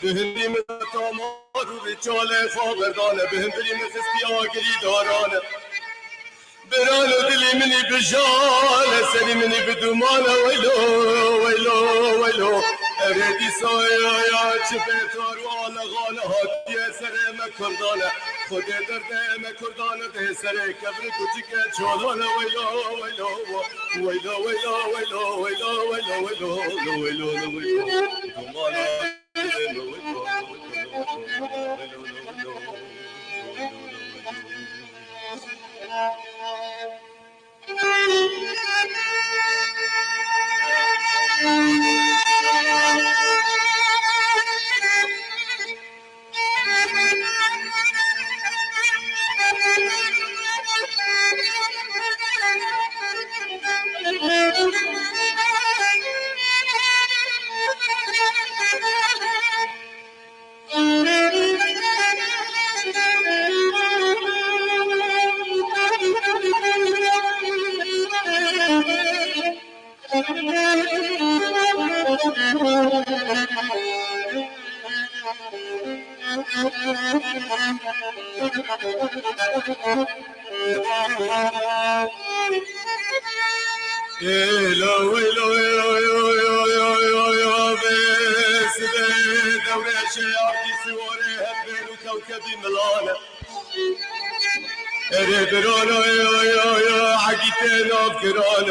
بهندی متامار و رجال خابردانه بهندی مخستی آگری دارانه بران و دلی منی بجال سری منی بدومانه ویلو ویلو ویلو اردی سایا چپتار و آلغانه هاتیه سر مکردانه خود درده مکردانه ده سر کبر کچک چالانه ویلو ویلو ویلو ویلو ویلو ویلو ویلو ویلو ویلو ویلو دومانه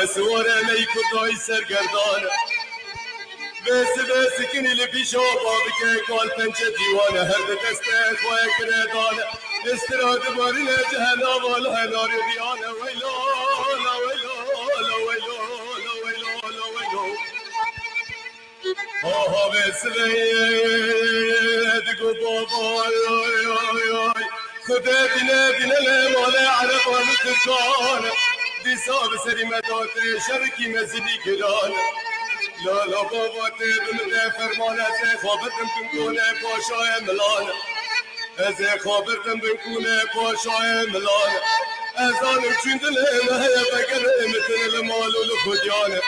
سواره میکردای سرگردانه بس کنی لبیشو بابی که کال پنچه دیوانه هر دسته خواه کردانه استراد بارین جهنم و لحنار بیانه ویلو لا ویلو لا ویلو لا ویلو لا ویلو آها بس دگو بابا خدا دینه مال عربان ترکانه دیسا بسری مداته شرکی مزیدی گرانه لالا بابا تبنده فرمانه از خوابتم بکنه پاشای ملانه از خوابتم بکنه پاشای ملانه از آنو چون دلمه هیا بگره مثل المال و لخودیانه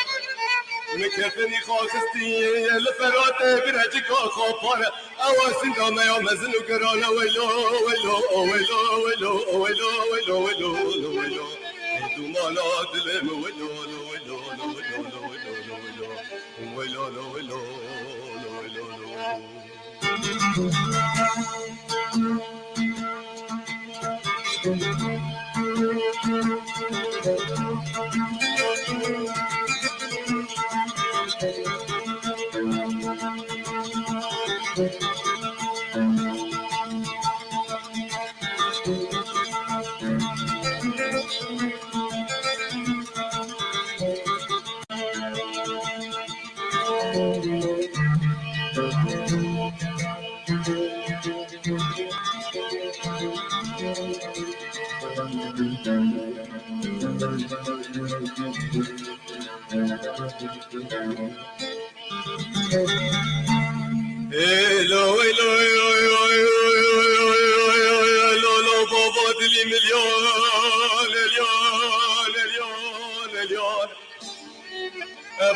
مکتنی خواستی لفراته برجکا خوابانه اواسین دامه یا مزن و گرانه ویلو ویلو ویلو ویلو ویلو ویلو ویلو ویلو دومانا دلم ویلو ویلو ویلو ویلو ویلو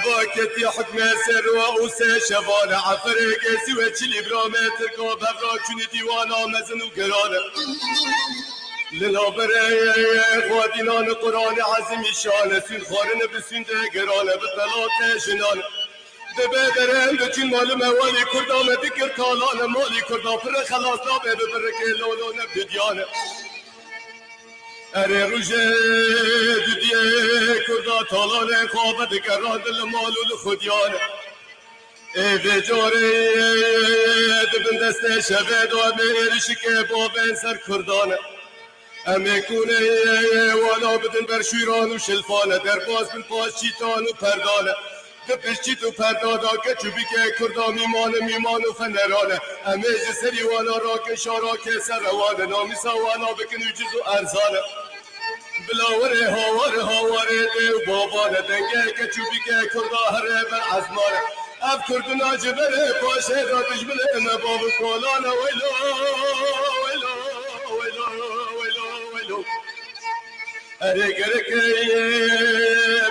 باكت يا حكم سر وأوسى شبان عفرق سوى تشلي برامات الكوب هفراكشني ديوانا مزن وقرانة للابره خوادينان قرآن عظيم شان سين خارن بسين ده قرانة بطلات جنان دبدرن لچین مال موالي كردام ذكر كالان مالي كردام پر خلاص رابه ببرك لولون بديانة اره روژه دیدیه کردا تالانه خوابت گران دل مالو لخودیانه ایوه جاره دبن دسته شبه دو میرشی که بابن سر کردانه امه کنه والا بدن بر شیران و شلفانه در باز بن پاس چیتان و پردانه دپش چیت و پردادا که چوبی که کردا میمان و فنرانه امه سری والا را که شارا که سر روانه نامیسا والا بکن و جز و ارزانه بلاوره هاواره دیو بابانه دنگه که چوبی که کردا هره بر عزمانه اب کردنا جبره پاشه را تجبله نباب کولانه ویلو ویلو ویلو اره گرکه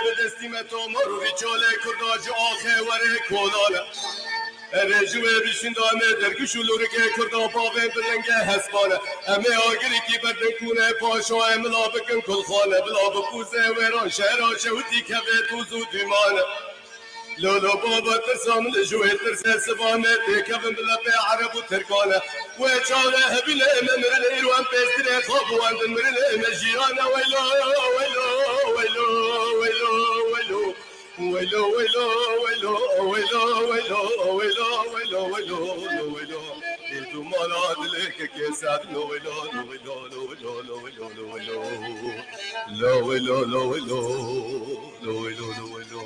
به دستیم تو مرو ریچاله کرداج آخه وره کولانه اره جوه بیشین دامه درگشو لورکه کردا باقه بلنگه حسبانه امه آگری کی بدن کونه پاشا املا بکن کل خانه بلا بپوزه ویران شهرها شهودی که به توزو دیمانه لولو بابا ترسام لجوه ترسه سبانه تكفن بلبي عرب وتركانه وچاله هبيله ممر الايروان بيستري خوب واند مرله مجيانه ويلو ويلو ويلو ويلو ويلو ويلو ويلو ويلو ويلو ويلو ويلو ويلو ويلو يدو مراد لك كيسات لو ويلو لو ويلو لو ويلو لو ويلو لو ويلو لو ويلو لو ويلو لو ويلو لو ويلو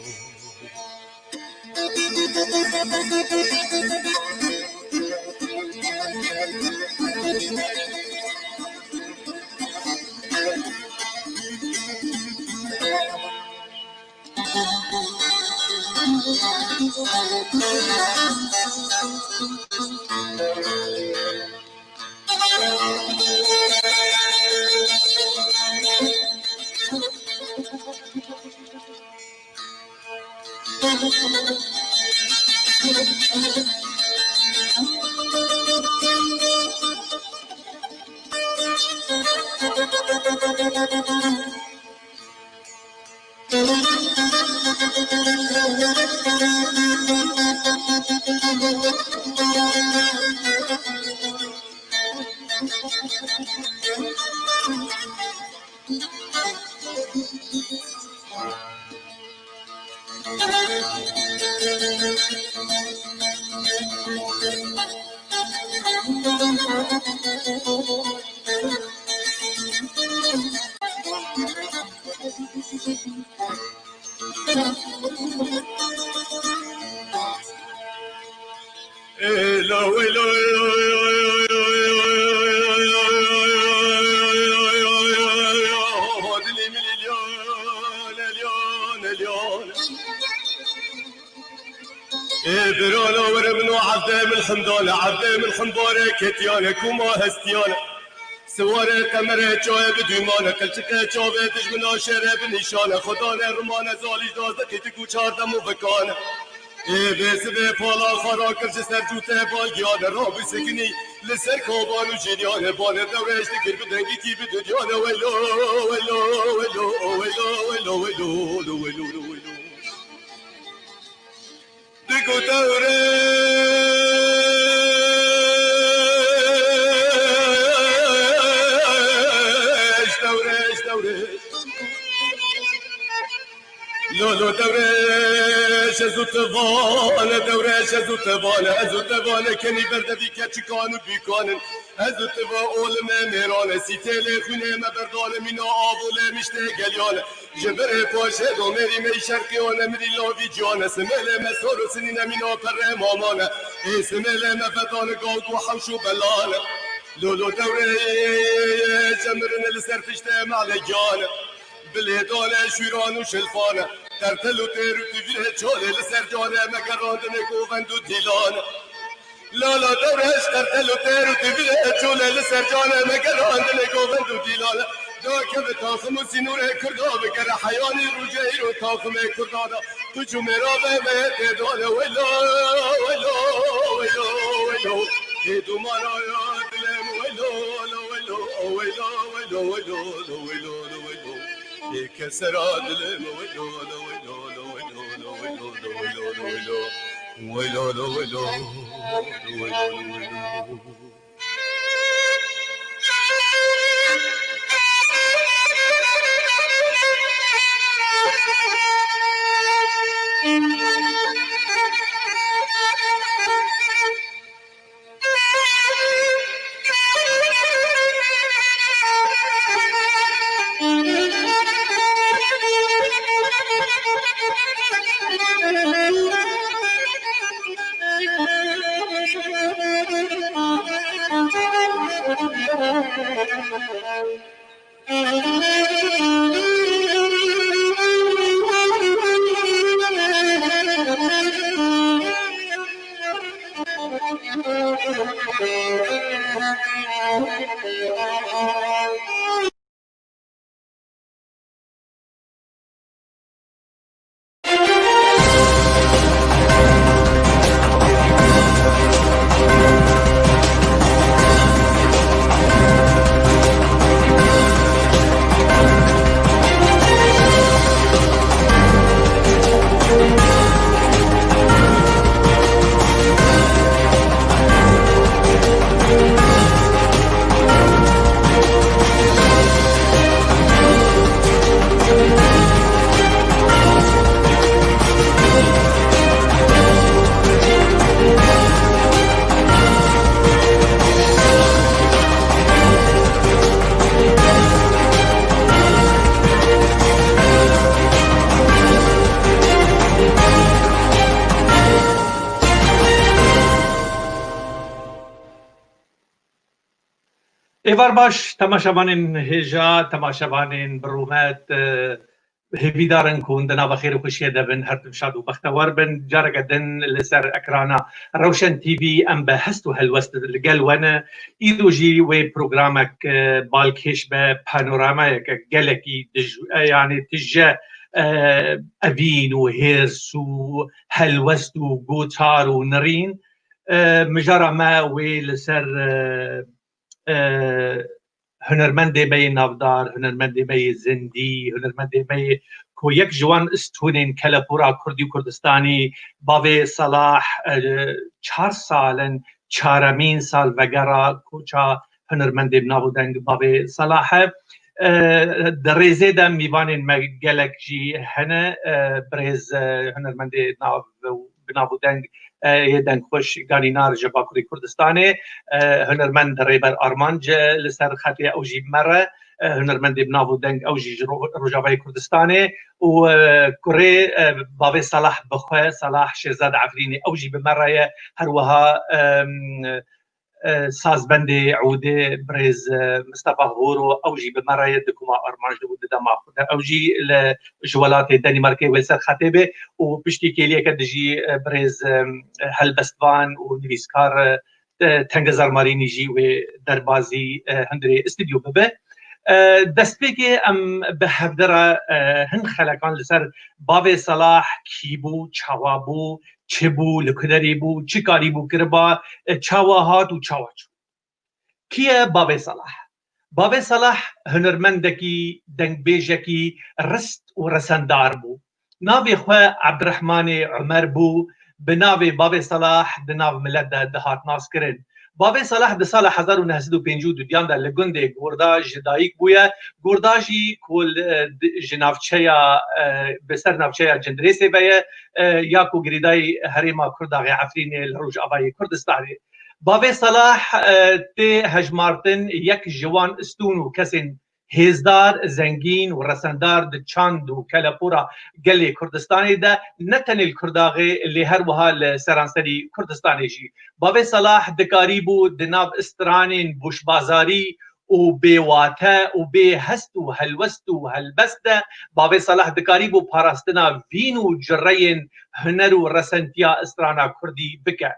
برانا ورمنو عبده من الحمدانة عبده من الحنبارة كتيانة كوما هستيانة سواره قمره جای بدومانه کلچکه جاوه دجمنا شره بنشانه خدانه رمانه زالی دازده که تکو چاردم و بکانه ای بیس بی پالا خارا کرچه سر جوته بالگیانه را بسکنی لسر کابان و جریانه بانه دورش دکر بدنگی کی بدودیانه ویلو ویلو ویلو ویلو ویلو ویلو ویلو ویلو دکو دوره لولو دورش ازو تبانه دورش ازو تبانه کنی برده بی که چکانو بیکانن ازو تبا اولمه میرانه سی تیل خونه مبردال مینا آبوله میشته گلیانه جبر پاشه دو میری می شرقیانه میری لاوی جانه سمله مسار و سنینه مینا پر مامانه ای سمله مفتان گاود و حوش و بلانه لولو دورش جمرن لسر پشته معلقانه بلیدانه شیران و شلفانه در تل و تیر و تیویره چاله لسر جانه مگراندنه گوبند و دیلانه لالا دورش در تل و تیر و تیویره چاله لسر جانه مگراندنه گوبند و دیلانه دا که به تاخم و سینور کردا بگره حیانی رو جهیر و تاخم کردادا تو جمعرا به تیدانه ویلو ویلو ویلو ویلو ای دومانا یا دلم ویلو ویلو ویلو ویلو ویلو ویلو كسر دلم ويلو ويلو ويلو ويلو ويلو ويلو ويلو ويلو ایوار باش تماشاوانین هجا تماشاوانین برومت هیویدارن کن دنا بخیر و خوشی دبن هر شاد و بختوار بن جارگدن لسر اکرانا روشن تی وی ام به هست و هلوست لگل ونه ایدوجی و پروگرامک بالکش به پانوراما یک گلکی یعنی تجه اوین و هرس و هلوست و گوتار و نرین مجرى ما ويل سر هنرمندی بی نافدار، هنرمندی بی زندی، هنرمندی بی کو یک جوان استونین کلپورا کردی و کردستانی باوی صلاح 4 سالن 4مین سال وگرا کوچا هنرمندی بنابودنگ باوی صلاح دریزه دم میوانین مگلک جی هنه بریز هنرمندی بنابودنگ یدن خوش گانینار جبا کردی کردستانه هنرمند ریبر آرمانج لسر خطی اوجی مره هنرمند بنابودنگ اوجی رجاوی کردستانه و کره باوی صلاح بخواه صلاح شهزاد عفرینی اوجی بمره هر وها سازبندی عوده برز مصطفى هورو اوجی بمره دکوما آرمانج بود دما خود اوجی لجوالات دنمارکی ولسر خطیبه و پشتی کلیه که دجی برز هلبستوان و نویسکار تنگزار مارینی جی و دربازی هندری استودیو ببه دستپیکی ام به هفدره هن خلقان لسر باوی صلاح کیبو چوابو چه بو لکدری بو چه کاری بو کربا چاواهات و چاواچو کیه باوی صلاح؟ باوی صلاح هنرمندکی دنگ بیجکی رست و رسندار بو ناوی خواه عبدالرحمن عمر بو بناوی باوی صلاح دناو ملت دهات ناس کرن باوی صلاح ده سال 1952 دیان ده لگنده گورداج دایک بویه گورداجی کل جنافچه بسر نافچه جندریسه بیه یا کو گریدای هریما کرداغی عفرین لروج آبای کردستانی باوی صلاح تی هجمارتن یک جوان استونو کسین هیزدار زنگین و رسندار د چاند و کلپورا گلی کردستانی ده نتن الکرداغی اللي هر وها سرانسری کردستانی جی باوی صلاح دکاری بو دناب استرانین بوش بازاری و بیواته و بی هست و هلوست و هلبست باوی صلاح دکاری بو پاراستنا وین و جرین هنر و رسنتیا استرانا کردی بکه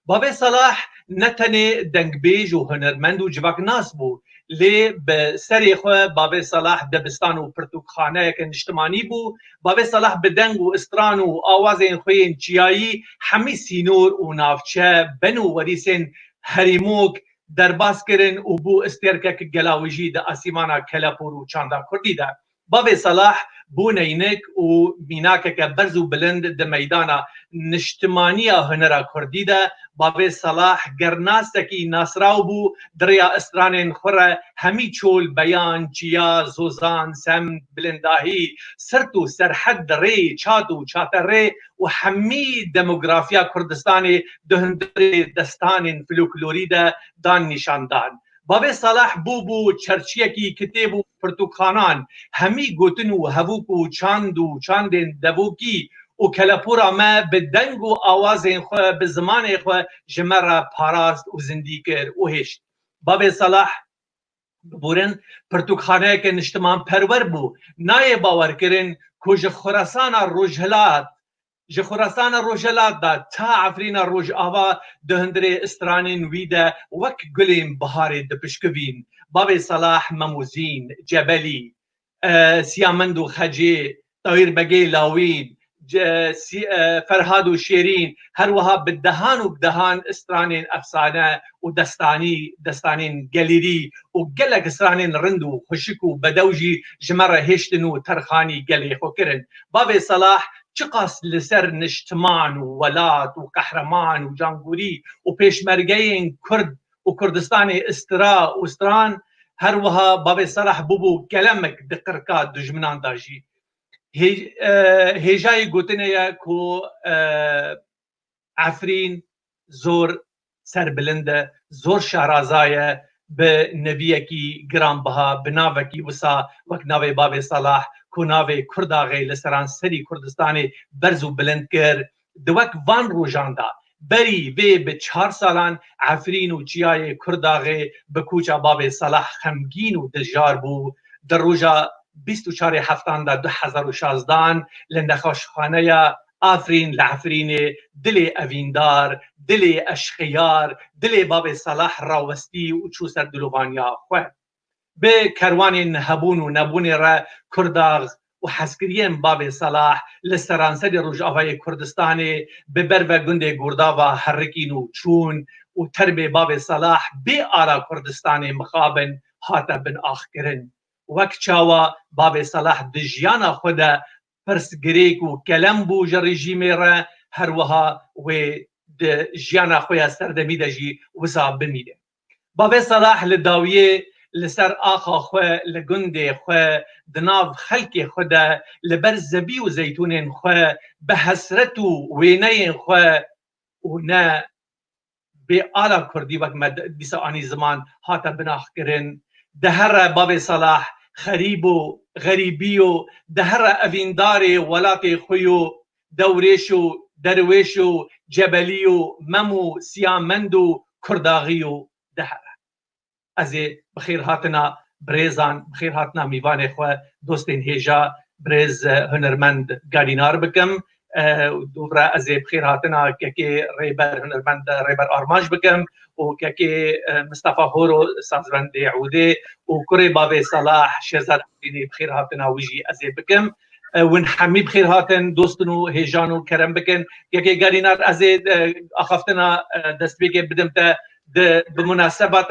باوی صلاح نتنه دنگبیج و هنرمند و جواک ناس بو لی به سری خو باوی صلاح دبستان و پرتوکخانه که نشتمانی بو باوی صلاح بدنگ و استران و آوازین خوین چیایی همی سینور و نافچه بنو وریسین هریموک درباس کرن و بو استرکه که گلاویجی ده آسیمانا کلپور و چاندا کردی ده باوی صلاح بو نینک و میناکه که برز و بلند ده میدانا نشتمانی هنرا کردی ده باوی صلاح گرناستکی ناسراو بو دریا استرانین خوره همی چول بیان چیا زوزان سم بلنداهی سرتو سرحد ری چاتو چاتر ری و همی دموگرافیا کردستانی دهندر دستانین فلوکلوری ده دان نشاندان باوی صلاح بو چرچیکی کتیب و پرتوکانان همی گوتن و هووک و چاند و چاندین دووکی و کلپورا ما به دنگ و آوازین خواه به زمان خواه جمره پاراست و زندی کر و هشت باوی صلاح بورن پرتوکخانه که نشتمان پرور بو نای باور کرن که جخوراسان روجلات دا تا عفرین روج آوا دهندر استرانین ویده وک گلیم بهار دپشکوین باوی صلاح مموزین جبلی سیامند و خجی طویر بگی لاوین فرهاد و شیرین هر وها بدهان و بدهان استرانین افسانه و دستانین گلیری و گلک استرانین رند و خشک و بدوجی جمره هشتن و ترخانی گلی خو کرن باوی صلاح چقاس لسر نشتمان و ولات و قهرمان و جانگوری و پیشمرگین کرد و کردستان استرا و استران هر وها باوی صلاح بوبو کلمک دقرکا دجمنان داجی هیجای گوتنه یا که عفرین زور سربلنده زور شهرازایه به نویکی گرانبها به ناوکی وسا وک ناوی باوی صلاح که ناوی کرداغی لسران سری کردستانی برز و بلند کر دوک وان روژاندا بری وی به 4 سالان عفرین و جیای کرداغه به کوچا باب صلاح خمگین و دژار بو در روژا 24 هفتان دا 2016 لنخاشخانه آفرین لعفرین دل اویندار دل اشخیار دل باب صلاح راوستی و چو سر دلوانیا خواه به کروان نهبون و نبون را کرداغ و حسکریم باب صلاح لسرانسر روجاوای کردستان به بر و گنده گردا و حرکین و چون و تربی باب صلاح به آلا کردستان مخابن هاتا بن آخ کرن وک چاوا باب صلاح دجیانا خدا پرسگریک و کلم بو جرجیمی را هر وها و دجیانا خویا سردمی دجی وزا بمیده باب صلاح لداویه لسر آخا خواه لگنده خواه دناو خلق خواه لبر زبی و زیتون خواه به حسرت و وینه خواه و نه به آلا کردی وقت دیسا آنی زمان هاتا بناخ کرن ده هر باب صلاح خریب و غریبی و ده هر اویندار ولات خویو دوریش و درویش و جبلی و ممو سیامند و کرداغی و ده هر از بخیر هاتنا بریزان بخیر هاتنا میوان خواه دوستین هیجا بریز هنرمند گالینار بکم دوباره از بخیر هاتنا که ریبر هنرمند ریبر آرماج بکم و که مصطفى هورو سازبند عوده و کره باب صلاح شیرزاد حسینی بخیر هاتنا ویجی از بکم ون حمی بخیر هاتن دوستنو هیجان و کرم بکن که گالینار از اخفتنا دست بگه بدم تا بمناسبت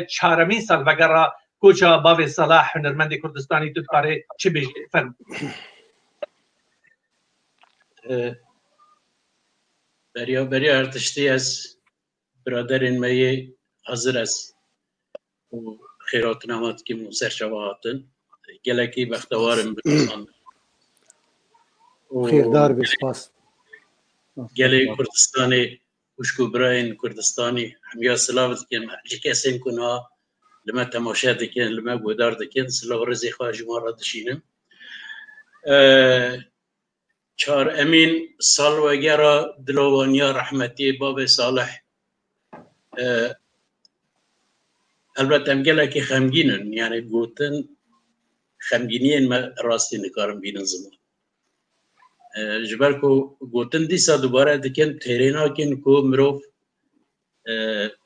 4مین سالگرد کوچا باب صلاح هنرمند کردستانی تو کاره چه بگه فرم بریا ارتشتی از برادرین می حاضر است و خیرات نماد که موسر شواهاتن گلکی بختوارم بکنن خیردار بسپاس گلی کردستانی وشکو براین کردستانی همیا سلاوت کن هرچی کسیم کنها لما تماشا دکن لما گودار دکن سلاو رزی خواه جمعه را دشینم 4مین سالگرد دلوانیا رحمتی باب صالح البته هم گلکی خمگینن یعنی گوتن خمگینین ما راستی نکارم بینن زمان جبر کو گوتن دیسا دوباره دکن ترینا کن کو مروف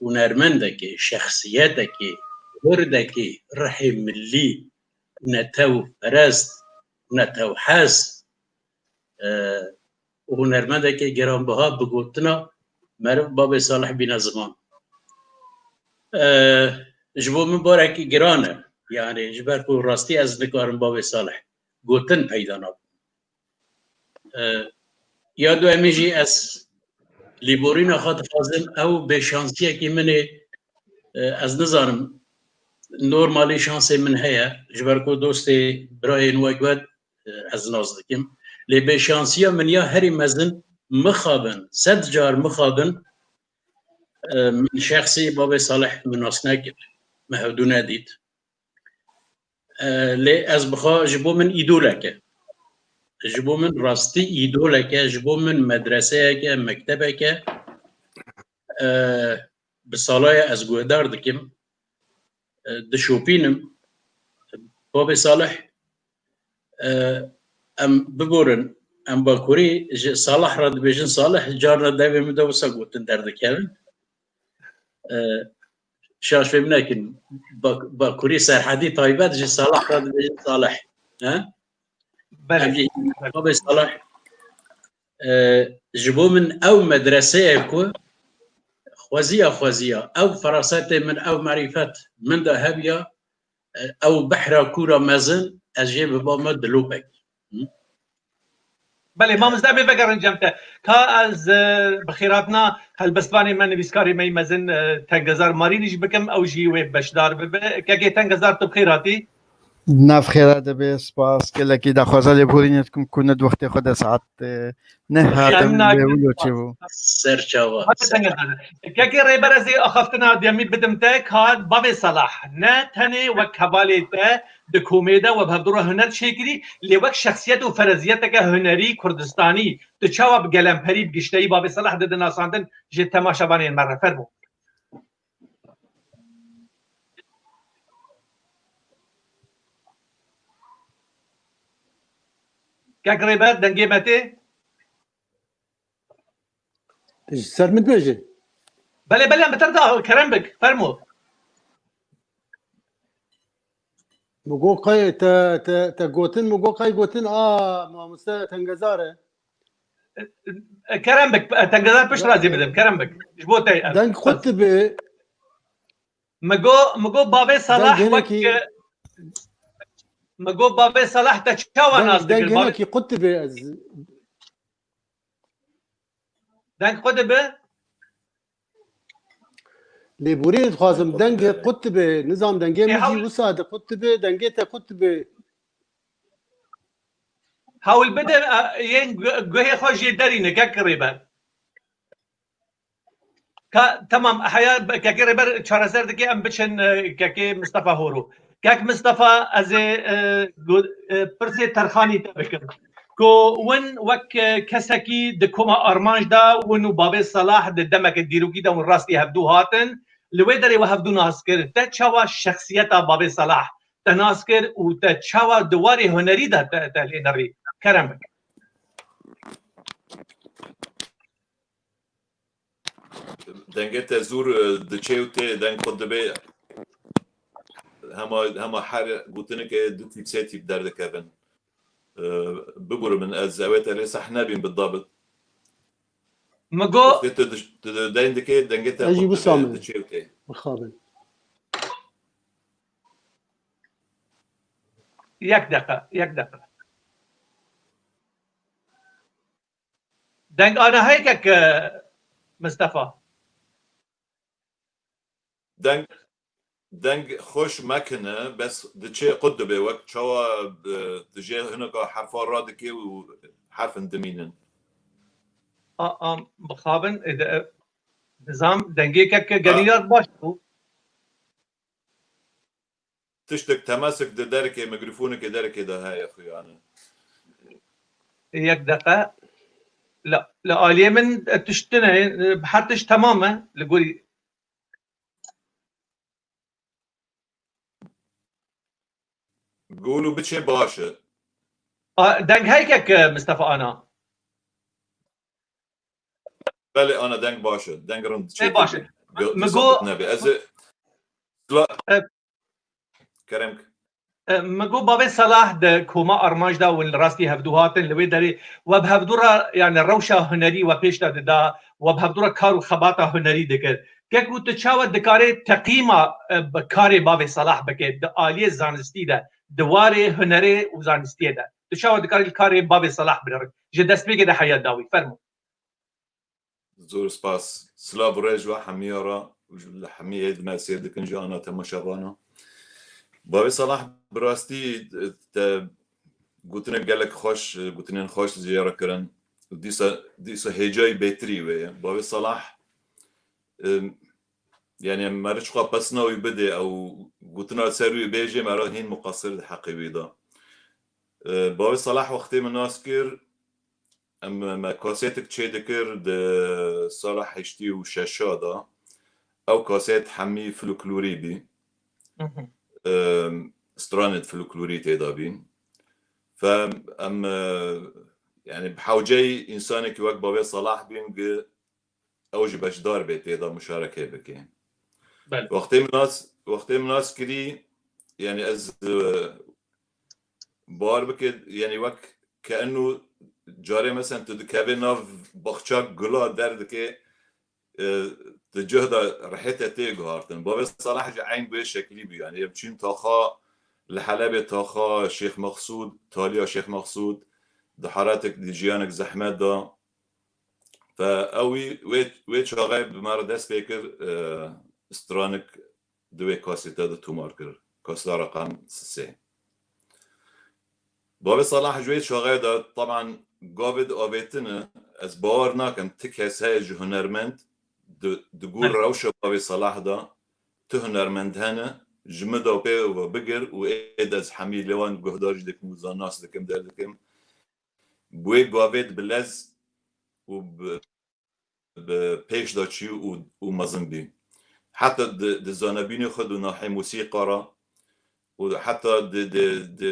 هنرمنده که شخصیته که ورده که رحم ملی نتو پرست نتو حس هنرمنده که گرانبها بگوتنا مروف باب صالح بینا زمان جبو من بارکی گرانه یعنی جبر کو راستی از نکارم باب صالح گوتن پیدا ناب یادو امیجی از لیبورین خاطر فازم او به شانسیه که من از نظرم نورمالی شانسی من هیا جبرکو دوستی برای نوگود از نازدکیم لی به شانسیه من یا هری مزن مخابن 100 جار مخابن من شخصی باب صالح مناس نکرد مهدو ندید لی از بخوا جبو من ایدولکه جبو من راستی ایدولکه جبو من مدرسه که مکتبه که بسالای از گوهدار دکم دشوپینم باب صالح ام ببورن ام باکوری صالح را دبیجن صالح جارنا داوی مدوسا گوتن دردکرن شاش فهم نکن باکوری سرحدی طایبت جی صالح را دبیجن صالح باب صالح جبو من او مدرسه کو خوزيه او فراسات من او معرفات من ده هبيا او بحر كورة مازن اجيب بابا دلوبك بله ما مزدبه بگرن جمته که از بخیراتنا هلبستوانی من نویسکاری می مزن تنگزار مارینیش بکم او جیوه بشدار ببه که تنگزار تو بخیراتی ناف خیرات به سپاس که لکی دا خوازه لیبورینت کم کند وقتی خود ساعت نه هاتم بیولو چی بو سرچاوا که ریبر از اخفتنا دیمی بدم تا که باب صلاح نه تنه و کبالی تا دكوميدا وبهدورة هنر شكري لوك شخصيته وفرزيتك هنري كردستاني تشاوب قلمبري بقشتي بابي صلاح ضد ناساندن جي تماشا بانين مرة فرمو كاكريبات دنجي متي سر متبجي بله عم بترضى كرمبك فرمو مگو قای تا گوتن مگو قای گوتن ما مستا تنگزاره كرمبك تنقدر بش رازي بدم كرمبك جبوتي دنگ خطبه مگو بابي صلاح وك مگو بابي صلاح تشاوى ناس دنگ هناكي خطبه از دنگ قدبه ليبورين خازم دنگ خطبه نظام دنگي مجي وساد خطبه دنگيتا خطبه حاول بدا ين جوهي خوجي دارينه كقريبا تمام حياه كقريبا شارزر دكي ام بشن كاكي مصطفى هورو كاك مصطفى از برسي ترخاني تبكر كو ون وك كسكي دكوما ارمانج دا ونو بابي صلاح دمك الديروكي دا والراستي هبدو هاتن لويدري وهبدو ناسكر تشاوا شخصيتا بابي صلاح تناسكر وتشاوا دواري هنري دا تالينري كرمك دنگت زور دچيوتي دنگ خود به هما حر قلتنا که دو تيبساتي بدار دكابن بقول من الزاوية اللي صح نابين بالضبط مگو داين دكي دنگت اجي بسامن دچيوتي مخابن يك دقيقة دنگ انا هيك مصطفى دنگ خوش مكنه بس دچي قدبه وقت شوا دجي هناك حرفان رادكي وحرف اندمينن بخابن اذا نظام دنگي كك قنيات باشو تشتك تماسك دركي ميكروفونك دركي ده هاي يا اخوي انا يك دقة لا آلية من تشتني بحطش تماما لقولي قولوا بتشي باشا دنگ هيك مصطفى انا بله انا دنگ باشا دنگ رند اي باشا مقو نبي از لا كرمك مگو بابي صلاح د كوما ارماج دا والراستي هفدوهاتن لوي داري وبهبدورا يعني روشة هنري وبيشتا دا وبهبدورا كارو خباطة هنري دكر كيكو تشاوى دكاري تقيمة بكاري بابي صلاح بكي د آلية زانستي دا دواري هنري وزانستي دا تشاوى دكاري الكاري بابي صلاح برك جدست بيكي دا حياة داوي فرمو زور سباس سلاف رجوة حميرة حمية ما سيدك انجانا تمشاغانا بابي صلاح براستي قلتنا قال لك قلتنا خوش زيارة كرن ديسا هجاي بيتري ويا بابي صلاح يعني ما رش قابسنا ويبدأ او قلتنا سروي بيجي ما راهين مقصر حقي بيضا بابي صلاح وقتي من ناسكر اما ما كاسيتك تشي دكر د صلاح هشتي وشاشادا او كاسيت حمي فلوكلوريبي استراند فلوكلوريت دابين فام يعني بحوجي انسانك وقت بابي صلاح بينج اوجي باش دار بيت هذا مشاركه بك وقت الناس كري يعني از بار بك يعني وقت كانه جاري مثلا تدكابيناف بخشاك قلا دردك تجهد رحيته تيجهارتن بابي صلاح عين بيش شكلي بي يعني يبشين تاخا لحلبة تاخا شيخ مقصود تاليا شيخ مقصود دحراتك دي جيانك زحمات دا فاوي ويت شاغي بمارا دست بيكر استرانك دوي كاسيتا دا تو ماركر كاستا رقم 6 بابي صلاح جويت شاغي دا طبعا قابد آبيتنا از باور ناكم تكهس هاي هنرمند دقول روشة بابي صلاح دا تهنرمند هنا جمدا و پی و بگر و اید از حمی لوان گهدارج دکم و زاناس دکم در دکم بوی گاوید بلز و پیش داچی و مزن بی حتی د زانبین خود و ناحی موسیقی را و حتی د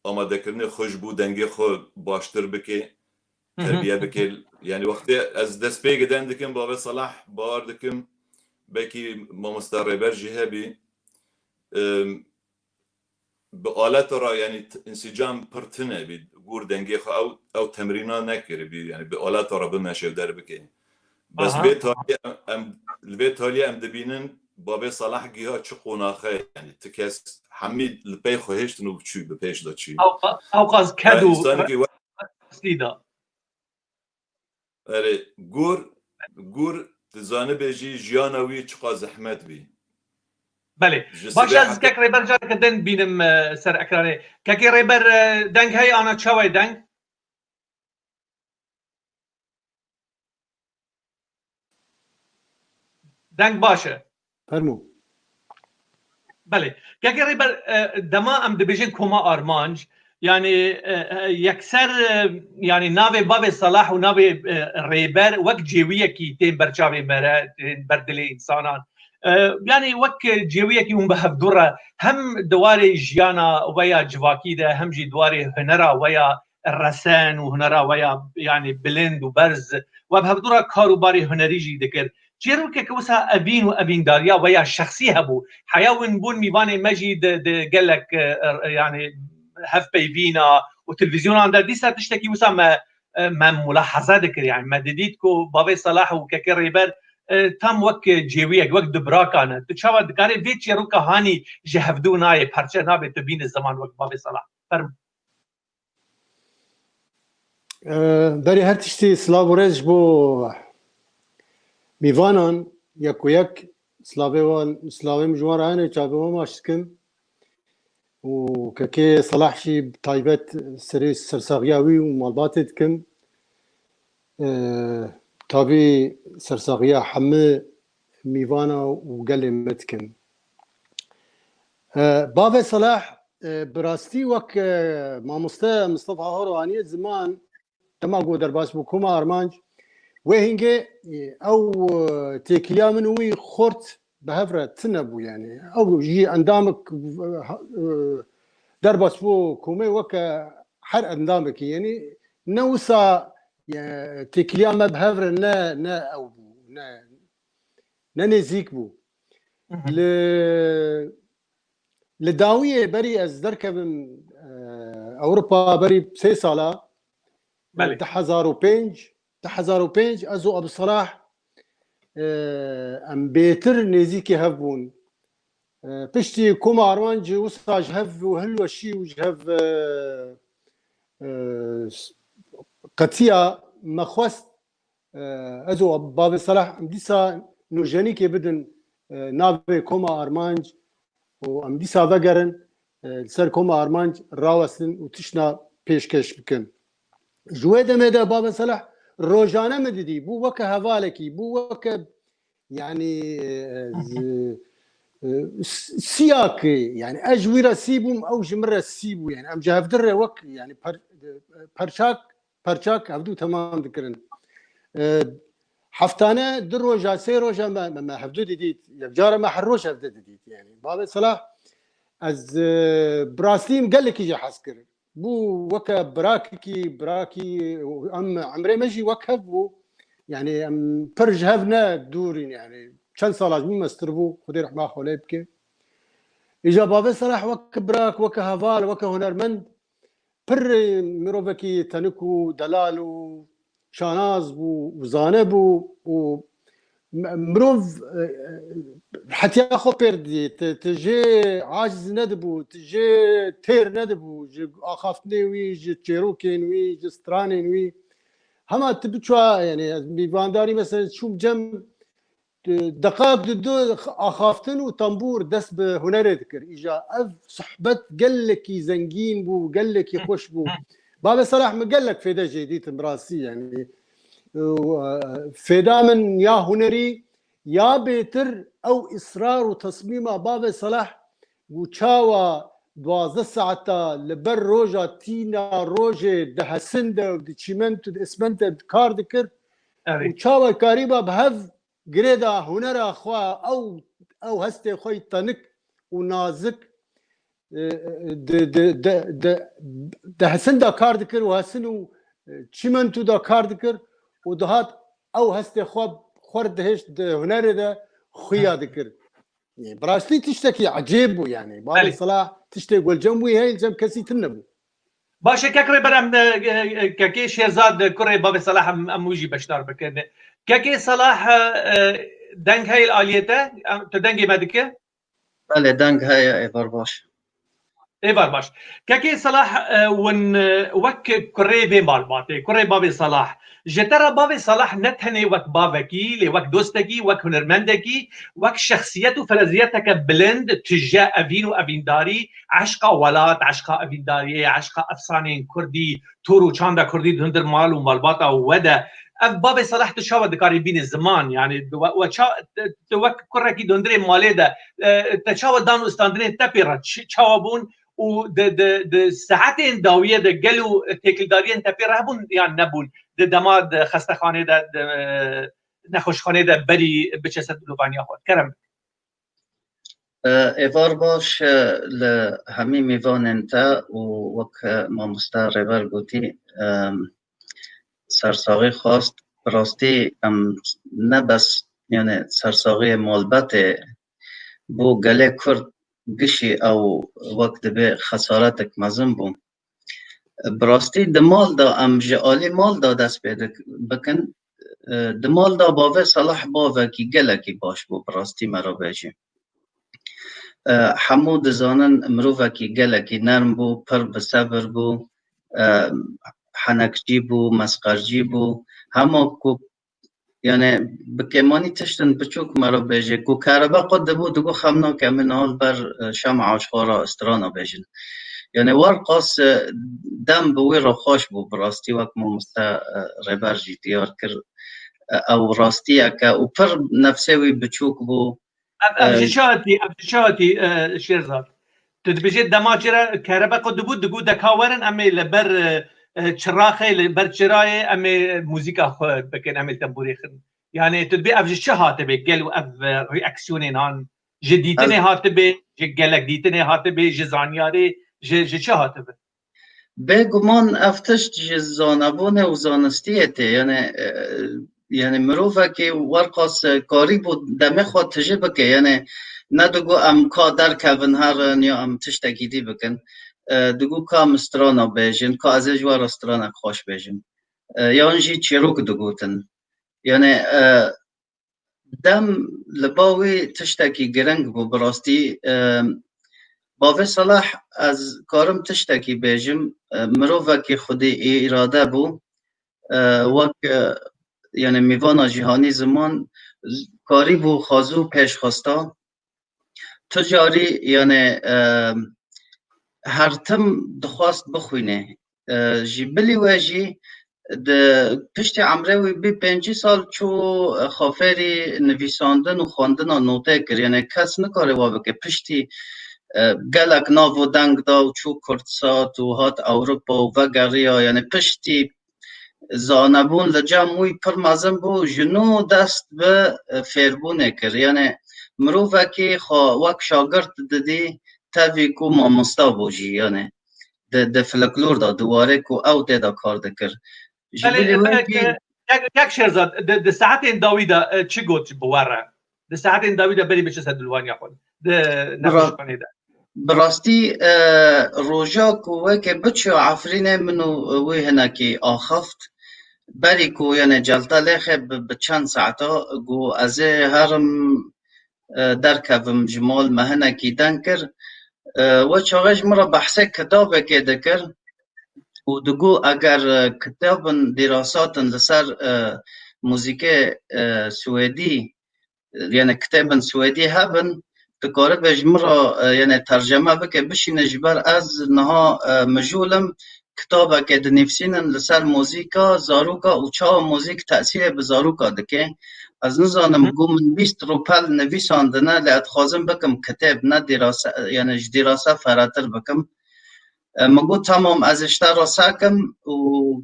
آماده کردن خوش بود دنگی خود باشتر بکه تربیه بکه یعنی وقتی از دست پیگ دن دکم بابا صلاح بار دکم بکی مامستا ریبر جهبی به آلت را یعنی انسجام پرتنه بید گور دنگی خو او تمرینا نکره بید یعنی به آلت را بمشه در بکه بس بیت تالی ام دبینن بابا صلاح گیاه چه قناخه یعنی تکس حمید لپی خوهشت نو بچوی به پیش دا چی او قاز کدو سیدا اره گور تزانه بیجی جیانوی چقا زحمت بی بله باش از که ریبر جا کدن بینم سر اکرانه که ریبر دنگ های آنا چاوی دنگ باشه فرمو بله که ریبر دما ام دبیجن کما آرمانج یعنی یکسر یعنی ناوی باب صلاح و ناوی ریبر وقت جیویه کی تیم برچاوی مره بردل انسانان يعني وك جويك يوم بهفدورة هم دواري جيانا ويا جواكيدة هم جي دواري هنرا ويا الرسان وهنرا ويا يعني بلند وبرز وبهفدورة كاروباري هنري جي ذكر جيرو كوسا أبين وأبين داريا ويا شخصي هبو حيوان بون ميباني مجيد قال لك يعني هف بيبينا وتلفزيون عندها دي تشتكي وسا ما ملاحظة ذكر يعني ما ديدكو بابي صلاح وككريبر تام وک جیویک وک دبراکانه تو چاوا دکاره ویچ رو کهانی جهفدو نای پرچه نابه تو بین زمان وک باب صلاح فرم داری هر تشتی سلاو رز بو میوانان یک سلاوی مجوار هانه چاوه ماشکم و که صلاح شی تایبت سری سرساقیاوی و مالباتت کم تابي سرساقيا حمى ميفانا وقال متكن بابا صلاح براستي وك ما مصطفى هورواني زمان تما قو درباس بكوما ارمانج وهنجي او تيكليا من وي خورت بهفرة تنبو يعني او جي اندامك درباس بو كومي وك حر اندامك يعني نوسا يعني تكليا ما بهفر نا او نا نزيك بو لداوية بري از دركب اوروبا بري 3 سالا تحزارو بينج ازو ابو صلاح ام بيتر نزيكي هفبون بشتي كوما اروانجي وصا جهف وهلو الشي وجهف قتيا مخوست ازو باب صلاح ديسا نوجاني كي بدن نافي كوما ارمانج وام ديسا بقرن سر كوما ارمانج راوسن وتشنا بيشكش بكن جويده مدى باب صلاح روجانا مددي بو وك هفالكي بو وك يعني سياكي يعني اجويرا سيبوم او جمره سيبو يعني ام جهف در وك يعني پرچاک هفدو تمام دکرن حفتانه در روجا 3 روجا ما هفدو دیدید یک جاره ما حروش هفدو دیدید يعني باب صلاح از براستیم قال لك يجي حسكر بو وك براكي ام عمري ماشي وكبو يعني ام برج هفنا دورين يعني كان صلاح مين مستربو خدي رحمه الله يبكي اجا باب صلاح وك براك وك هفال وك هنرمند پر مروفكي تنكو دلالو شاناز بو وزانبو و مروف حتى ياخو بيردي تجي عاجز ندبو تجي تير ندبو جي اخافتني وي جي تشيروكين وي جي سترانين وي هما تبتشوا يعني بيفانداري مثلا شوف جم دقائق دو اخافتن وطنبور دس بهنر ذكر اجا اف صحبت قال لك زنقين بو قال لك يخش بو بابا صلاح ما قال لك فدا جديد مراسي يعني فدا من يا هنري يا بيتر او اصرار وتصميم باب صلاح وشاوا 12 ساعة لبر روجا تينا روجي ده سنده ودي تشيمنتو دي اسمنته كار دكر وشاوا كاريبا بهف جريدا هنرا اخوا او هستي خوي طنك ونازك ده سنده كار دكر وهسنو تشيمنتو دا كار دكر ودهات او هستي خو خورد هش هنر ده خويا دكر يعني براسلي تشتكي عجيب يعني بابي صلاح تشتكي والجنبي هاي الجنب كسي تنبو باشه كاكري برام كاكي شيرزاد كوري بابي صلاح اموجي بشتار بكن كاكي صلاح دنگ هاي الاليته تدنگي مدكه بله دنگ هاي ايفار باش ايفار باش كاكي صلاح ون وك كوري بي معلوماتي كوري بابي صلاح جترى بابي صلاح نتهني وك بافكي لي وك دوستكي وك هنرمندكي وك شخصيته فرزيتك بلند تجاه افين وافينداري عشقا ولات عشقا افينداري عشقا افسانين كردي تورو چاندا كردي دندر مال ومالباتا ودا اف بابي صلاح تشاو دكاري بين الزمان يعني وك كركي دندري مالي دا تشاو دانو استاندري تابيرا تشاوبون و د ساعتين داويه د قالوا تكلداريين تابيرا هبون يعني نبون دماد خستخانه د نخوشخانه د بری بچسد لوبانیا خود کرم ايفار باش لهمي ميوان انت ووك ما مستقربر قوتي سرساغي خواست براستی نه بس يعني سرساغي مالبت بو گله کرد گشی او وقت به خسارتک مزم بوم براستی دمال دا جعالی مال دا دست پیدا بکن دمال دا باوه صلاح باوه کی گله کی باش بو براستی مرا بیجی حمود زانن مروفه کی گله کی نرم بو پر بصبر بو حنکجی بو مسقرجی بو همه کو يعني بكماني تشتن بچوك مرا بيجي كو كهرباء قد بو دقو خمنا كمن هال بر شمع عشقارا استرانا بيجن يعني ورقاس دم بوي رخاش بو براستي وك ممستا ربر جي ديار كر او راستي اكا و پر نفسوي بچوك بو افجشاتي شيرزاد تدبيجي دماجرة كهرباء قد بو دقو دكاورن امي لبر چراخه لبر چراي امي موسيقى بكن امي تنبوري خن يعني تدبي افجش هاتبه قالوا اف رياكسيونين هان جديتني هاتبه جلك ديتني هاتبه جزانياري ج هاتبه بگمان افتش زانبون و زانستیته يعني مروفه که ورقاس کاری بود دمه خود تجربه که يعني ندگو ام کادر کون هرن یا ام تشتگیدی بکن دگو کام استرانا بیجن که از جوار استرانا خوش بیجن یا انجی چیروک دگوتن يعني دم لباوی تشتکی گرنگ بو براستی باوی صلاح از کارم تشتکی بیجم مروفه که خودی اراده بو وک يعني میوانا جهانی زمان کاری بو خازو پیش خواستا تجاری يعني هر تم دخواست بخوینه جی بلی واجی پشت عمروی بی 5 سال چو خافری نویساندن و خواندن نوته کر یعنی کس نکاره وابه که پشتی گلک ناو و دنگ دا و چو کردسات و هات اوروپا و گریا یعنی پشتی زانبون لجمعوی پر مزم بو جنو دست به فیربونه کر یعنی مروفه که وک شاگرد ددی تاوی کو مامستا بوجی یعنی ده فلکلور دا دواره کو او ده کار دکر یک شیرزاد ده ساعتین داویدا چی گوت بواره ده ساعتین داویدا بری بچه سدلوانیا خود ده نفش کنیده براستی روژا کوه که بچه عفرینه منو وی هنکی آخفت بری کو یعنی جلتا لیخه بچند ساعتا گو از هرم درکوم جمال مهنکی دنکر و چاقش مرا بحثه کتابه که دکر و دگو اگر کتاب دراسات لسر موزیک سوئدی یعنی کتاب سوئدی هبن تکاره بج مرا یعنی ترجمه بکه بشینه جبر از نها مجولم كتابة كده نفسين لسر موزيكا زاروكا وشاو موزيك تأثير بزاروكا دكي از نزانم قوم من 20 روبال نویساندنه لأت خازم بكم كتاب نه دراسة يعني دراسة فراتر بكم مگو تمام از اشترا ساکم و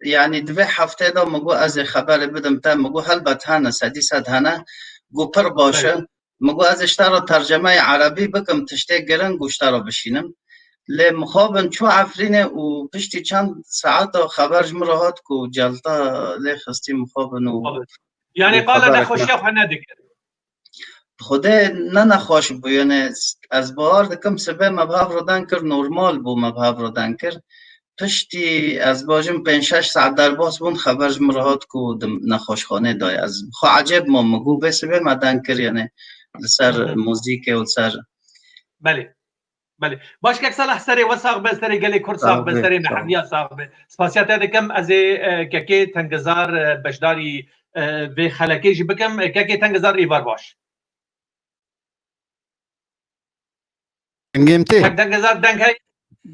يعني دوی هفته دا مگو از خبر بدم تا مگو هلبت هنه سدیست هنه گو پر باشه مگو از اشترا ترجمه عربی بکم تشته گرن گوشترا بشینم لی مخابن چو عفرینه و پشتی چند ساعت خبرش مراهات کو جلتا لی خستی مخابن و يعني قال نخوشی و هندک خوده نه نخوش بو یعنی از بار دکم سبه مبهب رو دن کر نورمال بو مبهب رو دن کر پشتی از باجم 5-6 ساعت در باس بون خبرش مراهات کو نخوش خانه دای از خو عجب ما مگو بسبه مدن کر یعنی لسر موزیک و لسر بله بله باش که صلاح سری وساق به سری گلی کرد ساق به سری محمدیه ساق به سپاسیات دکم از که تنگزار بشداری و خلکیش بکم که تنگزار ایوار باش دنگيمتي تنگزار دنگای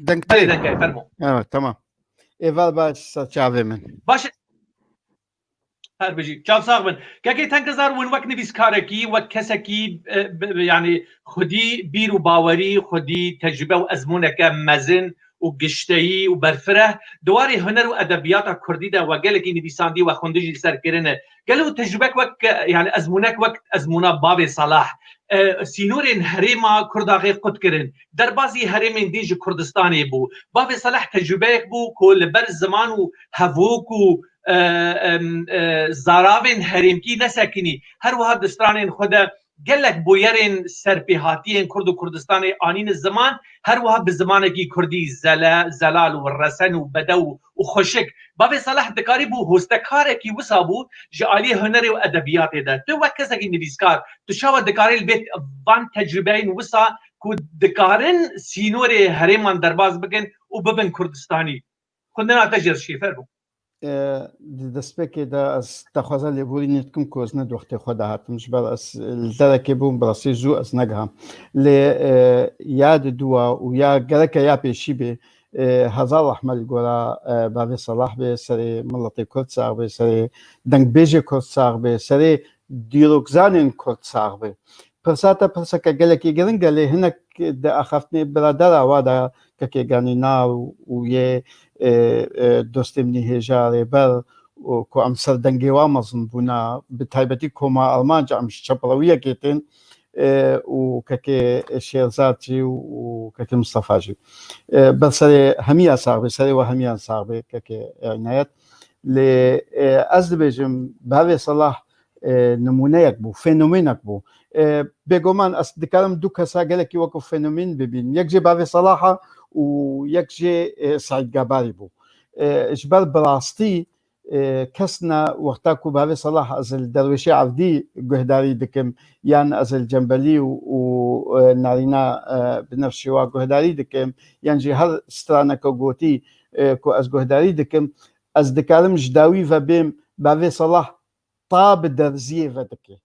دنگتي دنگای فرمو تمام ايفال باش تشافي من باش هر بجي چاو ساق بن که تنگزار ون وقت نویس کارکی و کسکی يعني خودی بیر و باوری خودی تجربه و ازمونه که مزن و گشتهی و برفره دواری هنر و ادبیات کردی ده و گلکی نویساندی و خوندجی سرکرنه گلو تجربه وقت يعني ازمونک وقت ازمونه باب صلاح سینورین هریما کرداغی قد کرن در بازی هریم دیج کردستانی بو باب صلاح تجربه بو کل بر زمان و هفوک و زارابین هریمکی نسکنی هر وها دسترانین خود گلک بویرین سرپیهاتین کرد و کردستان آنین زمان هر وها به زمانکی کردی زلال و رسن و بدو و خوشک باب صلاح دکاری بو هستکاره کی وسا بو جعالی هنر و ادبیات ده تو وقت کسی نویسکار تو شاو دکاری البیت وان تجربه این وسا کو دکارن سینور هریمان درباز بگن و ببن کردستانی خودنا تجر شیفر بو دەستپێکی دا ئەس دەخوازە لێبوورینێت کم کۆزنە دۆختی خۆ داهاتمش بەڵ ئەس دەرەکێ بووم بەڕاستی زوو ئەس نەگەهام لێ یاد دووە و یا گەرەکە یا پێشی بێ هەزار ڕەحمەت گۆرە باوێ سەلاح بێ سەرێ مڵەتی کورد ساغ بێ سەرێ دەنگبێژێ کورد ساغ بێ سەرێ دیرۆکزانێن کورد ساغ بێ پرساتە پرسەکە گەلێکی گرنگە لێ هەنێک ئەخەفتنێ برادەرە وادا کە کێگانی ناو و یێ دۆستی منی هێژا ڕێبەر کۆ ئەم سەردەنگێوا مەزن بوونا بتایبەتی کۆما ئەڵمانجا ئەم چەپڵەویەکێتێن و کەکێ شێرزادجی و کەکە مستەفاژی بەسەرێ هەمیان ساغ بێ سەرێوە هەمیان ساغ بێ کەکێ عنایەت لێ ئەس دەبێژم باوێ سەلاح نمونەیەک بوو فێنۆمێنێک بوو بێگۆمان ئەس دکارم دوو کەسا گەلێکی وەکو فێنۆمین ببین یەکجێ باوێ سەلاحە و یەکجێ سعید گاباری بوو ژبەر بەڕاستی کەسنە وەختاکو باوێ سەلاح ئەزل دەروێشی عەڤدی گوهداری دکم یان ئەزل جەمبەلی و نارینا بنەفشیوا گوهداری دکم یانجی هەر سترانەکە گۆتی کۆ ئەس گوهداری دکم ئەس دکارم ji dawî ve bêm bavê Salah ta bi derziyê ve dike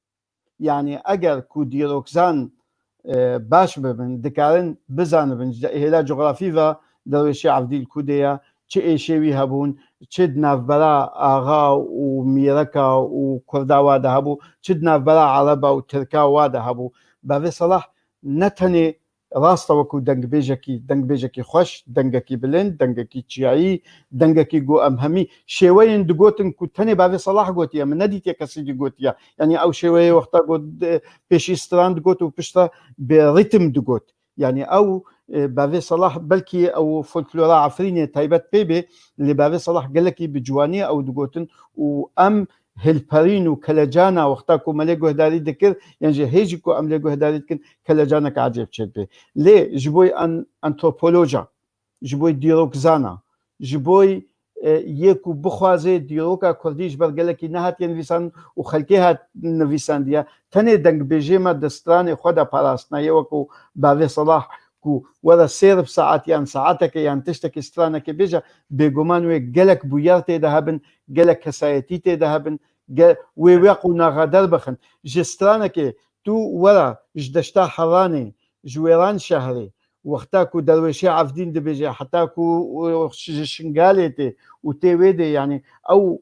yani eger ku dîrokzan baş bibin dikarin bizanibin hêla coğrafî ve derwêşê Evdîl Kûdê ya çi êşêwî hebûn çi di navbera axa û mîreka û Kurda wa de hebû çi di navbera Ereba û Tirka wa de hebû bavê Salah ne tenê rasta wekû dengbêjekî xweş dengekî bilind dengekî çiyayî dengekî got em hemî şêweyên digotin ku tenê bavê Salah gotiye min nedîtiye kesî dî gotiye yani ew şêweyê wexta got pêşî stran digot û pişta bê rîtim digot yani ew bavê Salah belkî ew folklora Efrînê taybet pê bê lê bavê Salah gelekî bi ciwanî ew digotin û em هلپرین و کلجانا وقتا کو ملێ گوهداری دکر یعنی هیچی کو ئەم لێ گوهداری دکن کلجانێک عجێب چێت بێ لێ ji بۆی ئەنتۆپۆلۆژا ji بۆی دیرۆکزانە ji بۆی یەک و بخوازێ دیرۆکا کوردیش بەرگەلێکی نەهاتیە نویسان و خەلکێ هات نویساندیە تەنێ دەنگبێژێمە دەسترانی خۆدا پاراستنایە وەکو باوێ سەلاح ku wera sêr bi saetiyan saeteke yan tiştekî stranekê bêje bêguman wê gelek bûyar tê de hebin gelek kesayetî tê de hebin wê weq û naxeder bixin ji stranekê tu wera ji deşta Heranê ji wêran şehrê وقتاكو درويشي عفدين دبيجي حتاكو شنغاليتي وتيويدي يعني او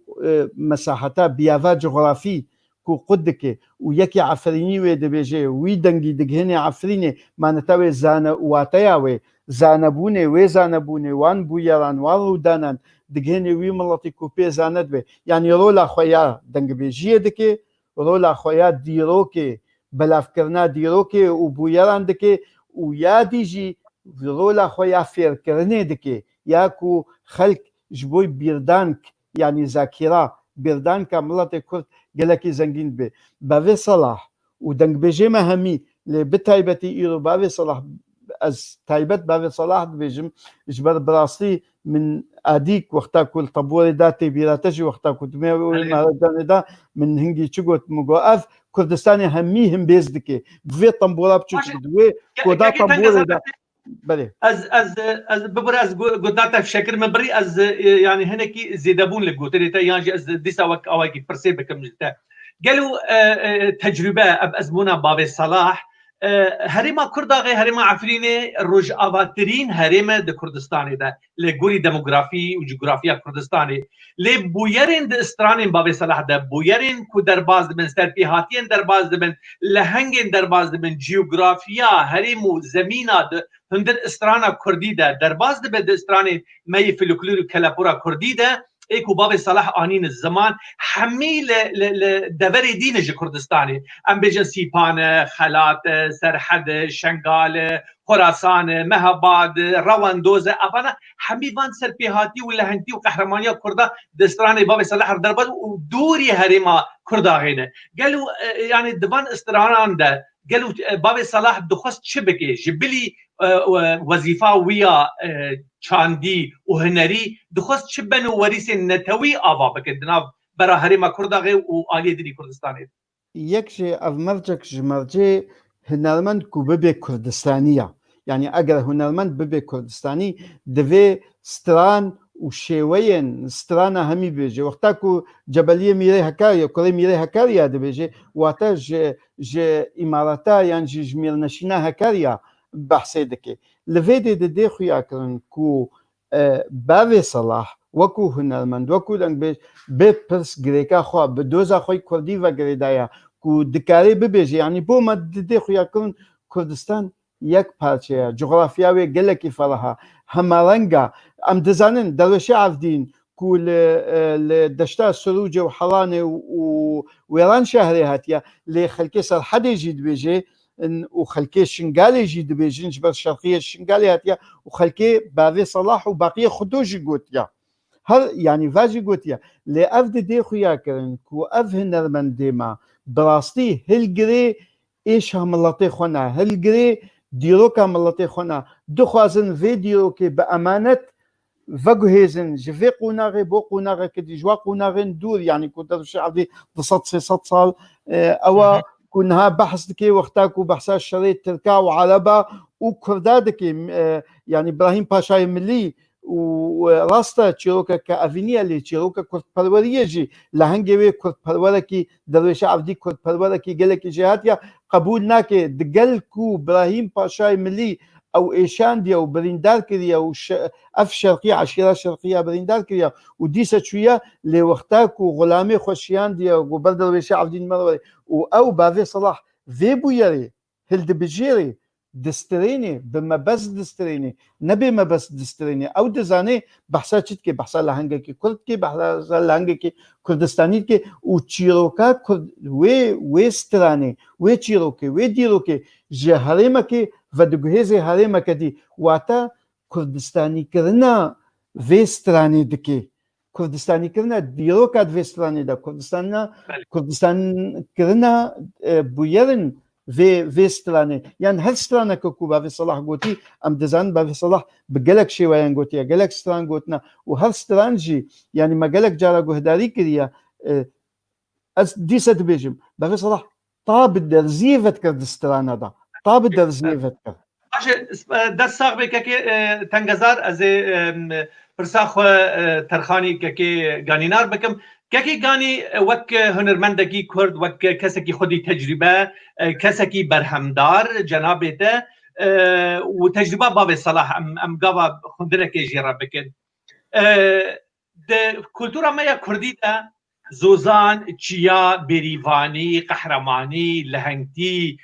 مساحتا بيافا جغرافي كو قدك ويكي عفريني ويدبيجي ويدنجي دقهني عفريني ما نتاوي زانا واتياوي زانبوني وزانبوني وان بويران وارو دانان دقهني وي ملطي كوبي زاندوي يعني رولا خويا دنگ بيجي دكي رولا خويا ديروكي بلافكرنا ديروكي وبويران دكي ويا ديجي رولا خويا فيركرني دكي ياكو خلق جبوي بيردانك يعني ذاكرة بيردانك ملطي كرد قالك زنجين بي بافي صلاح ودنگ بيجي مهمي لبتايبتي إيرو بافي صلاح از تايبت بافي صلاح بيجم جبر براسي من اديك وقتا كل طبوري داتي بيراتجي وقتا كنت مهرجان دا من هنجي تشغوت مقاف كردستاني هميهم بيزدكي في طنبورا بتشوف دوي كودا طنبوري دا بله از ببر از قدرت شکر مبری از يعني هناكي زيدابون لقوتريتا يعني از ديسا وك اواكي برسي بكم جتا قالوا تجربه اب ازمونا باب صلاح هرما كرداغي هرما عفريني روج افاترين هرما د كردستاني ده لغوري ديموغرافي وجغرافيا كردستاني لي بويرين د استرانين باب صلاح ده بويرين كو درباز من سربيهاتين درباز من لهنگين درباز من جغرافيا هرمو زمينا هندر استرانا كردي ده درباز د استراني مي فلكلور كلاپورا كردي ده ايكو باب صلاح آنين الزمان حميل دوري دينج كردستاني ام بيجن سيبان خلات سرحد شنغال خراسان مهباد رواندوز افانا حميبان سربيهاتي ولا هنتي وقهرمانيا كردا دستراني باب صلاح دربد ودوري هرما كردا هنا قالوا يعني دبان استرانان ده قالوا باب صلاح دخست شبكه جبلي وظيفه ويا چاندي وهنري دخست شبن وريس نتوي ابا بكدنا برا هرما كردا غي وآلية دي كردستاني يكشي اف مرجك جمرجي هنرمند كو ببي كردستانية يعني اگر هنرمند ببي كردستاني دفي ستران وشيوين سترانا همي بيجي وقتاكو جبلية ميري هكاريا كوري ميري هكاريا دي بيجي وقتا جي اماراتا يعني جميل نشينا هكاريا بحثي دكي لفيدي دي خويا كرن كو بافي صلاح وكو هنرمند وكو لنبيج ببرس غريكا خوا بدوزا خوي كردي وغريدايا كو دكاري ببيجي يعني بو ما دي خويا كرن كردستان يك پارچه جغرافياوي گلكي فرها همارنگا ام دزانن دروشي عفدين كل لدشتا سروج وحراني ويران شهري هاتيا لخلكي سرحدي جيد بيجي وخلكي شنغالي جيد بيجي جبر الشرقيه الشنغالي هاتيا وخلكي بافي صلاح وباقي خدوجي قوتيا هر يعني فاجي قوتيا لافد دي خويا كرن كو افهن من ديما براستي هلجري ايش هملطي خونا هلجري ديروكا ملطي خونا دخوازن فيديو كي بأمانة فقهيزن جفي قوناغي بو قوناغي كدي جوا قوناغي ندور يعني كنت الشعبي تصد سيصد صال أو كنها بحث دكي وقتاكو بحثا الشريط تركا وعربة وكردادكي يعني إبراهيم باشاي ملي وراستا تشيروكا كأفينيا اللي تشيروكا كرد پرورية جي لهنگوي كرد پروركي درويش عبدي كرد پروركي قلكي جهاتيا قبول ناكي دقلكو إبراهيم باشاي ملي او ايشان دي او بريندار كريا او اف شرقية عشيرة شرقية بريندار كريا وديسة شوية لوقتاكو غلامي خوشيان دي او بردر ويشي عبدين مروري او بافي صلاح ذيبو يري هلد بجيري دستريني بما بس دستريني نبي ما بس دستريني او دزاني بحثا چتكي بحثا لهنگكي كردكي بحثا لهنگكي كردستانيكي و چيروكا كرد وي ستراني وي چيروكي وي ديروكي جي هرمكي ودگهزي هرمكي دي واتا كردستاني كرنا في ستراني دكي كردستاني كرنا ديروكا في ستراني دا كردستان كرنا بويرن في ستراني يعني هل سترانة كوكو بافي صلاح قوتي ام دزان بافي صلاح بقلك شوية قوتي قلك ستران قوتنا وهل سترانجي يعني ما قلك جارة قهداري كريا ديسة بيجم بافي صلاح طاب الدرزيفة كردستان دا طاب الدرزيفة دست ساق بك كي تنگزار از پرساخ ترخاني كي غانينار بكم كي غاني وك هنرمندگی کرد وك کسکی خودی تجربه کسکی برهمدار جنابته وتجربه بابي صلاح ام قابا خندرك جيرا بكن د كولتورا مايا كرديتا زوزان تشيا بيريفاني قحرماني لهنگتي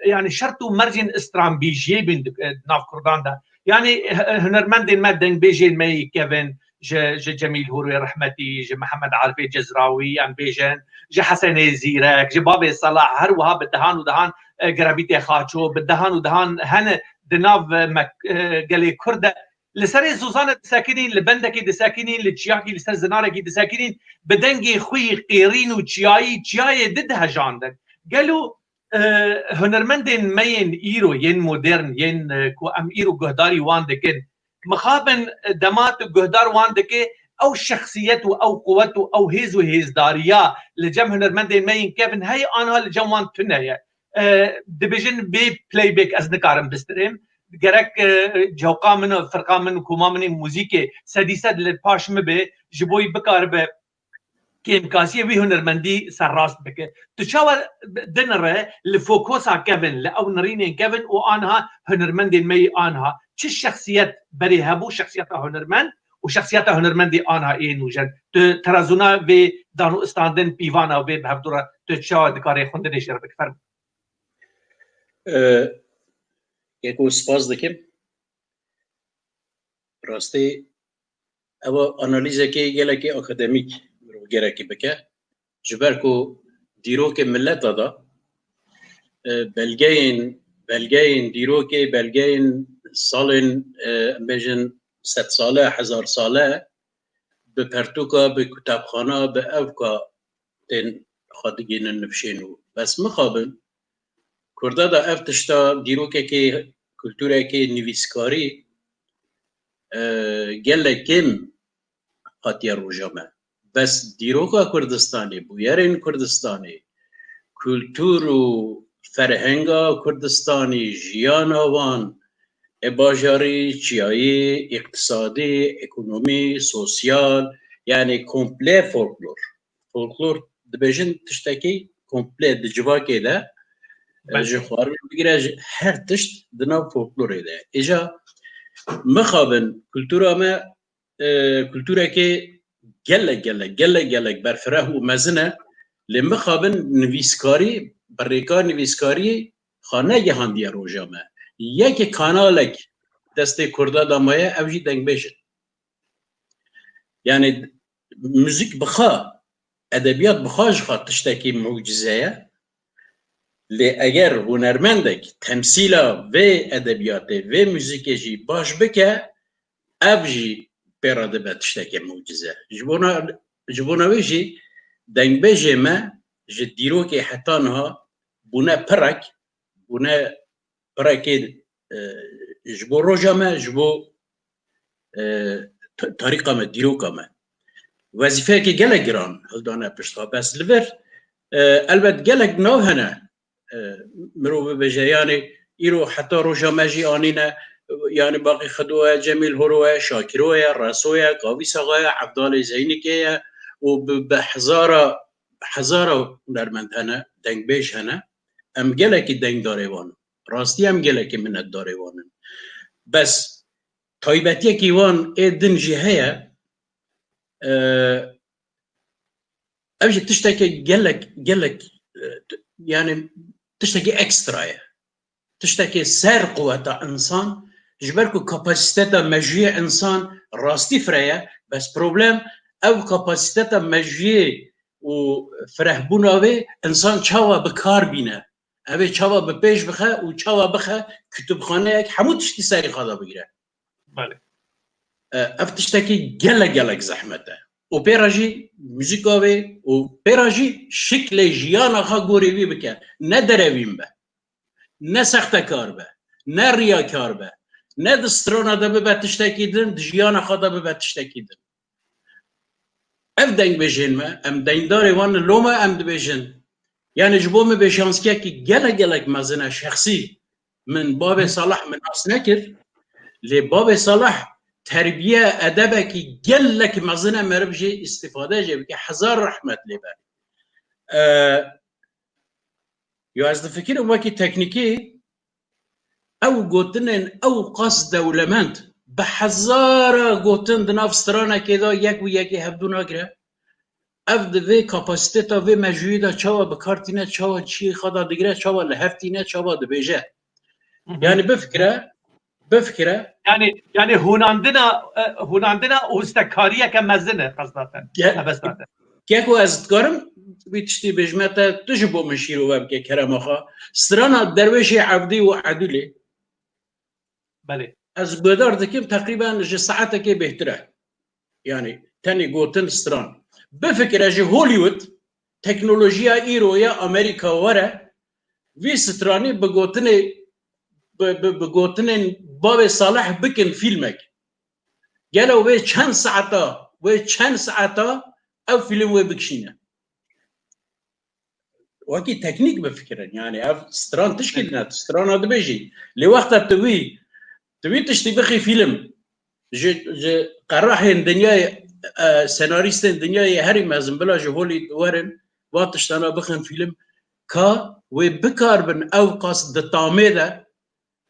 يعني شرطو مرجن استرامبيجي بين ناف كردان دا يعني هنرمندين ما دنگ بيجين ماي كيفن جميل هوروي رحمتي محمد عارفي جزراوي ام بيجن حسن زيرك بابي صلاح هر وها بدهان ودهان قرابيتي خاچو بدهان ودهان هن دناف قالي كرده لسر زوزان دساكنين لبندكي دساكنين لتشياكي لسر زناركي دساكنين بدنجي خوي قيرين وتشياي ضدها جاندن قالوا هنرمندين مين ايرو ين مودرن ين كو ام ايرو قهداري واندكن مخابن دمات قهدار واندكي او شخصيته او قوته او هيز داريا لجم هنرمندين مين كيفن هاي انا لجم وان تنيا ديفيجن بي بلاي بيك از نكارم بستريم gerek cewqa min firqa min kuma min muzîkê sedîsed li paş me be ji bo bikaribe kêmkasiyê wî hunermendî serrast bike. Tu çawa din re li fokusa kevin li ew nirînên kevin û anha hunermendên me yê anha çi şexsiyet berê hebû şexsiyeta hunermend û şexsiyeta hunermendê anha ê nûjen. Tu terazûna vê danû istandin pîvana wê bi hevdûra tu çawa dikarê xwendinê jê re bike ferm. یکو سپاس دکم راستی اوا انالیزه که گله که اکادمیک رو گره که بکه جبر کو دیرو که ملت دادا بلگین دیرو که بلگین سالن بیشن 100 ساله 1000 ساله به پرتوکا به کتابخانه به اوکا تن خادگین نفشینو بس مخابن کرده دا افتشتا دیروکه که کلتوره که نویسکاری گله کم خاطی روژامه بس دیروکا کردستانی بویرین کردستانی کلتور و فرهنگا کردستانی جیان آوان باجاری چیایی اقتصادی اکنومی سوسیال یعنی کمپله فولکلور دبیجن تشتکی کمپله دجواکی ده جخوار بگیره هر تشت دناو فولکلوره ده ایجا مخابن کلتوره که گلک برفره و مزنه لمخابن نویسکاری بریکار نویسکاری خانه گهاندیه روژامه یک کانالک دسته کرده دامایه اوجی دنگ بیشن یعنی موزیک بخوا ادبیات بخواش خواه تشتکی معجزه لی اگر هنرمندک تمثیلا و ادبیات و موزیکجی باش بکه اوجی پیراده به تشتکی معجزه جبونا ویجی دنگ بیجه ما جه دیرو که حتی نها بونه پرک جبو روژا ما جبو طریقه ما دیروکا ما وظیفه که گلک گران هلدانه پشتا بس لور البته گلک نو هنه مرو بجه یعنی ایرو حتی روژا ما جی آنینه یعنی باقی خدوه جمیل هروه شاکروه رسوه قاوی ساقه عبدال زینی که و به هزارا هنرمند هنه دنگ بیش هنه ام گلکی دنگ داره وانه راستی هم گلکی منت داره وانه بس تایبتیه که وان ایدن جیهه اوجه تشتاکی گلک یعنی تشتاکی اکسترایه تشتاکی سر قوتا انسان جبرکو کپاسیتتا مجیه انسان راستی فرایه بس پروبلم او کپاسیتتا مجیه و فرهبوناوه انسان چاوا بکار بینه اوه چاوا به پیش بخه و چاوا بخه کتبخانه یک همو تشتی سری خواهده بگیره بله افتشتاکی گلک زحمته و پیراجی موزیکاوه و پیراجی شکل جیان آخا گوریوی بکن نه درویم به نه سخت کار به نه ریا کار به نه دسترانه ده به تشتاکی دن جیان آخا ده به تشتاکی دن ام دنگ بجین ما ام دنگ داره وان لوما ام دو بجین یعنی جبو می بشانسکه که گلک مزنه شخصی من باب صلاح من اص نکر لی باب صلاح تربیه ادبه که گلک مزنه مرب جه استفاده جه که هزار رحمت لی بر یا از فکر وکی تکنیکی او گوتنن او قصد دولمند به هزار گوتن دناف سترانه که دا یک و یکی هبدو ناگره اف دوی کپاسیته تا وی مجوی دا چاوا بکارتینه چاوا چی خدا دگره چاوا لحفتینه چاوا دبیجه yani بفكره يعني هوناندنا اوستکاریه که مزنه قصداتن نبستاتن كيكو ازدگارم بيتشتي بجمتا تجبو مشيرو وابكي كرامخا سترانا درويشي عبدي وعدولي بله از بدار دكيم تقريبا جي ساعتك بهتره يعني تاني قوتن ستران بفكره جي هوليوود تكنولوجيا ايرويا امريكا ورا في ستراني بقوتن باب صالح بكن فيلمك قالوا وي كان ساعتا او فيلم وي بكشينا وكي تكنيك بفكرة يعني اف ستران تشكيلنا ستران هذا بيجي لوقتها تبي تشتي بخي فيلم جي قراحين دنيا سيناريستين دنيا هاري مازن بلا جهولي ورن واتشتانا بخن فيلم كا وي بكاربن او قاس دتاميدا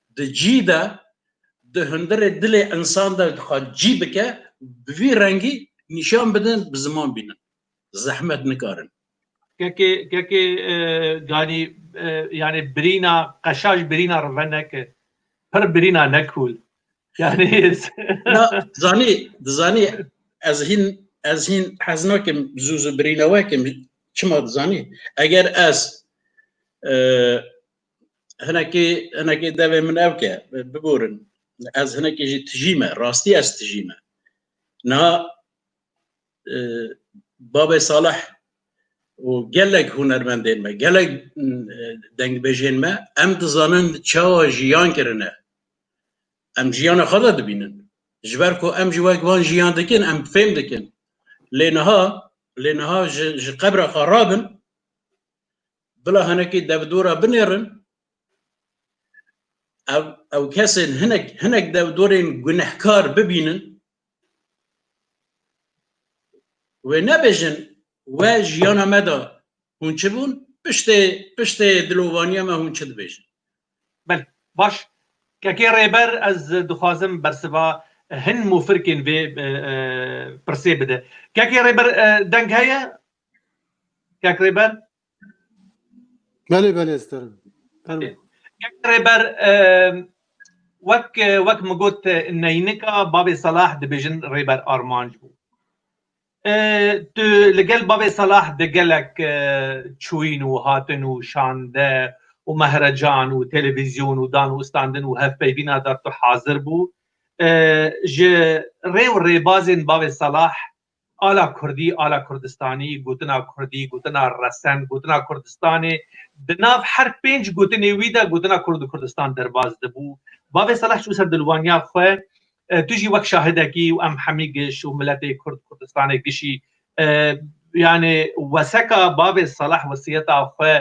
دجيدا دهندر دل انسان دا خد جيبك بفي رنگي نشان بدن بزمان بينن زحمت نكارن كي يعني برينا قشاش برينا رفنك پر برينا نكول يعني لا زاني از هين حزناكم زوز برينا واكم چما زاني اگر از هناكي دابا من اوكا ببورن از هناكي جي تجيمه راستي از تجيمه نا بابا صالح وقالك هنرمندين ما قالك دنگ بجين ما ام تزانن چاوا جيان کرنه ام جيان خدا دبينن جبركو ام جواك وان جيان دكن ام فهم دكن لانها جي قبر خرابن بلا هناكي دبدورا بنيرن او كاسن هناك دبدورين گنحكار ببينن ونبجن و جیانا مدا هون چه بون پشت دلوانیا ما هون چه دبیجن بله باش که ریبر از دخوازم برسوا هن مفرکین به پرسی بده که ریبر دنگ هیا که ریبر بله استرم که ریبر وک مگوت نینکا باب صلاح دبیجن ریبر آرمانج بود تو لقل بابي صلاح دقلك تشوين وهاتن وشانده ومهرجان وتلفزيون ودان وستاندن وهف بيبينا دارتو حاضر بو جي ري بازن بابي صلاح آلا كردي آلا كردستاني قوتنا كردي قوتنا رسن قوتنا كردستاني دناف حر بينج قوتني ويدا قوتنا كردستان درباز دبو بابي صلاح شو سر دلوانيا خواه تجي وقت شاهدكي وام حميقش وملتي كردستان قشي يعني وسكا باب الصلاح وصيته اخو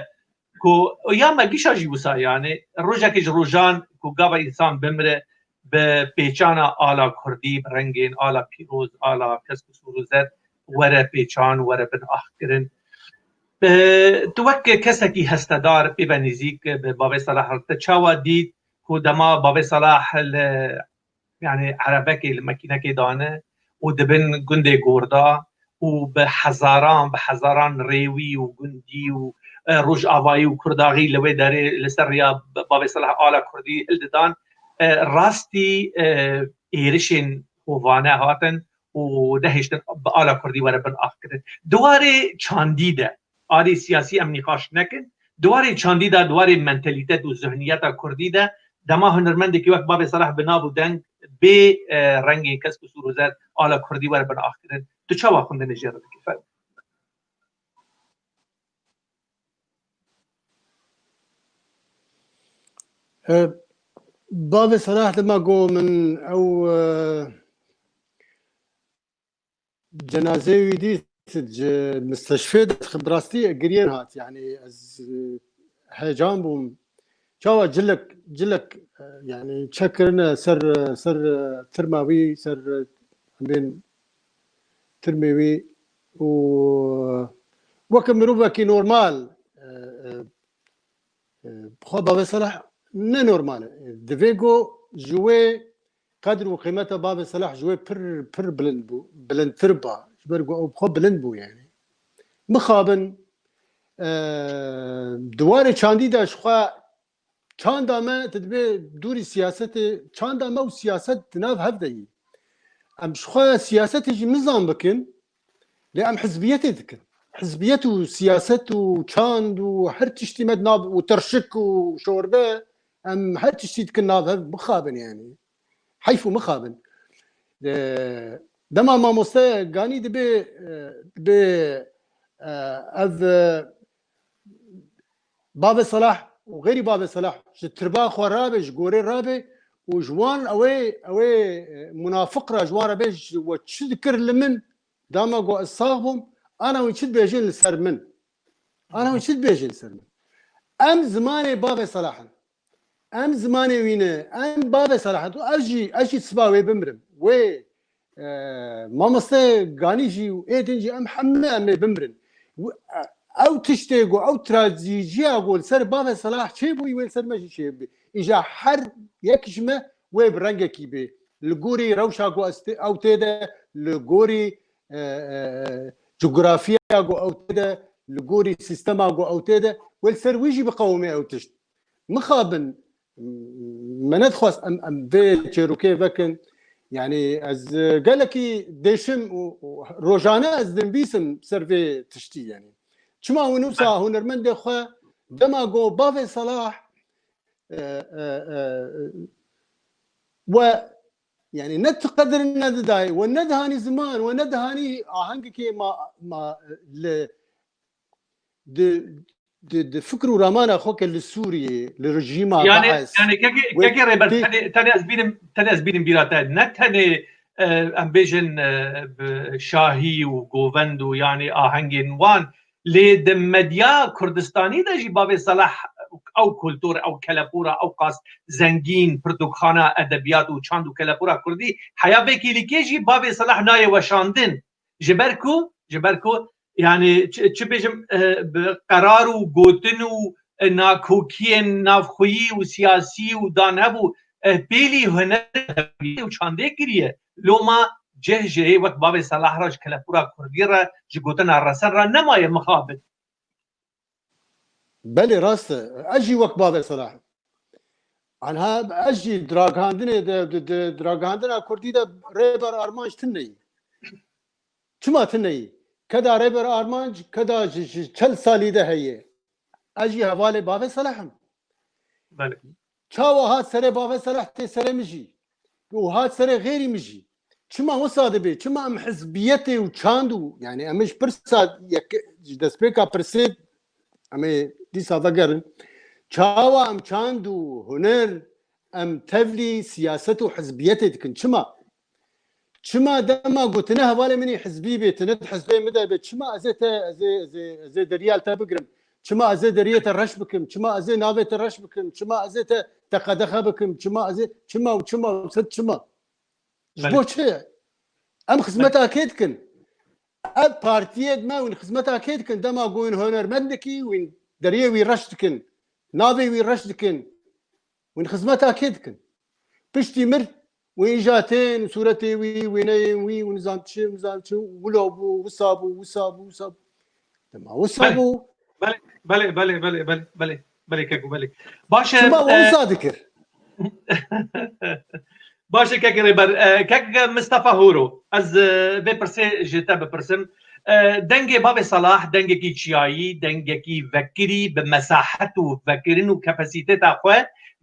كو يا ما قش اجي وسا يعني رجاك روجان كو قابا انسان بمره ببيچانا آلا كردي برنگين آلا بيروز آلا كسكو سوروزت ورا بيچان ورا بن اخكرن توك كسكي هستدار ببنزيك باب صلاح تشاوا ديد كو دما باب صلاح يعني عربكي الماكينة دانه ودبن جندي غوردا وبحزاران ريوي وجندي وروج آوائي وكرداغي لوي داري لسريا بابي صلاح آلا كردي هلددان راستي إيرشين هوفانه هاتن ودهشتن بآلا كردي وربن آخكرن دواري چانديده آري سياسي امني خاش نكن دواري چانديده دواري منتاليتت وذهنيات كردي ده دما هنرمندي كي وقت بابي صلاح بنابو دنگ به رنگ کسب و سروزت آلا کردی ور بن آخرین تو چه واخونده نجر رو بکفر بابي صلاح لما قو من او جنازه ويدي مستشفى خبراستي قريان هات يعني از هجام بوم شاوا جلك يعني تشكرنا سر ترماوي سر بين ترميوي وكم مروبا كي نورمال خو بابي صلاح نورمال دفيجو جوي قدر وقيمته باب صلاح جوي بر بلند تربا جبرقو او بخو بلند بو يعني مخابن دواري چاندي دا شخوا چاند ما تدبي دوري سياسة چاند ما وسياسة تناف هفدي ام شخوا سياسة يجي مزام بكن لأم حزبيتي ذكر حزبيته وسياسته وشاند وحر تشتي مدناب وترشك وشوربه ام حر تشتي تكناب مخابن يعني حيفو مخابن دما ما مستوى قاني دبي اذ باب صلاح وغيري باب صلاح تربا خو رابي جوري رابي وجوان اوي منافق را جوان رابي وتشذكر لمن داما قو اصاغهم انا ونشد بيجين لسرمن انا ونشد بيجين لسرمن ام زماني باب صلاح ام زماني وينه ام باب صلاح اجي تسباوي بمرم وي ما مستي غانيجي وايدنجي ام حمي ام بمرن او تشتيقو او تراجيجي اقول سر باب صلاح شيبو يويل سر ماشي شيبي اجا حر يكشمه وي برنجكي بي لغوري روشاقو او تيدا لغوري جغرافيا او تيدا لغوري سيستما او تيدا والسر ويجي بقومي او تشت مخابن ما ندخل ام بي تشيروكي فكن يعني از قال لك ديشم روجانا از دنبيسم سيرفي تشتي يعني شما ونوسا هنرمند خو دماغو بافي صلاح و يعني نتقدر النداي والندهاني زمان والندهاني اهنكي ما د فكروا رامان اخوك للسوري للرجيم يعني كاكي ريبر تاني ازبين بيراتا نتاني امبيجن شاهي وغوفندو يعني اهنجين وان لد مديا كردستاني دا جي باب صلاح او كولتور او كلابورا او قاس زنجين پردوخانه ادبيات و چاند و كلابورا كردي حيا بكي لكيجي باب صلاح ناي وشاندن جبركو يعني چه بيجم قرار و گوتن و ناکوکین نافخویی و سیاسی و دانهبو پیلی هنر و چانده کریه لو ما جه وقت باب صلاح راج کلپورا کردی را جگوتن رسن را نمای مخابد بله راست اجي وقت باب صلاح عنها اجي دراغاندن كردي دا ريبر ارمانج تني چما تني كدا ريبر ارمانج كدا چل سالي ده هي اجي حواله باب صلاح بله چاو هات سر باب صلاح تي سر مجي وهات سر غيري مجي چما وصادبه چما ام حزبيتي وچاندو يعني امش برساد دسبيكا برسيد امي دي صادقرن چاوا ام چاندو هنر ام تفلي سياسته وحزبيته تكن چما دما قلتنا هواله مني حزبي بيتنت حزبي مدى بيت چما ازي دريال تبقرم چما ازي دريت الرش بكم چما ازي نابت الرش بكم چما ازي تقدخه بكم چما ازي چما وست چما جبو چه ام خدمتها كيدكن اب بارتيد ما وين خدمتها كيدكن دما قوين هونر مدكي وين دريه وين رشدكن نابي وين رشدكن وين خدمتها كيدكن بشتي مر وين جاتين وصورتي وي ونظام شو ولوبو وصابو تمام وصابو بله كاكو بله باشا ما وصا ذكر باشا كاك ريبر كاك مصطفى هورو از بپرسه جتا بپرسم دنگ باب صلاح دنگ کی چیایی دنگ کی وکری بمساحت و وکرین و کپاسیته خو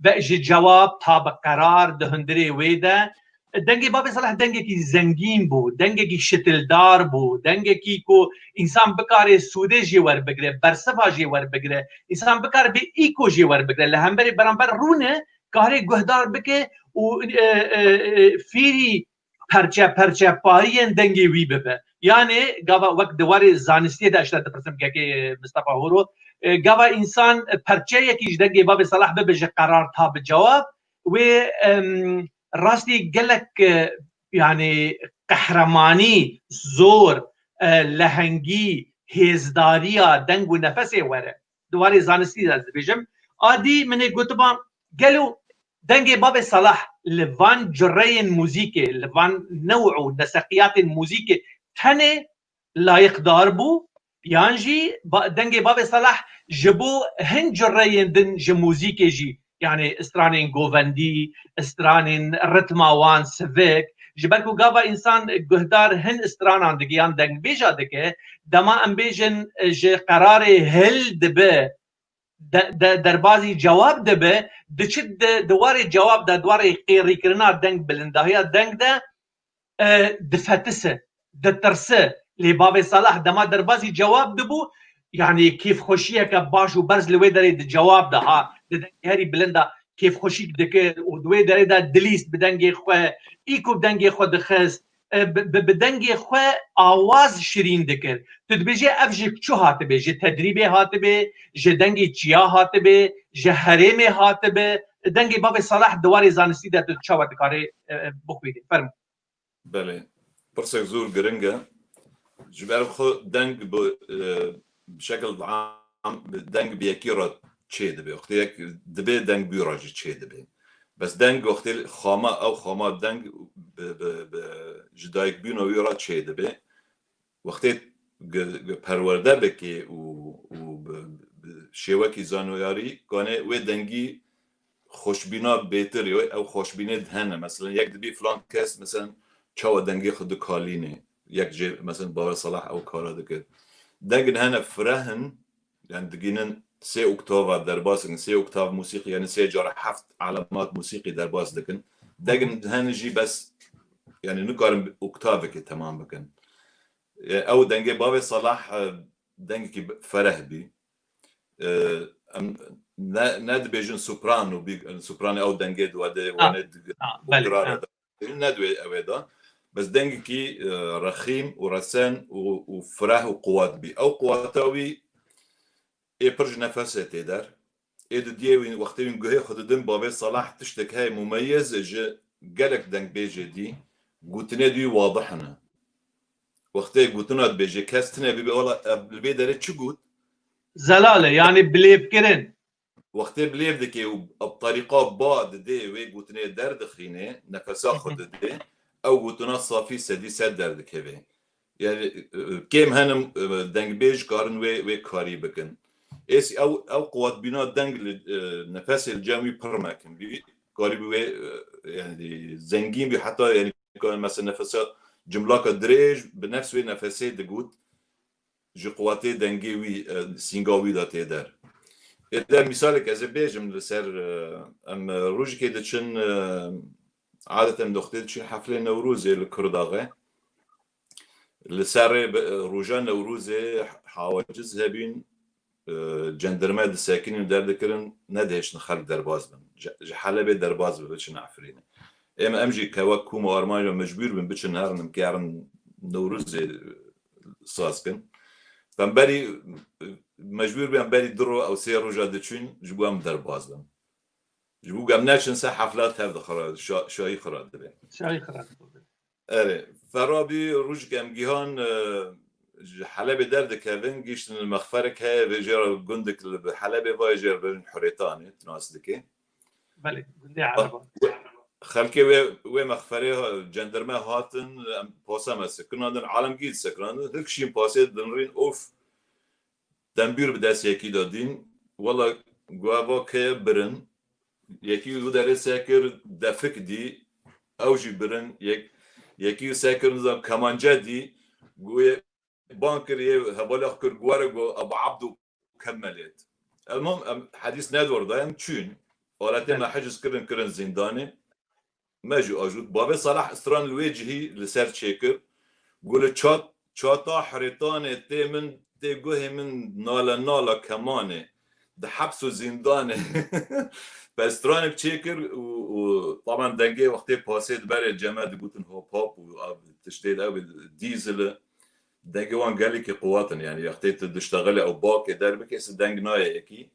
و جواب تا قرار دهندری ویدا دنگ باب صلاح دنگ کی زنگین بو دنگ کی شتلدار بو دنگ کی کو انسان بکار سوده جی ور بگره برسفا جی ور بگره انسان بکار به ایکو جی ور بگره لهمبر برانبر رونه کاری گهدار بکه و فیری پرچه پارین دنگی وی ببه یعنی گاوا وقت دواری زانستی دا 80% که مصطفى هورو گاوا انسان پرچه یکیش دنگی باب صلاح ببه قرار تا بجواب و راستی گلک يعني قهرماني زور لهنگی هزداریا دنگ و نفس وره دواری زانستی دا بجم عادی من گوتبا قالوا دنگي بابي صلاح لفان جرين موزيكي لفان نوع نسقيات الموزيكي تاني لا يقدر بو يانجي دنگي بابي صلاح جبو هن جرين دن جموزيكي جي يعني استرانين غوفندي استرانين رتماوان سفيك جبالكو قابا انسان قهدار هن استرانان دقيان دنگ بيجا دكي دما ام بيجن جي قراري هل دبه دربازي جواب دبه دچد دواري جواب دا دواري قيري كرنا دنگ بلندهيا دنگ دا دفتسه دترسه لبابي صلاح دما دربازي جواب دبو يعني كيف خوشيك باش وبرز لوي دري جواب ده ها هاري بلندا كيف خوشيك دك ودوي دري دا دليست بدنگي خو ايكو بدنگي خو دخز بدنگي خو آواز شیرین دکر تدبیجه افجی چو هاتبه جه تدریبه هاتبه جه دنگی چیا هاتبه جه حرمه هاتبه دنگی باب صلاح دواری زانستی ده تو چاوه دکاره بخویده فرمو بله پرسک زور گرنگه جبال خو دنگ بشكل عام دنگ بيكي را چه دبي وقتی یک دبي دنگ بيراجي چه دبي بس دنگ وقتی خامه او خامه دنگ جدایک بینو ویرا چه دبي وقتی پرورده بکی و شیوکی زانویاری کنه و دنگی خوشبینا بهتر او خوشبینه دهنه مثلا یک دبي فلان کس مثلا چاو دنگی خود کالینه یک جه مثلا بابا صلاح او کارا دکر دنگن هنا فرهن يعني دقينا سي اوكتاف درباس سي اوكتاف موسيقي يعني سي جار حفت علامات موسيقي درباس دكن دقن هنا جي بس يعني نقارن اوكتافك تمام بكن او دنجي بابي صلاح دنجي فرح بي ناد بيجن سوبرانو بي سوبرانو او دنجي دوادي واند ندوي اويدا بس دنجي رخيم ورسان وفرح وقوات بي او قواتاوي برج نفسه تدار ديوين وقتين جهه خددن بابي صلاح تشتك هاي مميز ج قالك دنج بيجي دي قوتنا دي واضحنا وقتي قوتنا بيجي كاستنا بيبي والله البيدر شو قوت زلاله يعني بليب كرن وقتي بليب دكي بطريقه بعد دي وي قوتنا درد خينه نفسه خد دي او قوتنا صافي سدي سدر دكي يعني كيم هنم دنج بيج قارن وي كاري بكن اس او قوات بنا دنگ نفس الجامي برماكن بي قريب يعني زنجين بي حتى يعني كان مثلا نفسات جملاك دريج بنفس وي نفسي دغوت جو قواتي دنگي وي سينغاوي دا تيدر اذا مثالك از بيجم لسر ام روج كده تشن عاده دختي تشن حفله نوروز الكرداغه لسر روجان نوروز حواجز هبين جندرمه د ساکنین در دکرن ندهش نخل درباز بن حلبه درباز بچن عفرینه امجی کوا کوم ارمان مجبور بن بچن هرنم کارن نوروز ساسکن فبالي مجبور بن بالي درو او سي روجا دچین جبوام درباز بن جبو قام ناشن سا حفلات هذا خرا شاي خرا دبه شاي خرا اره فرابي روج قام جيهان حلبة درد كافن جيشتن المخفرك هاي بيجر جندك بحلبة فايجر بين حريتاني تناسدكي بله جندي عربة خلكي وي مخفري جندرما هاتن باسا مسكن هذا عالم جيد سكران هكشين باسيت دنرين اوف تنبير بداس يكي دادين والله جوابا كي برن يكي ودار ساكر دفك دي اوجي برن يكي ساكر نظام كمانجا دي جوي بانكر هبالغ كرجوارجو ابو عبدو كملت المهم حديث نادور دايم تشون ولكن ما حجز كرن زنداني ما جو اجود بابي صلاح استران الوجهي لسر تشيكر قول تشاطا حريطان تي جوه من نالا كمانه ده حبس وزندانه فاستران تشيكر وطبعا دنجي وقتي باسيت بري الجماعه قلت هو بوب وتشتيد او ديزل دنگ وان قال لك قواتن يعني اختيت تشتغل او باك دربك اس دنگ نايه اكي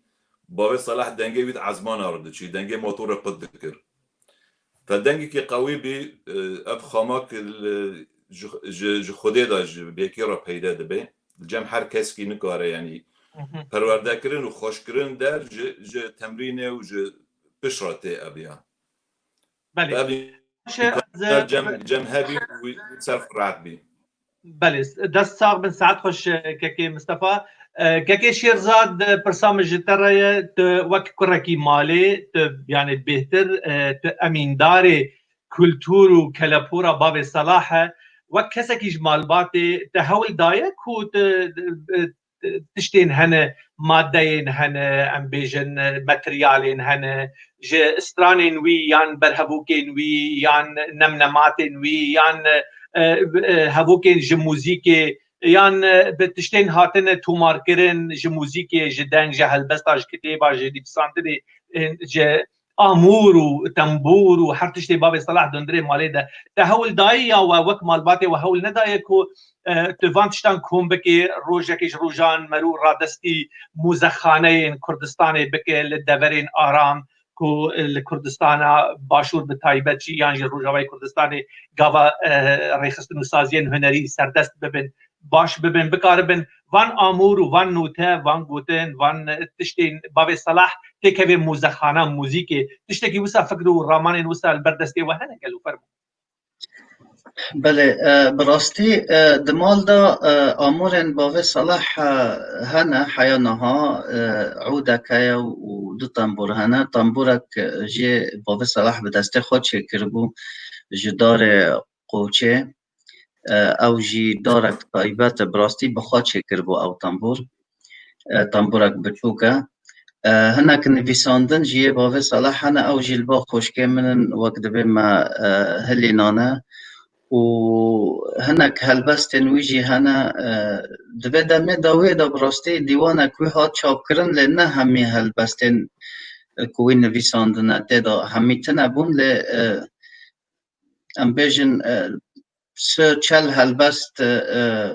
بابي صلاح دنگي بيت عزمان ارد شي دنگي موتور قد ذكر فدنگي كي قوي بي اب خامك جو خودي داج بيكي را پیدا دبي الجم هر کس کی نکاره يعني پرورده کرن و خوش کرن در جو تمرینه و جو بشرتي أبيان بله أبي باشه جم هبي ويصرف راتبي بله دست ساق بن ساعت خوش كاكي مصطفى كاكي شيرزاد برسامج ترى وك كركي مالي يعني بهتر امين داري كولتور وكلابورا باب صلاحه وكسكي جمال باتي تهول دايك و تشتين هنا مادين هنا ام بيجن ماتريالين هنا ج استرانين وي يان برهبوكين وي يان نمنماتين وي يان هبوكين ج موزيكي يان بتشتين هاتن تومار كرن ج موزيكي جدان ج هلبستاج كتيبا ج دي بسانتري ج امور وتنبور وحرتشتي باب صلاح دندري مالي ده تهول دايا ووك مالباتي وهول ندايكو تفانتشتان كوم بكي روجكيش روجان مرو رادستي موزخانين كردستاني بكي للدبرين آرام كو الكردستان باشور بتايبتشي يعني روجاوي كردستاني قاوا ريخستنو سازين هنري سردست ببن باش ببن بكاربن وان امور وان نوتا وان گوتن وان تشتين باب صلاح تكوي موزخانه موزيكي تشتكي وسا فكرو رامان وسا البردستي وهنا قالوا فرمو بله براستی دمال دا آمورن باوه صلاح هنه حیانها عوده که و دو تنبور هنه تنبورک جه باوه صلاح به دسته خود چه کربو جدار قوچه او جی دارک تایبت براستی بخواد چه کربو او تنبورک بچوکه هناك نویساندن جیه باوه صلاح هنه او جی البا خوشکه منن وقت به ما هلینانه و هناك هلبستن ويجي هنا دبدا مداوي دا براستی دیوانه کوی ها چاپ کرن لنه همی هلبستن کوی نویساندن تدا همی تنبون ل ام بیجن سه چل هلبست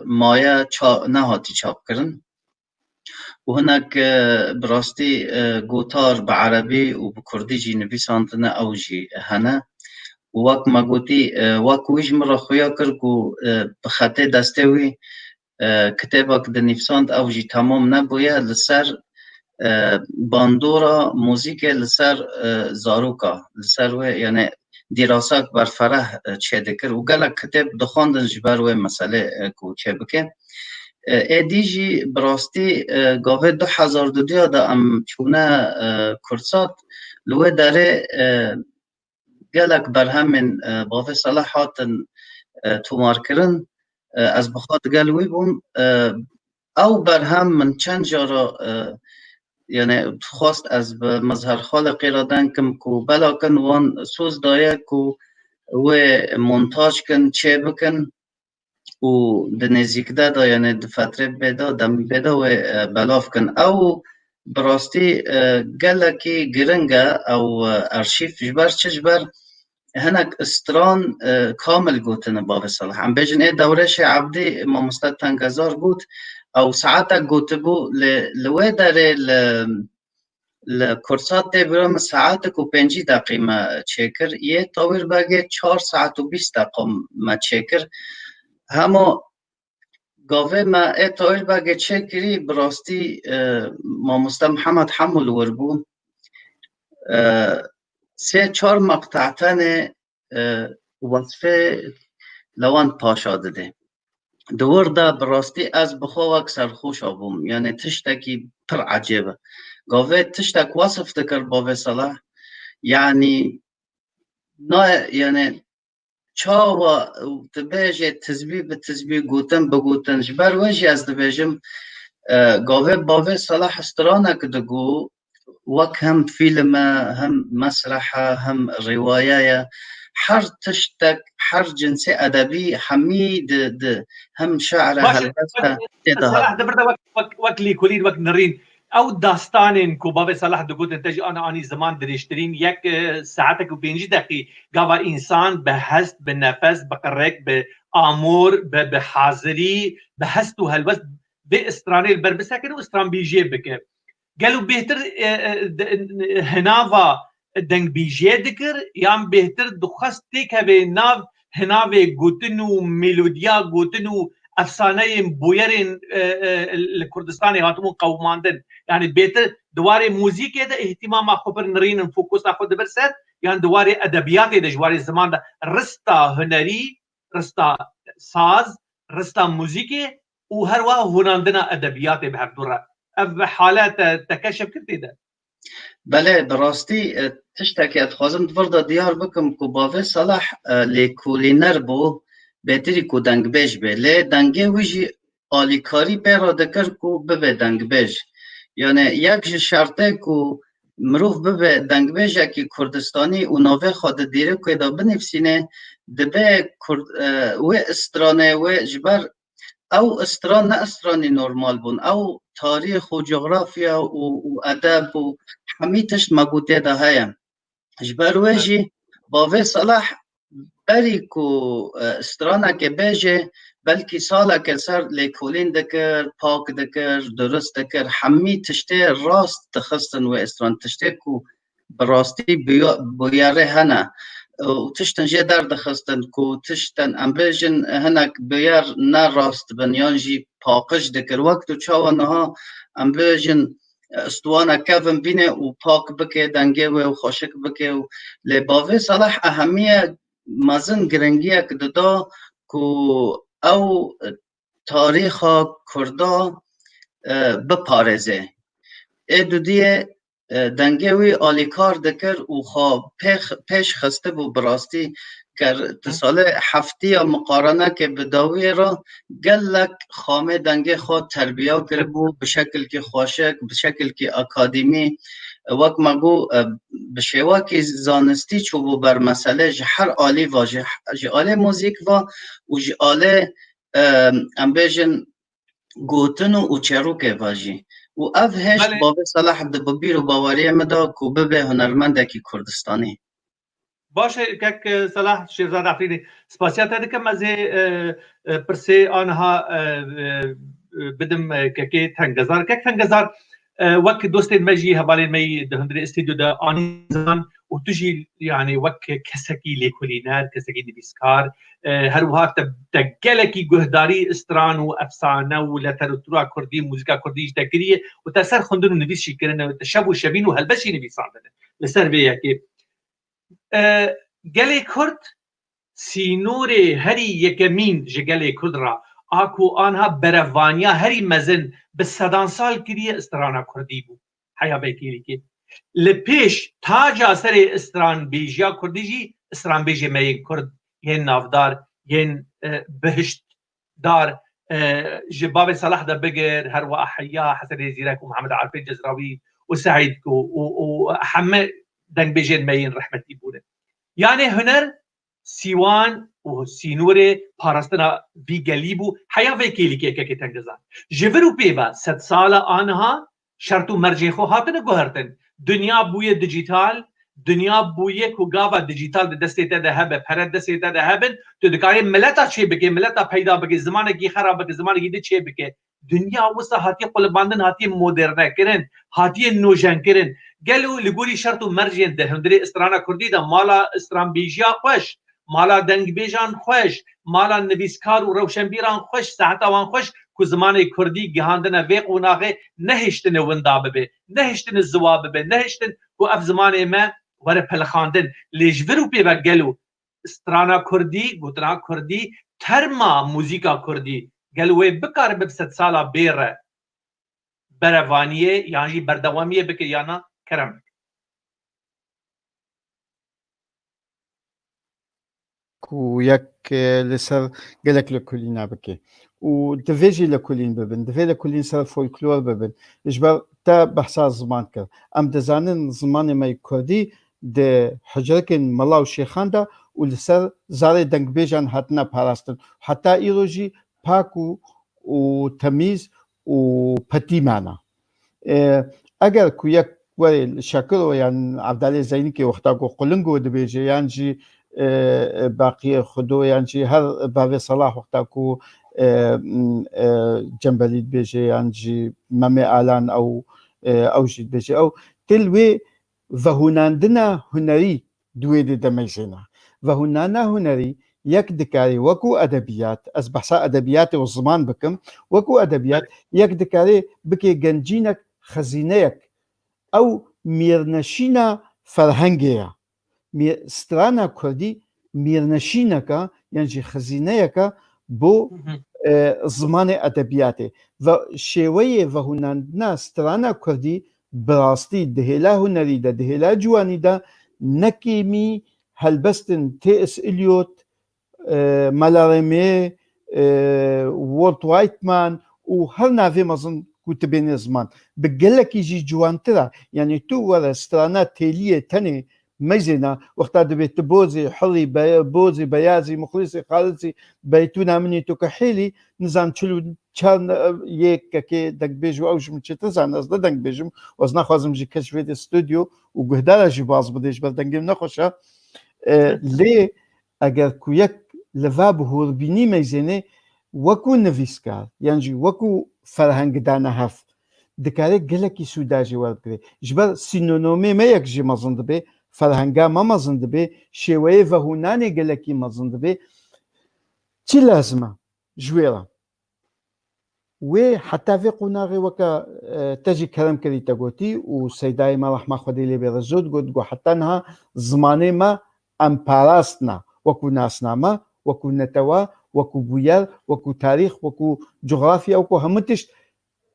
مایا نهاتی چاپ کرن و هناك براستی گوتار بعربی و بکردی جی نویساندن او جی هنه وقت ما قلتي وقت ويش مرة خويا كركو بخطي دستوي كتابك دنيفساند أو جي تمام نبويا لسر باندورا موسيقى لسر زاروكا لسر يعني دراسات برفره چه دكر وقالك كتاب دخاندن جبروي مسألة كو چه بكن ایدیجی براستی گاوه 2002 دا ام چونه کرسات لوه داره گلک برهم من باوه صلاحاتن تومار کرن از بخاط گلوی بون او برهم من چند جارا یعنی خواست از مظهر خالقی را دنکم کو بلا کن وان سوز دایه کو و مونتاج کن چه بکن و دنزیک دا یعنی دفتره بدا دم بدا و بلاف کن او براستی گلکی گرنگه او ارشیف جبر چه جبر هناك استران كامل قوتنا باب صلاح عم بيجن ايه دورش عبدي ما مستد تنقزار قوت او ساعتك قوت بو لويدر الكورسات دي برام ساعتك و 5 دقيقة ما تشيكر يه طويل باقي 4 ساعات و 20 دقيقة ما تشيكر همو قاوه ما ايه طويل باقي تشيكري براستي ما مستد محمد حمل وربو 3-4 مقطعتن وصفه لوان پاشا داده دور دا براستی از بخواک سرخوش آبوم یعنی تشتکی پر عجیبه گاوه تشتک وصف دکر باوه صلاح یعنی یعنی چا و دبیجه تزبیه به تزبیه گوتن بگوتن جبر وجه از دبیجم گاوه باوه صلاح استرانه کدگو وك هم فيلم هم مسرح هم رواية حر تشتك حر جنسي أدبي حميد هم شعر هلبسها صلاح دبردا وك لي كولين وك نرين او داستانين كو بابا صلاح دقوت انتاجي انا اني زمان دريشترين يك ساعتك و 5 دقيقة قاوا انسان بهست بنفس بقرك بامور بحاضري بهست وهلبس باستراني البربسه كانوا استران بيجي بك قالوا بهتر هنافا دنگ بيجي ذكر يام بهتر دخست تك به ناف هنافه گوتنو ميلوديا گوتنو افسانه بویرین الكردستاني هاتمون قوماندن يعني بيتر دواري موزيكي ده اهتمام خبر نرين فوكس ناخد برسر يعني دواري ادبياتي ده جواري زمان ده رستا هنري رستا ساز رستا موزيكي وهروا هناندنا ادبياتي بهالدورة اف حالات تكشف كرتي ده بله براستی تشتکی اتخوازم دورده دیار بکم که باوی صلاح لیکولینر بو بهتری که دنگ بیش به لی دنگه ویجی آلیکاری پیرا دکر که ببه دنگ بیش یعنی یک شرطه که مروف ببه دنگ بیشه که کردستانی و نوه خود دیره که دا بنفسینه دبه و استرانه و جبر او استران نه استرانی نورمال بون او تاریخ و جغرافیا و ادب و همی تشت مگوته ده هایم جبر ویجی باوی صلاح بری کو استرانه که بیجه بلکی ساله که سر لیکولین دکر پاک دکر درست دکر همی تشته راست تخستن و استران تشته کو براستی بیاره هنه و تشتن جه در دخستن کو تشتن امبیجن هنک بیار نه راست بنیان جی پاکش دکر وقت چاوانه ها امبیجن استوانه کفن بینه و پاک بکه دنگه و خوشک بکه و لباوی صلاح اهمیه مزن گرنگیه که دادا که او تاریخ کردا بپارزه ای دو دیه دنگه وی آلیکار دکر و خواه پیش خسته بو براستی که سال هفتی یا مقارنه که بداوی را گلک خامه دنگه خود تربیه کرد بو به شکل که خوشک به شکل که اکادمی وقت مگو به شیوه که زانستی چو بو بر مسئله جهر آلی واجه جعاله موزیک و جعاله امبیجن گوتن و چروک واجی و اف هشت بابی صلاح دببیر و باوری مدا کو به هنرمنده کی کردستانی باشه که صلاح شیرزاد عفرینی سپاسیات دکم از پرسه آنها بدم که تنگزار که تنگزار وك دوستي المجي هبالين مي دهندري استديو ده انزان وتجي يعني وك كسكي لكولينات كسكي ديسكار هروها تجلكي جهداري استران وافسانه ولترترا كردي موسيقى كردي تكريه وتسر خندن نبيس شكرنا تشابو شبين وهلبشي نبيس عندنا لسر بيا كي جالي كرد سينوري هري يكمين جالي كردرا اكو آنها بروانیا هری مزن به صدان سال کریه استرانا کردی بو حیا بیکیلی که لپیش تاجا سر استران بیجیا کردی جی استران بیجی می کرد ین نافدار ین بهشت دار جباب صلاح ده بگر هر و احیا حسن زیرک و محمد عارفی جزراوی و سعید کو و حمد دنگ بیجین مین رحمتی بوده یعنی هنر سیوان و سینور پاراستنا ویگلیبو حیا وکیلی که تنگزان جورو پیوا 100 سال آنها شرط و مرجع خو هاتن گوهرتن دنیا بوی دیجیتال دنیا بوی کو گاوا دیجیتال دسته ده هبه پر دسته ده هبن تو دکای ملتا چه بگه ملتا پیدا بگه زمانه کی خراب بگه زمانه کی چه بگه دنیا وسه هاتی قلباندن هاتی مدرن کرن هاتی نوجن کرن گلو لګوري شرط و مرجع ده هندري استرانا کردی ده مالا استران بیجیا خوش مالا دنگ بیجان خوش مالا نویسکار و روشنبیران خوش ساعتوان خوش که زمان کردی گهاندن ویق و ناغه نهشتن وندا ببه نهشتن زواب ببه نهشتن که اف زمان ما وره پلخاندن لیجورو پیوه گلو استرانا کردی گوتنا کردی ترما موزیکا کردی گلوه بکار ببست سالا بیره بروانیه یعنی بردوامیه بکر یانا کرم و یک لسر گلک لکولین بکه و دویجی لکولین ببین دوی لکولین سر فولکلور ببین اجبر تا بحثا زمان کرد ام دزانن زمان مای کردی ده حجرکن ملاو شیخان ده و لسر زار دنگ بیجان حتنا پاراستن حتی ایروجی پاکو و تمیز و پتی معنا اگر کو یک ولی شکر و یعنی عبدالله زینی که وقتا کو قلنگو دبیجه یعنی جی باقی خودو یعنی جی هر باوی صلاح وقتا کو جنبالید بیجه یعنی جی ممی آلان او جید بیجه او تلوی و هناندنا هنری دوی ده دمیجینا و هنانا هنری يك دكاري وكو أدبيات أز بحثا أدبيات والزمان بكم وكو أدبيات يك دكاري بكي جنجينك خزينيك أو ميرنشينا فرهنجيا سترانا كردي ميرنشينك يعني خزينيك بو زمان أدبياتي وشوية وهناندنا سترانا كردي براستي دهلا هنري دا دهلا جواني دا نكيمي هلبستن تيس إليوت مالارمي وولت وايتمان وهر نافي مزن كتبين زمان بقلك يجي جوانترا يعني تو ورا سترانا تيلية تاني ميزنا وقتا دبيت بوزي حري بوزي بيازي مخلصي خالصي بيتونا مني تكحيلي نزان تشلو كان يك كي دك بيجو اوش من تشتزان از دك بيجم وزنا خوازم جي كشفيت استوديو وقهدالا جي باز بديش بردنجم نخوشا لي اگر كويك لفاب هوربيني ميزيني وكو نفيسكار يعني وكو فرهنگ دانا هف دكاري قلكي سوداجي وردكري جبر سينونومي ما يكجي مزند بي فرهنگا ما مزند بي شويه وهناني قلكي مزند بي تي لازمه جويرة وحتى في قناغي وكا تجي كلام كري تقوتي وسيداي ما رحمة خدي لي برزود قد حتى انها زماني ما امباراستنا وكو ناسنا ما وكو نتوا وكو بويال وكو تاريخ وكو جغرافيا وكو همتش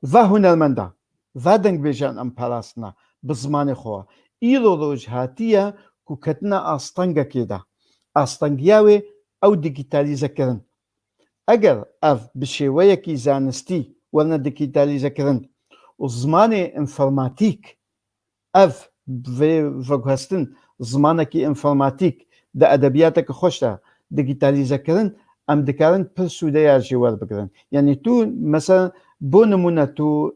هنر مندا دنگ بيجان امباراستنا بزماني خوا ايرو روج هاتيا كو كتنا استنگا كيدا استنگياوي او ديجيتاليزا كرن اگر اف بشوية كي زانستي ولنا ديجيتاليزا كرن وزماني انفرماتيك اف فقهستن زمانه كي انفرماتيك دا ادبياتك خوشتا ديجيتاليزا كرن ام دكارن برسوديا جوار بكرن يعني تو مثلا بو نمونه تو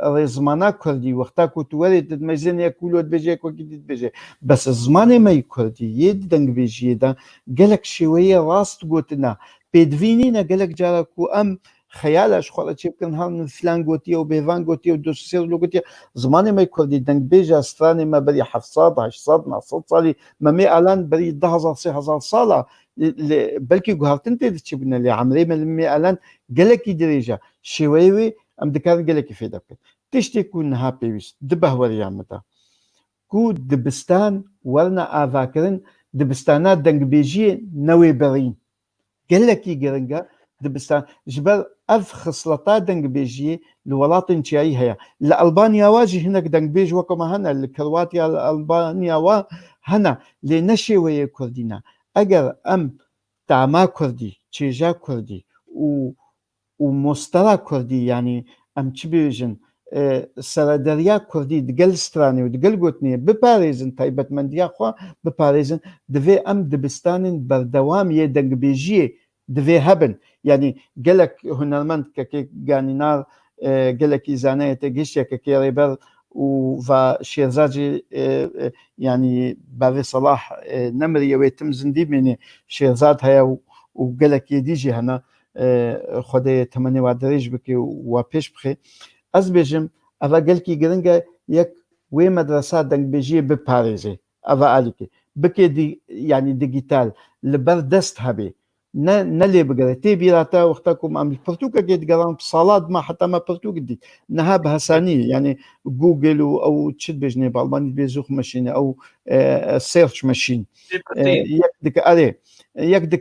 رزمانا كردي وقتا كو تورد مزين ياكلوا بيجي كو جديد بيجي بس زمانه ما يكردي يدنگ بيجي دا قالك شويه راست قوتنا بيدفينينا قالك جاركو ام خيالش خاله چه بكن هان فلان قوتي او بيفان قوتي او دوسير لوقتي زمانه ما يكردي دنگ بيجي استراني ما بري 700 800 900 صالي ما مي الان بري 10000 6000 صاله بلكي قهرتن تدشبنا اللي عمري من الان قالكي دريجه شويوي ام دكار قالكي في دبك تشتي كون هابي ويس دبه وريامتا كو دبستان ورنا افاكرن دبستانات دنگ بيجي نوي برين قالكي قرنقا دبستان جبل اف خصلتات دنگ بيجي الولاطن تشاي هي لالبانيا واجي هناك دنگ بيج وكما هنا الكرواتيا البانيا وا هنا لنشوي كردينا اگر ام تعما كردي تشيجا كردي ومسترا كردي يعني ام تشبيجن سردريا كردي دقل ستراني ودقل قوتني بباريزن تايبت من دياخوا بباريزن دفي ام دبستان بردوام يدنگ بيجي دفي هبن يعني قالك هنرمند كي قانينار قالك إزانية تجيشيا كي ريبر وشيرزاجي يعني بعد صلاح نمري ويتم زندي من شيرزاد هيا وقالك يديجي هنا خدي 8 وادريج بكي وبيش بخي أزبجم أفا قالكي قرنجا يك وي مدرسة دنگ بيجي بباريزي أفا عليكي بكي دي يعني ديجيتال لبردست هبي نلي بقرا تي بيراتا وقتكم ام البرتوكا قد قران بصالات ما حتى ما برتوك دي نهاب هساني يعني جوجل او تشد بجني بالماني بيزوخ ماشين او سيرش ماشين يك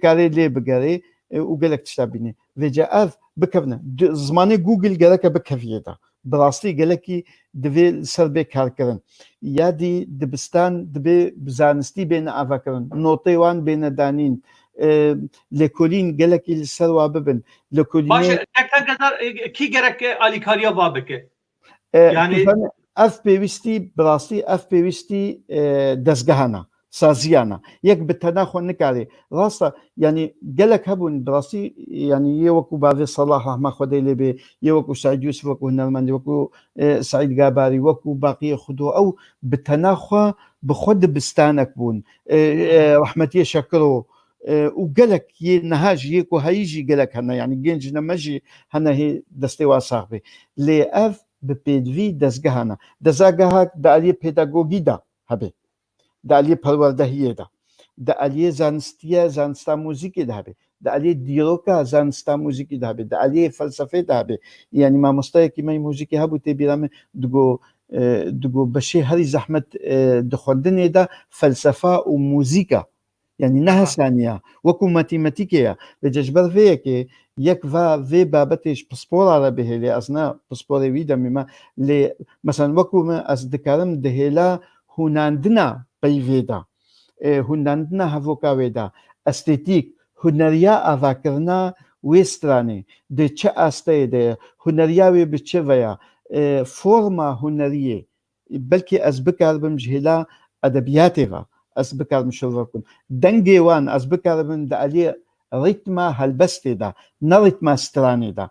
عليه لي بقري وقالك تشتابيني فيجا اف بكفنا زماني جوجل قالك بكفيدا براستي قالك دبي سربي كاركرن يادي دبستان دبي بزانستي بين افاكرن نوتيوان بين دانين لكولين قالك السروا ببن لكولين باشه تكتن قدر كي جرك اليكاريا بابك يعني اف بي ويستي براسي اف بي ويستي دزغهانا سازيانا يك بالتناخو نكاري راسا يعني قالك هبون براسي يعني يوكو بعد صلاح ما خدي لي يوكو سعيد يوسف وكو هنرمندي وكو سعيد قاباري وكو باقي خدو او بالتناخو بخد بستانك بون رحمتي شكرو وقالك نهاج يكو هيجي قالك هنا يعني جنج نمجي هنا هي دستوا صاحبي لي اف ببيدفي دزغهانا دزغها دالي بيداغوجي دا هبي دالي پروردهيه دا دعالیه زانستا موزیکی دهبه دعالیه دیروکا زانستا موزیکی دهبه دعالیه فلسفه دهبه یعنی ما مستایکی می موزیکی هبو تی بیرام دگو بشی هری زحمت دخوندنه دا فلسفه و موزیکا يعني نها ثانية وكو ماتيماتيكية لججبر فيك يك في بابتش بسبور عربي اللي أصنا بسبور ويدا مما اللي مثلا وكو ما أصدقارم دهلا هناندنا بيفيدا هناندنا هفوكا ويدا استيتيك هنريا أفاكرنا ويستراني دي چه أستي دي هنرياوي بچه ويا فورما هنرية بلكي أزبكار بمجهلا أدبياتي از بکارم شروع کن دنگی وان از بکارم دعالی ریتما هالبسته دا نه ریتما سترانی دا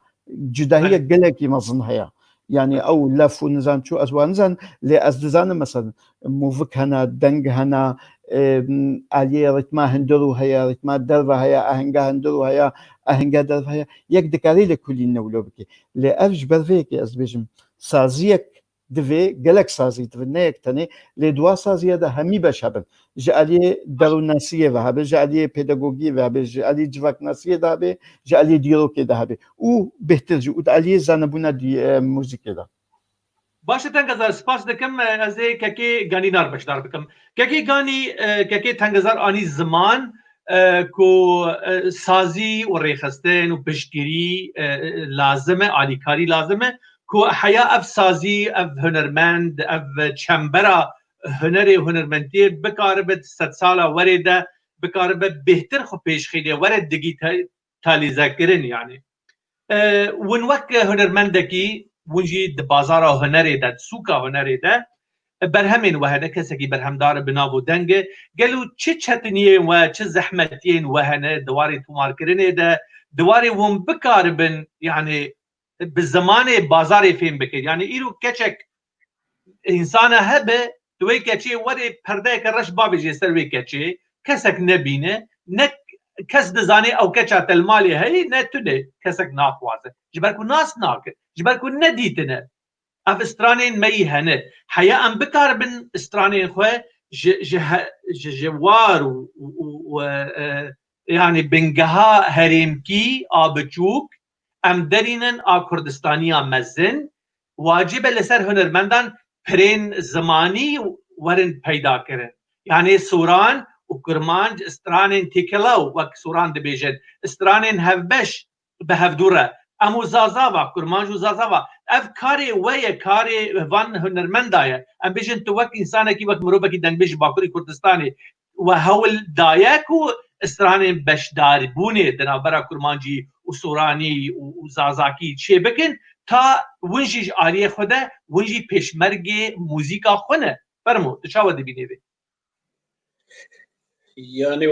جداهیه گلکی مزن هیا يعني او لف ونزان شو از وانزان لاز دزان مثلا موفك هنا دنگ هنا علي ریتما هندرو هيا ریتما دربه هيا اهنگا هندرو هيا اهنگا دربه هيا یک دکاری لكلی نولو بکی لافج برفيكي از بيجم سازيك دوی گلک سازی دوی نه تنه لدوا سازی ده همی بشابن جعلی دروناسیه و هبه جعلی پداگوگی و هبه جعلی جواکناسیه ده هبه جعلی دیالوگی ده هبه او بهتر جو علی زنبونا دی موزیک ده باشه تنگزار سپاس دکم از که گانی نار بشدار بکم که گانی که تنگزار آنی زمان کو سازی و ریخستن و بشگیری لازمه آلیکاری لازمه کو حیا اف سازی اف هنرمند اف چمبرا هنرمندی بکاربت 100 سالا ورده بکاربت بهتر خو پیش خیلی ورد دیجیتالیزه کردن یعنی ون وقت هنرمندکی ونجی د بازار هنری ده سوکا هنری ده برهمین وهنه کسی که برهمدار بنابو دنگه گلو چه چتنیه و چه زحمتین وهنه دواری تومار کردنه ده دواری ون بکاربن یعنی بالزمان بازار فين بكير يعني إيرو كتشك إنسانة هبة توي كتشي وري پرده كرش بابي جيستر وي كتشي كسك نبينه نك كس دزاني أو كتشات المالي هي نتونه كسك ناقوازه جبركو ناس ناك جبركو نديتنا أف استرانين مي هنه حيا أم بكار بن استرانين خواه جوار و يعني بنجها هريمكي آبچوك ام درینن آ کردستانیا مزن واجب لسر هنرمندان پرین زمانی ورن پیدا کرن یعنی سوران و کرمانج استرانین تیکلاو وک سوران دبیجن استرانین هفبش به هفدوره امو زازاوا کرمانج و زازاوا اف کاری وی کاری وان هنرمندایه ام بیجن تو وک انسانه کی وک مروبه کی دنگ بیش باکوری کردستانی و هول دایکو استرانین بشدار بونه دنابرا کرمانجی و سورانی و زازاکی چه بکن تا ونجی آلیه خوده ونجی پیشمرگ موزیکا خونه فرمو تشاو دبینه بی يعني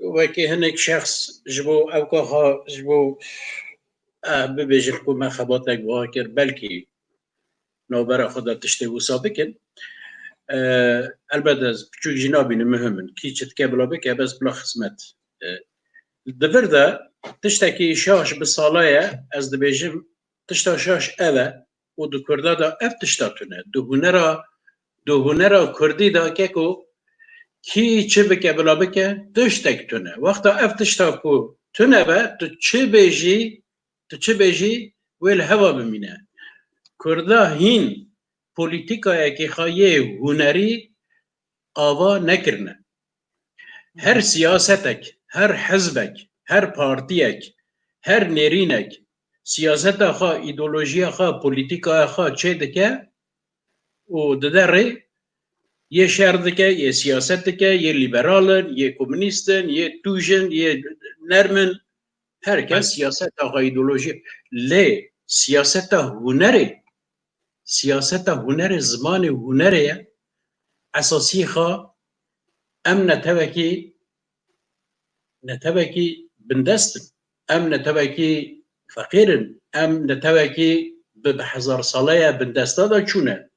وكي هناك شخص جبو اوكاها جبو ببيجلكو ما خباتك بواكر بلكي نوبرا خدا تشتغو سابقا البته بچو جنابي مهمن كي تتكابلو بك بس بلا خدمت دبردا تشتكي شاش بالصلاة از دبيجم تشتا شاش اوه و دو کردا دا اف تشتاتونه دو هنرا کردی دا که کی چه بکه بلا بکه تشتک تونه وقتا اف تشتاکو تونه با تو چه بیجی ویل هوا بمینه کردا هین پولیتیکای که خواهی هنری آوا نکرنه هر سیاستک هر حزبک هر پارتیک هر نرینک سیاست خواه ایدولوژی خواه پولیتیکا خواه چه دکه و ددره یه شهر دکه یه سیاست دکه یه لیبرالن یه کمونیستن یه توژن یه نرمن هر کس سیاست خواه ایدولوژی لی سیاست هنر زمان هنره اساسی خواه ام نتوکی بندستن ام نتوکی فقیرن ام نتوکی به هزار ساله بندسته دا چونه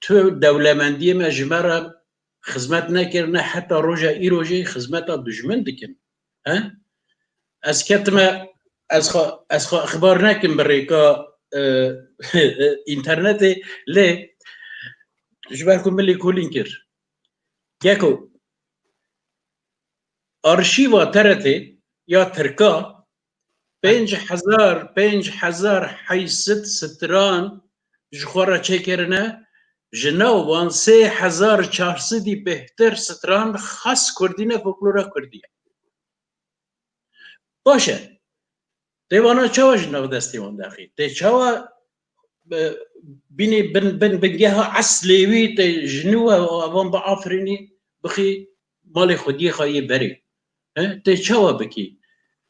تو دولمندی مجمره خدمت نکرنه حتی روژه ای روژه خدمت دجمن دکن از کتمه از اخبار نکن برای که اینترنت لی جبرکم ملی کولین کر یکو آرشیوا ترته یا ترکا 5,800 ستران جخورا چه کرنه جنو وان 3,400 بهتر ستران خاص کردینه فولکلورا کردیه باشه دیوانا چاوا جنو دستی وان داخل دی چاوا بینی بنگه ها اصلیوی تی جنو وان با آفرینی بخی مال خودی خواهی بری تی چاوا بکی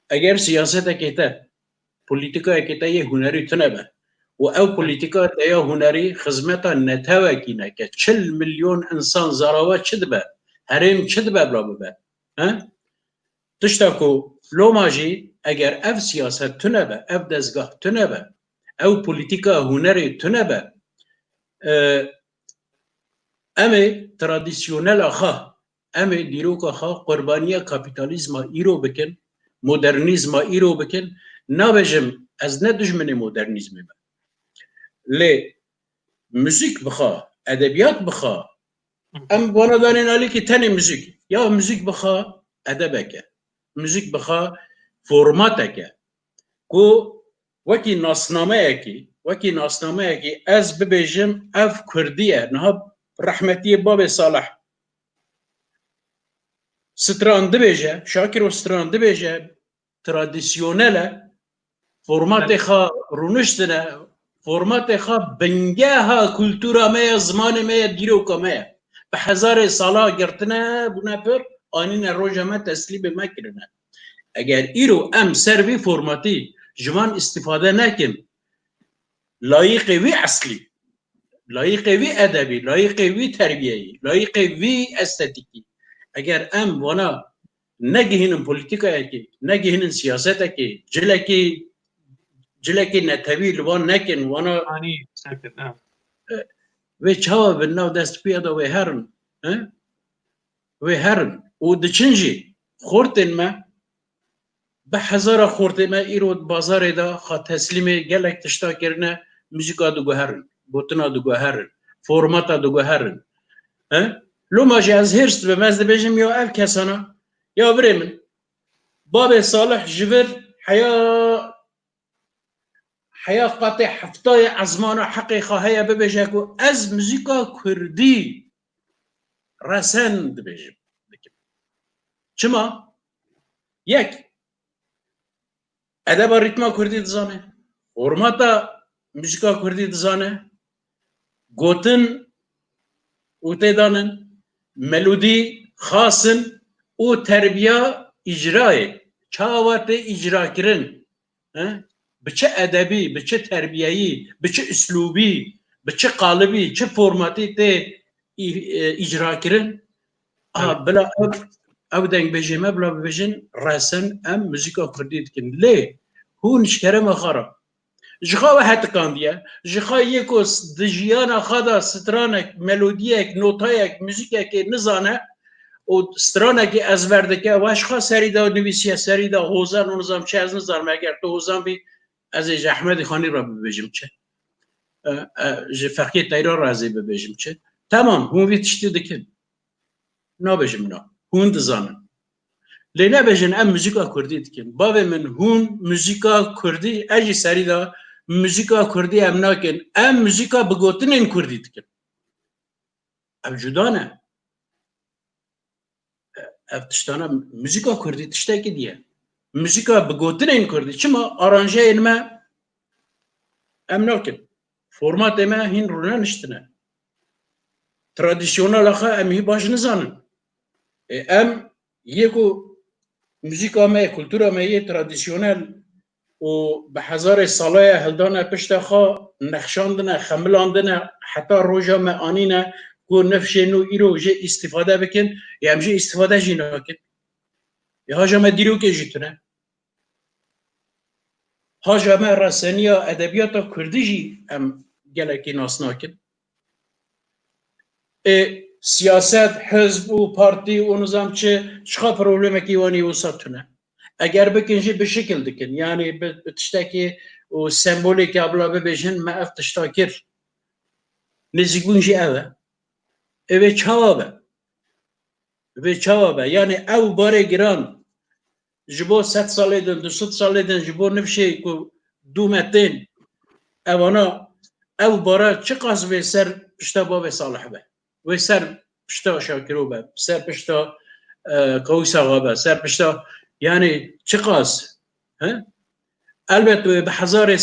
اگر سیاست کهتا پولیتیکا کهتا یه هنری تنبه و او پولیتیکا یا هنری خدمتا نتاوه کینه که 40 میلیون انسان زراوه چه دبه هرم چه دبه بلا ببه تشتاکو لوماجی اگر او سیاست تنبه او دزگاه تنبه او پولیتیکا هنری تنبه امه ترادیسیونل آخا امه دیروک آخا قربانی کپیتالیزم ایرو بکن مدرنیزم ایرو بکن نابجم از نه دشمن مدرنیزم با لی موزیک بخوا ادبیات بخوا ام وانا دانین علی که تنی موزیک یا موزیک بخوا ادبکه موزیک بخوا فرماتکه کو وکی ناسنامه اکی از ببیجم اف کردیه نها رحمتی باب صالح ستران دبیجه شاکر و ستران دبیجه ترادیسیونله فرمات خا رونشتنه فرمات خا بنگه ها کلتورا میا زمان میا دیروکا میا به 1000 سالا گرتنه بنا پر آنین روژه ما تسلیب ما کرنه اگر ایرو ام سروی فرماتی جوان استفاده نکن لایق وی اصلی لایق وی ادبی لایق وی تربیه‌ای لایق وی استتیکی اگر ام وانا نگهین پولیتیکا اکی نگهین سیاست اکی جلکی نتوی لوان نکن وانا آنی ساکت و چاوا بناو دست پیادا و هرن و دچنجی خورتن ما به 1000 خورتن ما ایرو بازار دا خوا تسلیم گلک تشتا کرنه موزیکا دو گوهرن بوتنا دو گوهرن فرماتا دو گوهرن لو ماجی از هرست به مزد بجم یا اف کسانا یا برمن باب صالح جبر حیا قاطع حفتای ازمانا حقی خواهی ببجه که از موزیکا کردی رسند بجم چما؟ یک ادب ریتما کردی دزانه فرماتا موزیکا کردی دزانه گوتن و تیدانن ملودی خاصن و تربیه اجرای چاوات اجرا کرن بچه ادبی بچه تربیه‌ای بچه اسلوبی بچه قالبی چه فرماتی ته اجرا کرن بلا او دنگ بجمه بلا بجن رسن ام موزیکا کردی دکن لی هون شکرم خراب جخوا واحد کاندیه جخوا یکوس دجیانا خدا سترانک ملودیک نوتایک موزیکک نزانه و سترانک از وردکه واشخوا سریدا نویسیه سریدا حوزان و نظام چه از نظام اگر تو حوزان بی از احمد خانی را ببیجم چه فقیه تایرا رازی ببیجم چه تمام هون وی تشتی دکن نبیجم نه هون دزانن لینا بجن ام موزیکا کردی دکن باب من هون موزیکا کردی اجی سریدا موزیکا کردی ام ناکن ام موزیکا بگوتن این کردی دکن ام جدانه ام تشتانه موزیکا کردی تشتا که دیه موزیکا بگوتن این کردی چما آرانجه این ما ام ناکن فرمات ما هین رونا نشتنه ترادیسیونال آخه ام هی باش نزانن ام یکو موزیکا ما کلتورا ما یه ترادیسیونال و به 1000 ساله هلدانه پشت خوا نخشاندنه خملاندنه حتی روژا ما آنینه کو نفشه نو ایرو جه استفاده بکن یا جه استفاده جی ناکن یا هاجا ما دیرو که جیتونه هاجا ما رسانیا ادبیاتا کردی جی ام گلکی ناس ناکن سیاست حزب و پارتی و نظام چخوا پروبلمه که وانی وسطونه اگر بکنجی به شکل دکن یعنی بتشتاکی و سمبولی که ابلا ببیجن ما اف تشتاکر نزیگون جی اوه اوه چاوه به چوابه یعنی او باره گران جبو 100 ساله دن 200 ساله دن جبو نفشه که 2 متن اوانا او باره چه قاس به سر پشتا باب صالح به و سر پشتا شاکرو به سر پشتا قوس آقا به سر پشتا یعنی چه قاس البته به هزار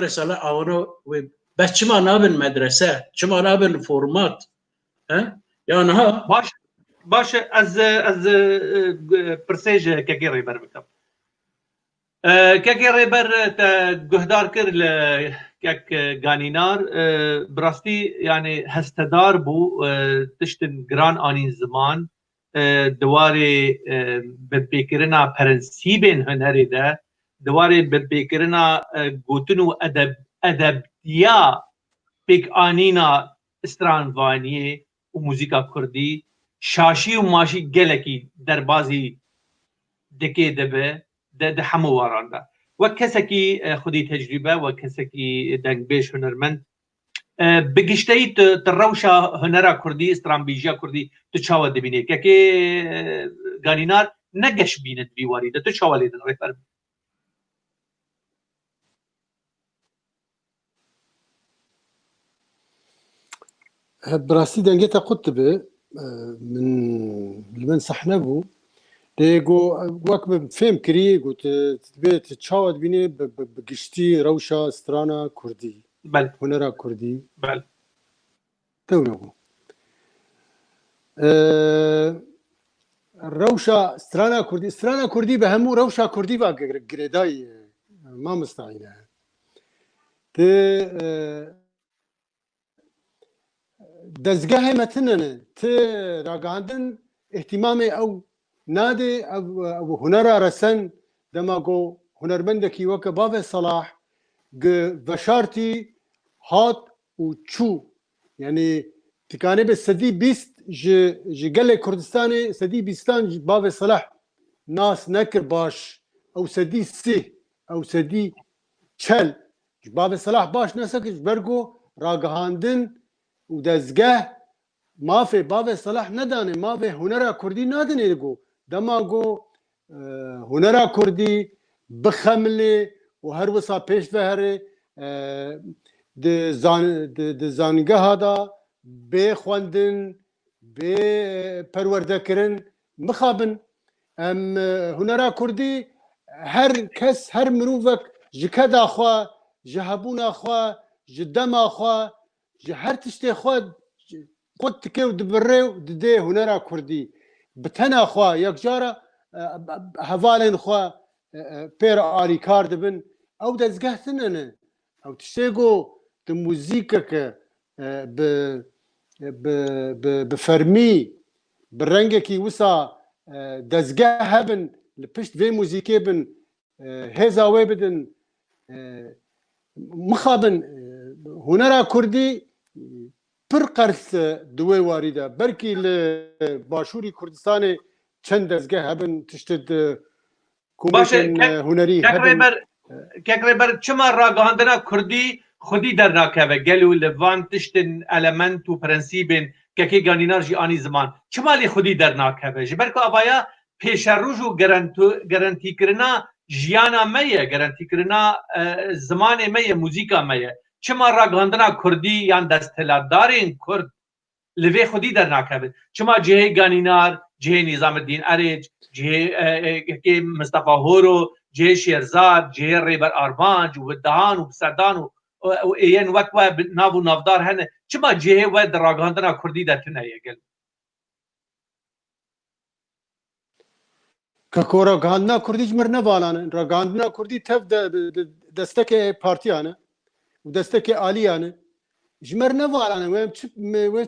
ساله اوانا و بس چما نابن مدرسه چما نابن فرمات يعني ها باش از پرسیج که ریبر بکم که ریبر تا گهدار کر که گانینار براستی یعنی هستدار بو تشتن گران آنین زمان دواری ببکرنا پرنسیبین هنری ده دواری ببکرنا گوتن و ادبیا پیک آنینا استرانوانی و موزیکا کردی شاشی و ماشی گلکی در بازی دکی دبه ده همو وارانده و کسکی خودی تجربه و کسکی دنگ بیش هنرمند بگشتایی تروشا هنرا کردی استرانبیجیا کردی تو چاوا دبینه که گانینار نگش بیند بیواری ده تو چاوا لیدن ریفر براسي دنجيتا قطبة من صحنبو ديجو وقت فهم كري قلت تبيت تشاود بيني بقشتي روشة استرانا كردي بل هنرا كردي بل تونغو روشة استرانا كردي بهمو روشة كردي بقى قريداي ما مستعينة دزگاه متنن ت راگاندن اهتمام او نادي او هنرا رسن دماغو هنرمندكي وك باب صلاح بشارتي هات وشو يعني تكاني بالسدي بيست ج قال كردستاني سدي بيستان باب صلاح ناس نكر باش او سدي سي او سدي چل باب صلاح باش ناسك برغو راگاندن و دزگاه ما في باب صلاح نداني ما في هنرا كردي نادني لقو دماغو هنرا كردي بخملي وهر وصا پیش بهره د زانگه هادا بي خواندن بي پرورده کرن مخابن ام هنرا كردي هر کس هر مروفك جكدا خوا جهبونا خوا جدما خوا هر تشتي خود قد تكيو دبريو ددي هنرا كردي بتنا خوا يكجارة هفالين خوا بير آري كاردبن او دزگاه سنن او تشتيقو تموزيكك بفرمي برنگكي وسا دزگاه هبن لپشت في موزيكي بن هزاوي بدن مخابن هنرا كردي پر قرص دوی واریده برکی لباشوری کردستان چند دزگاه هبن تشتد کومیشن هنری هبن ککریبر چما راگاندنا کردی خودی در ناکوه گلو لوان تشتن المنت و پرنسیبن که گانینار جی آنی زمان چما لی خودی در ناکوه جبرکو آبایا پیش روش و گرانتی کرنا جیانا میه گرانتی کرنا زمان میه موزیکا میه چما راگاندنا کردی یان دستهلادارین کرد لوی خودی در ناکبه چما جهه گانینار جهه نظام الدین ارج جهه مصطفى هورو جهه شیرزاد جهه ریبر آربانج و دهان و بسردان و این وقت و ناو و نافدار هنه چما جهه و در راگاندنا کردی در تنه گل که راگاندنا کردی جمر نوالانه راگاندنا کردی تف دستک پارتیانه و دستك آليانه جمر نوالانه و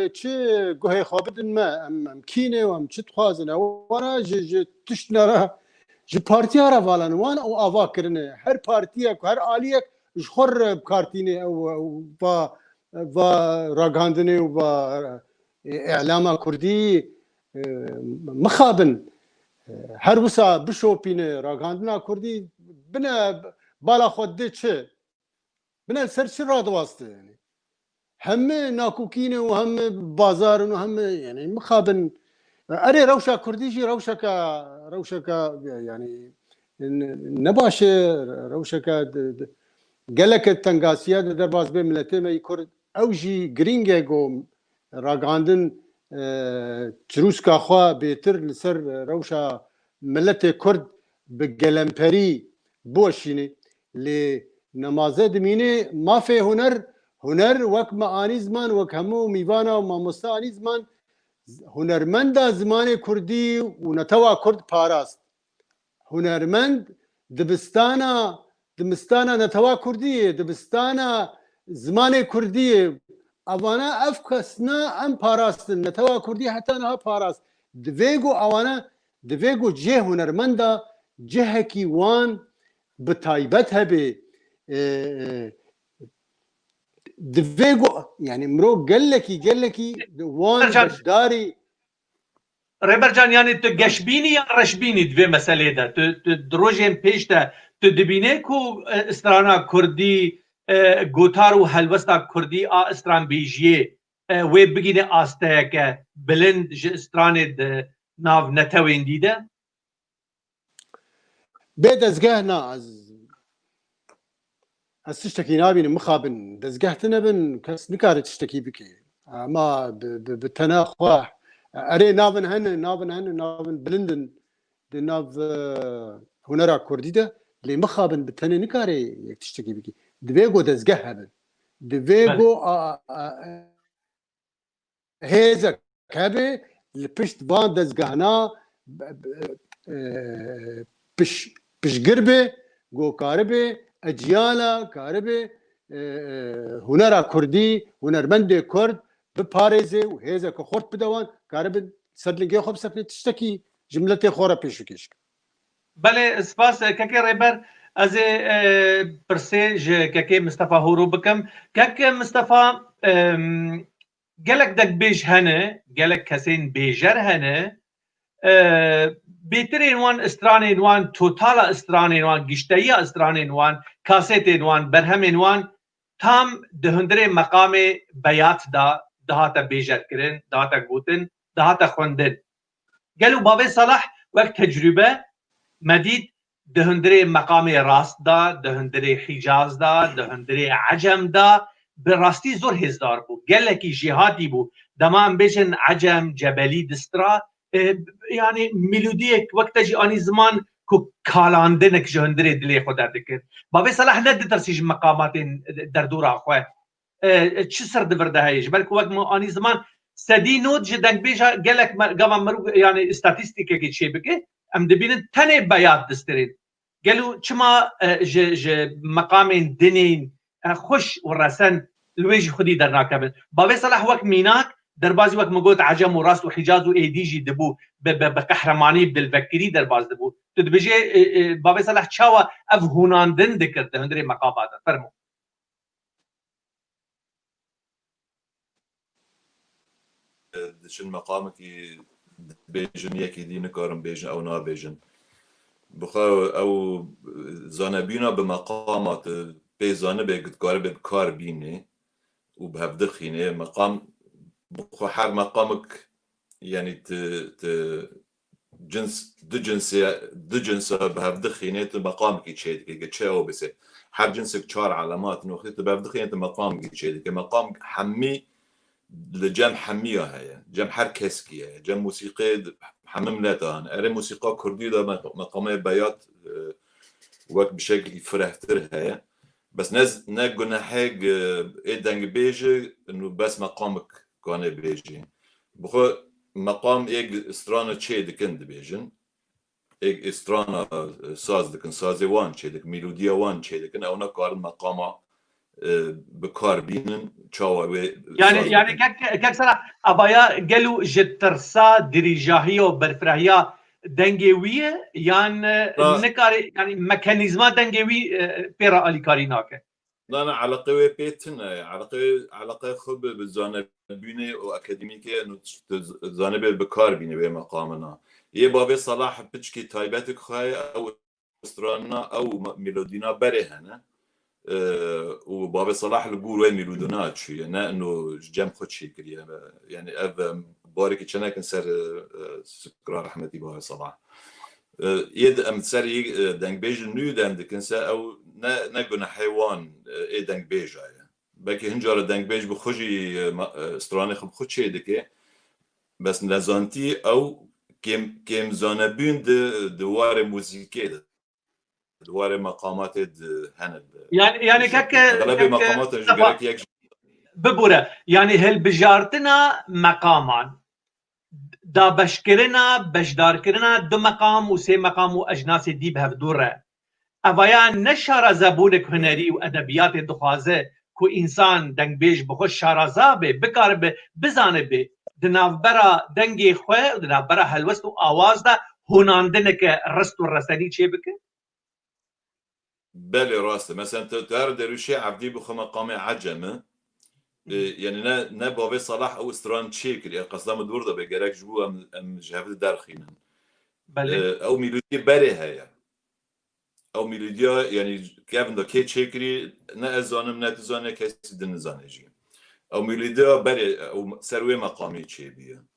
چه گوه خوابدن ما ام کینه و ام چه تخوازن وانا تشنرا ج پارتیا را والانه وانا او آوا کرنه هر پارتیا هر آلیک جخور بکارتینه او و راگاندنه و اعلام کردی مخابن هر وسا بشوپینه راگاندنا کردی بنا بالا خود ده چه بنا سر چه راد واسطه يعني هم ناكوكين وهم بازار وهم يعني مخابن اري روشا كرديجي روشكا يعني نباشه روشكا قالك التنقاسيات درباز بين ملتي ما يكرد اوجي جرينجو راغاندن تروسكا خوا بيتر لسر روشا ملتي كرد بقلمبري بوشيني لنمازه دميني ما في هنر وك معاني زمان وك همو ميوانا وما مستاني زمان هنرمند زمان كردي ونتوا كرد باراست هنرمند دبستانا نتوا كردي دبستانا زمان كردي اوانا افكسنا ام باراست نتوا كردي حتى نها باراست دفيجو اوانا دفيجو جه هنرمندا جهكي وان بتايبتها ب دفيجو يعني مرو قال لك وان بشداري ريبرجان يعني تقشبيني يا رشبيني دوی مسئله ده دروجين پیش ده تدبینه کو استرانا کردی گوتار و هلوستا کردی استران بیجیه و بگینه آسته که بلند استران ناو نتوین دیده بدزگهنا از تشتكي نابين مخابن دزقهتنا بن كاس نكار تشتكي بكي ما بالتناخوا اري نابن بلندن دي ناف هنرا كرديده اللي مخابن بالتني نكاري تشتكي بكي دفيجو دزقها بن دفيجو هيزا كابي البشت بان دزقهنا بش قربه جو كاربه اجيالا كاربه هنرا كردي هنرمند كرد بپاريزه وهيزا كخورت بدوان كاربه سدلنگي خوب سفني تشتكي جملتي خورا بيشكيش بله سپاس كاكي ريبر از برسيج كاكي مصطفى هورو بكم كاكي مصطفى قالك دك بيج هنا قالك كاسين بيجر هنا بيترين وان استرانين وان توتالا استرانين وان گشتايا استرانين وان كاسيتين وان برهمين وان تام دهندري مقام بيات دا دهاتا بيجر كرن دهاتا قوتن دهاتا خوندن قالوا بابي صلاح وقت تجربة مديد دهندري مقام راست دا دهندري حجاز دا دهندري عجم دا براستي زور هزدار بو قال لك جهادي بو دمان بيجن عجم جبلي دسترا يعني ميلوديك وقت جي اني زمان كو كالاندنك جهندري دلي خدا دكر بابي صلاح ند ترسيج مقامات دردورا خو چه سر دبرده هيش بلك وقت ما اني زمان سدي نوت جدنك بيجا قالك قام مرو يعني استاتستيكا كي شي بك ام دبين تاني بيات دسترين قالوا چما ج مقامين دنين خوش ورسن الويج خدي درناكبن بابي صلاح وقت ميناك دربازي وقت مقوت عجم وراس وحجاز وايديجي دبو بقهرماني بالفكري درباز دبو تدبجي بابي صلاح تشاوا اف هوناندن ذكر هندري مقامات فرمو شن مقامك بيجن يكي دي نكارم بيجن او نا بيجن بخا او زانبينا بمقامات بيزانه بيقدقار بكار بيني وبهبدخيني مقام بخو حر مقامك يعني جنس دو جنس بهبدخيني مقامك يتشيدك تشاو بس حر جنسك شار علامات نوخيت بهبدخيني مقامك يتشيدك مقام حمي لجم حمية هي جم حر كسكي هي جم موسيقى حمم لاتان اري موسيقى كردي ده مقامي بيات وقت بشكل فرحتر هي بس نقولنا حاج دنگ بيجي انه بس مقامك كان بيجي بخو مقام ايج استرانا تشي دكن بيجن ايج استرانا ساز دكن سازي وان تشي دك ميلوديا وان تشي دكن او نقار مقامه بكار بينن تشاوا يعني كك صراحه ابايا قالوا جترسا دريجاهيه وبرفراهيه دنگويه يعني نكاري يعني ميكانيزما دنگوي بيرا الي كاريناك لا على قوي بيتن على قوي خب بالزانبيني واكاديميكي انه زانبي بكار بيني بمقامنا يا بابي صلاح بتشكي تايبتك خاي او استرانا او ميلودينا برهنا وبابا صلاح الجور وين ميلودونات شي يعني انه جام خد شي كريا يعني اب بارك كنا كنسر سكرا رحمتي بابا صلاح يد ام تسري دنگ بيج نو دم دكنسا او نقول حيوان اي دنگ بيج يعني بكي هنجار دنگ بيج بخوجي استراني خب خد شي دكي بس نزانتي او كم زانبون دوار موسيقى دوار مقامات هند يعني كك اغلب مقامات جرك يك ببوره يعني هل بجارتنا مقامان دا بشكرنا بشدار كرنا دو مقام وسي مقام واجناس دي بهفدوره اويا نشر زبونك هنري وادبيات دخوازه كو انسان دنگ بيج بخوش شارزابه بكار بزانه دنافبرا دنگي خواه دنافبرا هلوست و آواز دا هناندنك رست و رسني چه بكه؟ بله راسته مثلا تار دروشي عبدي بخو مقام عجمه يعني نا بابي صلاح او استران تشيكر يعني قصدام دور ده بجرك جو ام جهاد دارخينا او ميلودي بريها يعني او ميلوديا يعني كيفن ده كي تشيكري نا ازانم نا تزانه كسي دن زانجي او ميلوديا بري او سروي مقامي تشي بيه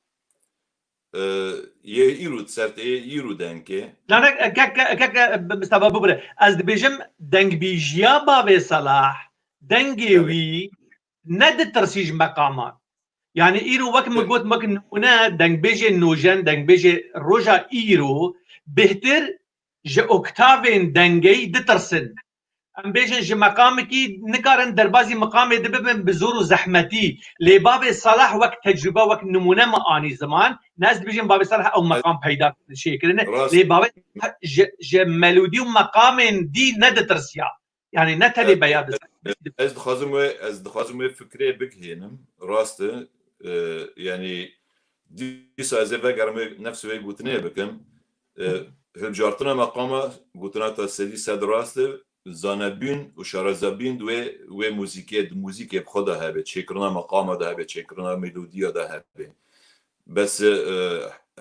يرو تسرت يرو دنكي لا كك مستوى ببره از بيجم دنگ بيجيا بابي صلاح دنگي وي ند ترسيج مقامات يعني ايرو وقت ما قلت ممكن هنا دنگ بيجي نوجن دنگ بيجي روجا ايرو بهتر ج اوكتافين دنگي دترسن ام بيجن ج مقامكي نكارن دربازي مقامي دببن بزور وزحمتي لباب صلاح وقت تجربه وقت نمونه ما اني زمان ناس بيجن باب صلاح او مقام پیدا شيء كرنه لباب ج ميلودي ومقام دي ند ترسيا يعني نتلي بياد از دخوازم فكرة بك هنم راسته يعني دي سازه وگرم نفسه وی گوتنه بکم هل جارتنا مقامه گوتنا تا سدی صد راسته زانبین و شارزبین و موزیکی بخدا هبه چکرنا مقامه ده هبه چکرنا ملودیا ده هبه بس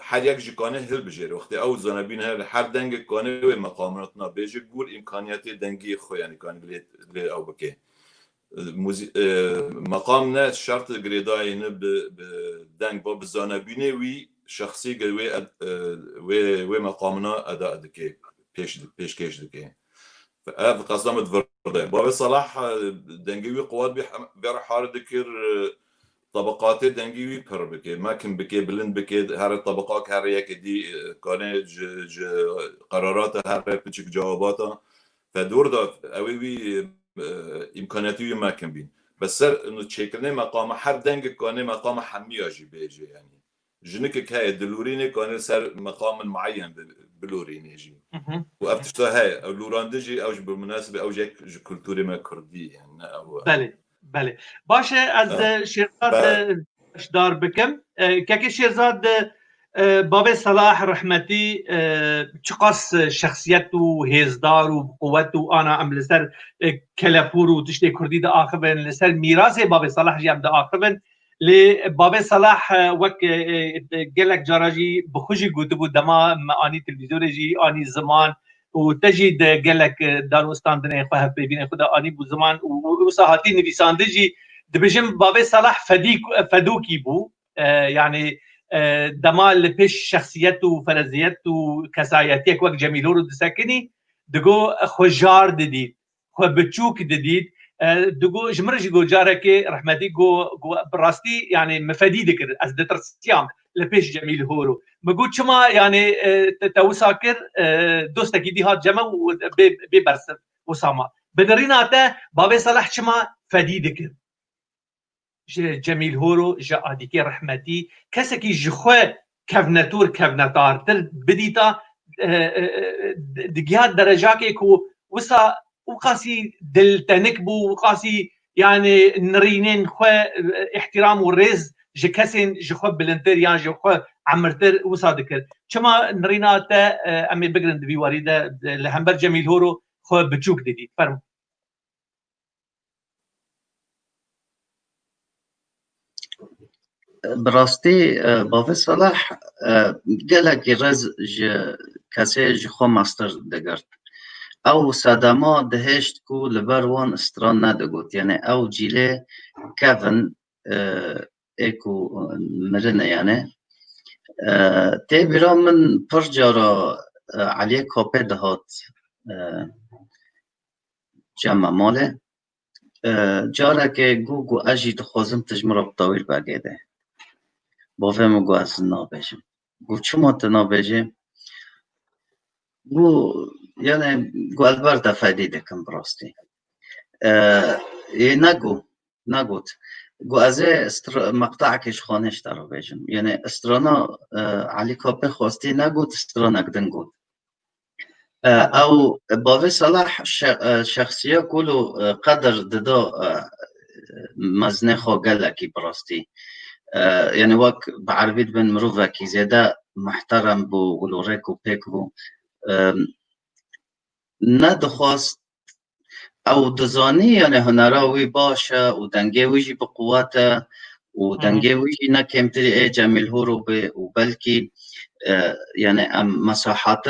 هر یک جکانه هل بجیر وقتی او زانبین هر دنگ کانه و مقاماتنا بجیر گور امکانیت دنگی خو یعنی کان لی او بکه مقام نه شرط گریدای نه بدنگ با بزانبینه وی شخصی گوی و مقامنا اداء دکی پیشکش دکی هذا قصدم تفرده بابي صلاح دنگوي قوات بير حار دكر طبقات دنگوي بر بكي ما كن بكي بلند بكي هر الطبقات هر يك دي كان قرارات هر بتشك جواباتها فدور ده اوي امكانياتي ما كان بين بس انه تشكلنا مقام هر دنگ كان مقام حمياجي بيجي يعني جنك كاي دلوريني كان سر مقام معين بلوريني يجي وافتشتها هاي او لوراندجي او بالمناسبه او جاك كولتوري ما كردي يعني او بله باشه از شیرزاد اشدار بکم که شیرزاد باب صلاح رحمتی چقاس شخصیت و هزدار و قوت و انا ام لسر کلپور و تشتی کردی دا آخبن لسر میراث باب صلاح جام دا آخبن لی باب صلاح وک گلک جاراجی بخوشی گوته بود دما آنی تلویزیون جی آنی زمان و تجد گلک داروستان دنیا خواه ببینه خدا آنی بو زمان و ساعتی نویسنده جی دبیجم باب صلاح فدوکی بو يعني دمال پیش شخصیت و فرضیت و کسایتی وقت جمیلو رو دسکنی دگو خوجار ددید خو بچوک ددید دگو جمرج گو جاره که رحمتی گو براستی يعني مفادی دکر از دترسیام لپیش جمیل هورو مگو چما يعني توساکر دوستکی دی هات جمع و ببرسد وساما بدریناته باب صلاح چما فدی دکر جمیل هورو جا آدیکی رحمتی کسی که جخوه کفنتور کفنتارتر بدیتا دگیات درجه که وسا وقاسي دلتنك بو وقاسي يعني نرينين خو احترام ورز جكسين جخو بلنتر يعني جخو عمرتر وصادكر كما نرينات امي بقرند بي وريده لهمبر جميل هورو خو بتشوك ددي فرم براستي بابا صلاح قالك رز كاسي جخو ماستر دقرت او صدما دهشت کو لبر وان استران ندگوت یعنی او جیله کفن اکو مرنه یعنی تی بیرا من پر جارا علی کاپه دهات جمع ماله جارا که گو اجی دخوازم تجمرا بطاویل بگیده بافهم گو از نابجم گو چما تنابجم گو یعنی گو البر دفعی دکم براستی نگوت گو از مقطع کش خانش دارو بجم یعنی استرانا علی کاپه خواستی نگوت استرانا گدن گوت او باوی صلاح شخصیه کلو قدر ددا مزنه خو گلکی براستی یعنی وک بعربید بن مروفه کی زیده محترم بو ولورک و پیک بو ندخواست او دزانی یعنی هنراوی باشه و دنگه ویجی به قوته و دنگه ویجی نکمتری ای جمیل هورو به و بلکی یعنی مساحات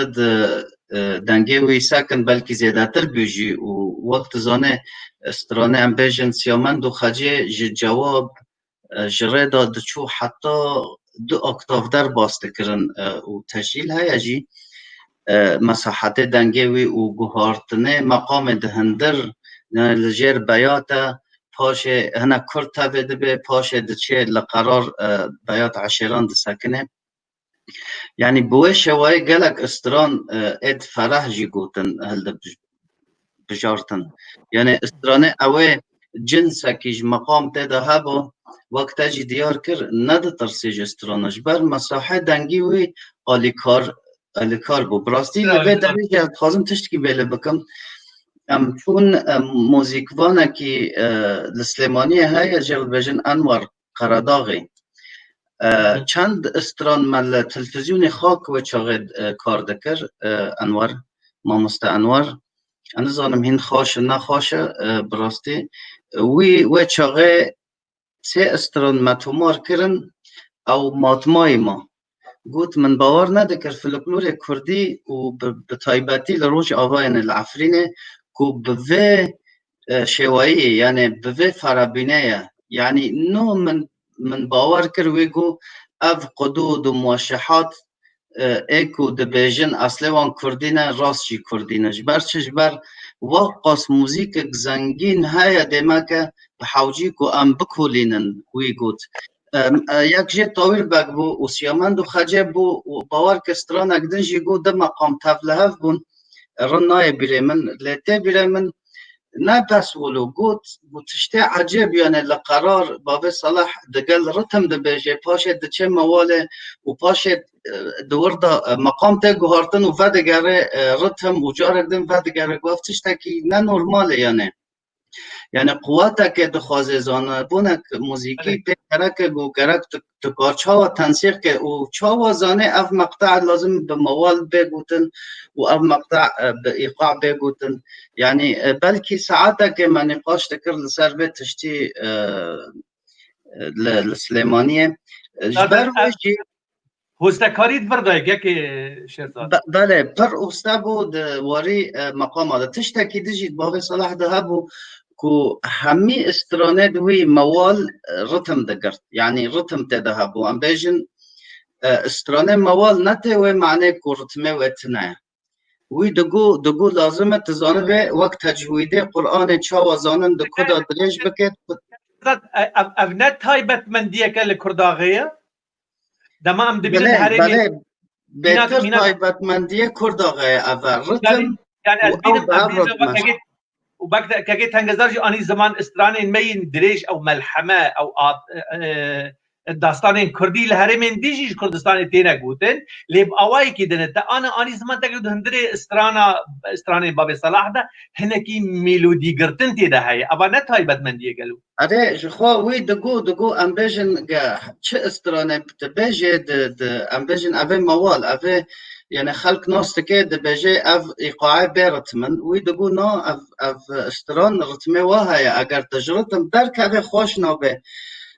دنگه وی سکن بلکی زیاده تر بیجی و وقت زانه استرانه ام بیجن سیامند و خجه جواب جره داد چو حتی 2 اکتاف در باسته کرن و تشکیل های جی مساحات دنگه وی و گوهارتنه مقام دهندر لجر بیاتا پاش هنه کرد تابده به پاش دچه لقرار بیات عشیران دسکنه یعنی بوی شوای گلک استران اد فرح جی گوتن هل بجارتن یعنی استرانه اوه جنسه کیج مقام تده هبو وقت جی دیار کر ند ترسیج استرانش بر مساحه دنگی وی آلیکار بو براستی لبه دمیجه خواستم تشتکی بیله بکم چون موزیکوانه کی لسلیمانی های جل بجن انوار قرداغی چند استران مل تلفزیون خاک و چاقد کار دکر انوار ماموسته انوار انا زانم هین خوش نخوش براستی وی و چاقه 3 استران متومار کرن او ماتمای ما گوت من باور ندکر فلکلور کردی و به تایبتی لروج آواین العفرینه کو به شوایی یعنی به فرابینه یعنی نو من باور کر ویگو اف قدود و مواشحات ایکو دبیجن اصلی وان کردینه راست جی کردینه جبر چجبر واقعاس موزیک زنگین های دیمه که بحوجی کو ام بکولینن ویگوت یک جه طاویل بگ بو و سیامند و خجه بو و باور کستران اگدن جی گو ده مقام تفلهف بون رنای بیرمن لیته بیرمن نه بس ولو گوت تشتی عجب یعنی لقرار بابی صلاح دقل رتم ده بیجه پاشه ده چه مواله و پاشه دور ده مقام تا گوهارتن و ودگره رتم و جارگدن ودگره گفتش تا که نه نورماله یعنی قوتا که دخوازه زانه بونه موزیکی پیکره که گو گرک تکار چاوا تنسیق که و چاوا زانه اف مقطع لازم به موال بگوتن و اف مقطع به ایقاع بگوتن یعنی بلکی ساعتا که من نقاش تکر لسر به تشتی لسلیمانیه جبر ویجی هستکاریت بردایگه که شرطان بله پر اوستا بود واری مقام آده تشتکی دیجید بابی صلاح ده بو کو همی استرانه دوی موال رتم دگرد یعنی رتم تده بو ام بیجن استرانه موال نته و معنی کو رتمه و تنه وی دگو لازمه تزانه به وقت تجویده قرآن چاوا زانن دکو دا دریج بکت افنت تایبت من دیه که لکرداغیه دما ام دبینن هرمی بله بهتر تایبت من دیه کرداغیه اول رتم يعني از بینم و بعد كجيت هنجزرج اني زمان استرانين مين دريش او ملحمه او داستان كردي الهرمين ديجي كردستان تينا غوتن لب اواي كيدن انا اني زمان تقعد هندري استرانين باب صلاح ده هنكي ميلودي غرتن تي ده هي ابا نت هاي بد من دي قالوا اره خو وي دغو امبيجن چه استرانه بتبجه د امبيجن افي موال افي يعني خلق ناس تكي دبجه اف ايقاعي برتمن وي دغو نا اف استران رتمه وهاي اگر تجربتم درك افي خوش نوبه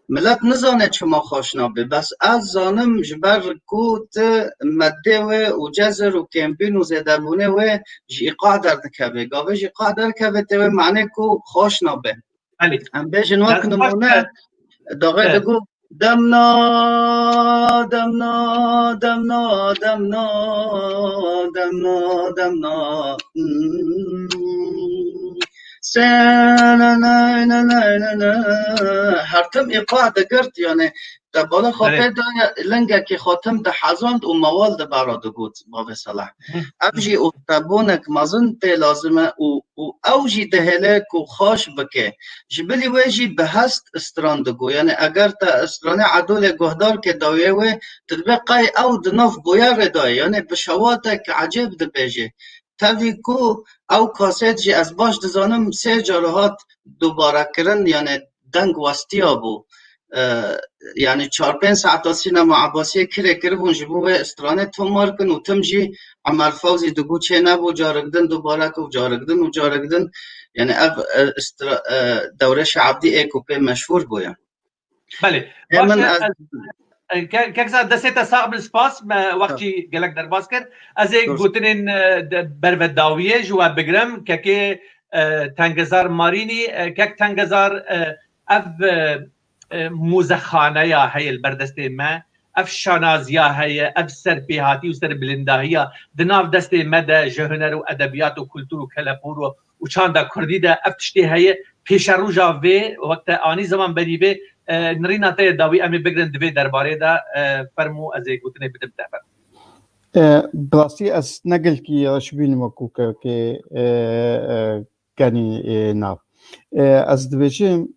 ملت نزانه چما خوشنابه بس از زانم جبر کوت مده و جزر و کمپین و زیدبونه و جی ایقاع در دکبه گاوه جی ایقاع در کبه تیوه معنی کو خوشنابه بله هم بیشن وقت دست نمونه داغه دگو دمنا دمنا دمنا دمنا دمنا دمنا هرتم ایقاع دگرد یعنی در بالا خاطر لنگه که خاتم ده حزاند و موال ده براد گود بابه صلاح افجی او تبونک مزن تی لازمه و اوجی ده هلک و خوش بکه جبلی ویجی به هست استراندگو یعنی اگر تا استرانه عدول گهدار که داویه و تدبقای او دناف بویر دای یعنی بشواتک عجب ده بیجه تاوی کو او کاسیت جی از باش دزانم 3 جارهات دوباره کرن یعنی دنگ وستیا بو یعنی 4-5 ساعت سینما عباسی کره بون جبو به استرانه تو مارکن و تم جی عمر فوزی دگو چه نبو جارگدن دوباره کو جارگدن یعنی دوره شعبدی ایکوپی مشهور بویا بله کەکسا دەسێتە ساق سپاس وەختی گەلک دەرباز کرد ئەزێ گوتنین بەربەداویە ژوا بگرم کەکێ تەنگەزار مارینی کەک تەنگەزار ئەف موزەخانەیە هەیە بەردەستێ مە ئەف شانازیا هەیە ئەف سەرپێهاتی و سەر بلنداهیە دناو دەستێ مەدە ژە هونەر و ئەدەبیات و کولتور و کەلەپور و چاندا کوردیدا ئەف تشتێ هەیە پێشە ڕوژا vê وەکتە ئانی زەمان بەریبێ نرينا تي داوي امي بگرن دوی درباره دا فرمو از گوتنه بدم تفر براسي اس نقل كي رشبين مكوكا كي كاني ناو از دبيجم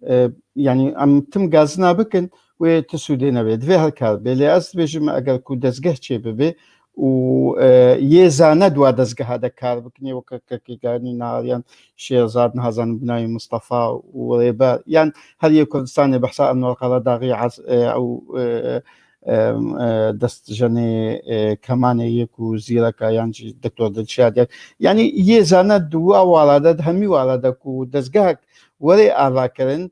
يعني ام تم غازنا بكن وتسودينا بيد في هالكار بلي از دبيجم اگر كو دزگه چه ببي و يزانه دوا دزگه هذا كار بكني وككي كاني ناريان شيرزاد نهزان بناي مصطفى وريبا يعني هل يكون ثاني بحثاء انه القراداغي او دست جني كمان يكو زيرك يعني دكتور دلشاد يعني يزانه دوا ولادت همي ولادك ودزگه وري اواكرن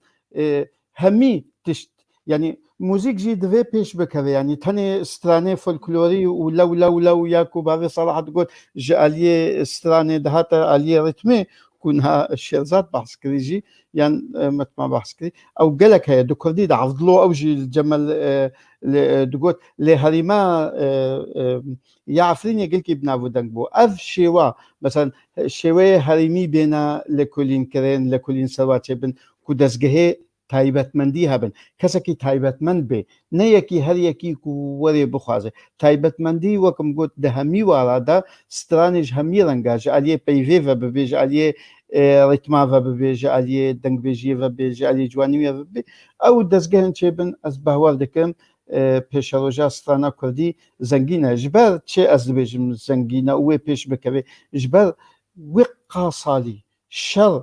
همي تشت يعني موزیک جی دوی پیش بکره یعنی تنه استرانه فولکلوری و لو یاکو باوی صلاحت گفت جالیه استرانه دهات علیه ریتمه کنها شیرزاد بحث کری جی یعنی متما بحث کری او گلک هیا دو کردی دا عفضلو او جی الجمل دو گفت لهریما یعفرین یقل کی بنابو دنگ بو اف شیوا مثلا شیوه هریمی بینا لکلین کرین لکلین سواچه بن کو دزگهه تایبەتمەندی هەبن کەسێکی تایبەتمەند بێ نەیەکی هەر یەکی وەرێ بخوازێ تایبەتمەندی وەکم گوت دە هەمی واڵادا سترانیش هەمی ڕەنگاژ ئەلیێ پەیڤێڤە ببێژ ئەلیێ ڕیتماڤە ببێژە ئەلیێ دەنگبێژیەوە بێژە ئەلی جوانیوێ ببێ ئەو دەستگەهن چێ بن ئەس بەهوار دەکەم پێشەڕۆژە سترانە کوردی زەنگینە ژبەر چێ ئەس دەبێژم زەنگینە وێ پێش بکەوێ ژبەر وێ قاساڵی شەڕ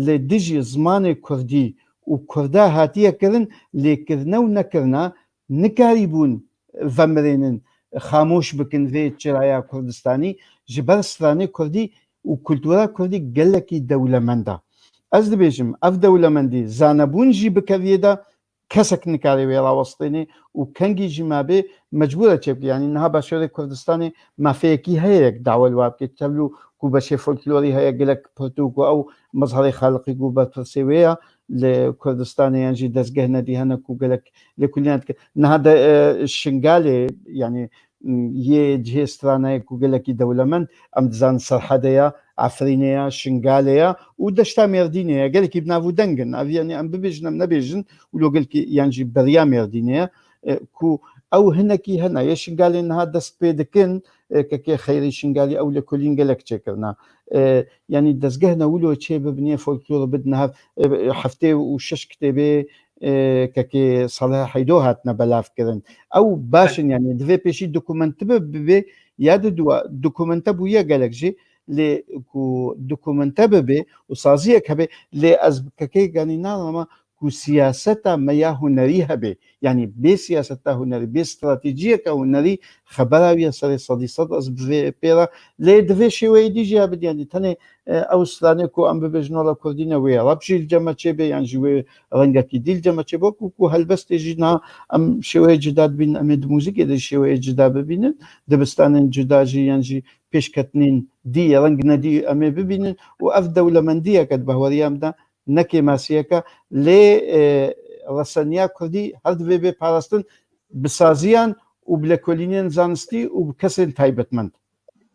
لە دژی زمانی کوردی و کوردا هاتیه کردن لیکردنه و نکردنه نکاری بون ومرینن خاموش بکن وی چرایا کردستانی جبر سترانه کردی و کلتورا کردی گلکی دولمنده از دبیجم اف دولمندی زانبون جی بکویه دا کسک نکاری وی راوستینه و کنگی جی مابه مجبوره چه بکی یعنی نها باشور کردستانی مافیکی هیا یک دعوه الواب که تبلو کو بشه فولکلوری هیا گلک پرتوکو او مظهر خالقی کو بطرسیویه لكردستان يعني دزگه ندي هنا كوجلك لكليات نهذا الشنغالي يعني يجي سترانه كوجلك دولمن ام زان سرحديا عفرينيا شنغاليا ودشتا مردينيا قالك ابن دنگن يعني ام ببيجن نبيجن ولو قالك يعني بريا مردينيا كو او هناكي هنا يا شنغالي هذا سبيدكن ككي خيري شنغالي او لكلين قالك تشكرنا يعني دزگهنا ولو چه ببنيه فولكلور بدنا حفته وشش كتابه ككي صلاح حيدو هاتنا بلاف كرن او باشن يعني دفي بيشي دوكومنت ببي ياد دوا دوكومنت بو يا قالك جي لي كو دوكومنت ببي وصازيه كبي لي از ككي غاني نارما کو سیاستا میا هنری هبه يعني بي سياستا هنري بي استراتيجية كهنري خبراوية سري صدي صد از بيرا لي دفي شوي دي جي ابد يعني تاني اوستراني كو ام ببجنولا كردينا ويا ربشي الجمع تشيبي يعني جوي رنگا كي دي الجمع تشيبو كو هلبس تجينا ام شوي جداد بين امد موسيقى دي شوي جداد ببينن دبستان جدا جي يعني جي پیش کتنین دی رنگنا دی امي ببینن و اف دولة مندية قد بهوريام دا نكي ماسيكا لي رسانيا كردي هرد بي پاراستن بسازيان و بلكولينين زانستي و بكسن تايبتمند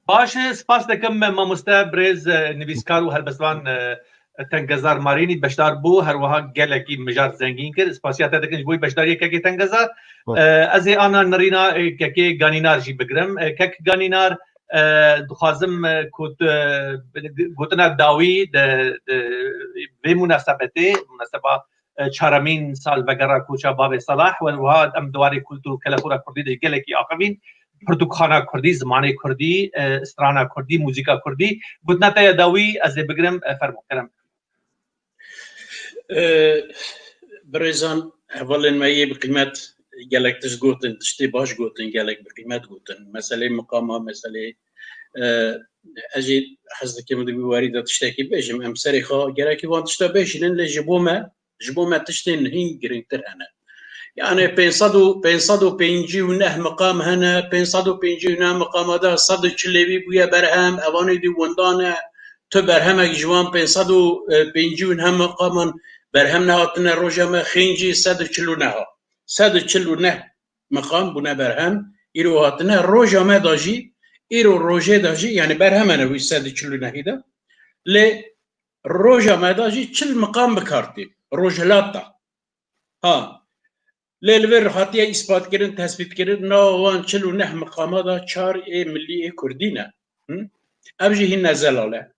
باش سپاس دکم مامۆستا برێز نویسکار و هەلبەستوان تەنگەزار مارینی بەشدار بوو هەروەها گەلێکی مژار زەنگین کرد سپاسیاتە دەکەن بۆی بەشداریەکێکی تەنگەزار ئەزێ ئانا نەڕینا کەکێ گانینار جی بگرم کەک گانینار دخوازم گوتنا داوی بێ مناسبەتێ مناسبە چارەمین سال بەگەڕا کوچە بابێ سەلاح وەروەها ئەم دواری کولتور و کەلەخورا کوردی دە گەلێکی ئاقەبین پردوخانه کردی زمانه کردی استرانه کردی موزیکا کردی گوتنا تا داوی از بگرم فرمو کنم برزان اولین مایه بقیمت گلک تش گوتن تشتی باش گوتن گلک بقیمت گوتن مسئله مقامه مسئله اجي حزدك مدبي وارده تشتكي بيجم ام سريخه گلك وان تشتا بيشن لجبومه تشتين هين جرينتر انا يعني 550 مقام هنا 550 مقام هذا صد چلوی بویا برهم اوانی دی وندانه تو برهم جوان 550 مقام برهم نهاتنا روجا خنجي 149 مقام بنا برهم ایرو هاتنا روجا ما داجي ایرو روجه داجي يعني برهم انا وي 149 ده ل روجا ما داجي چل مقام بکارتی روجلاتا ها للور هاتیه اثبات کردن تثبیت کردن نوان 49 مقامات دا 4 ملی کردینه ابجی هی نزلاله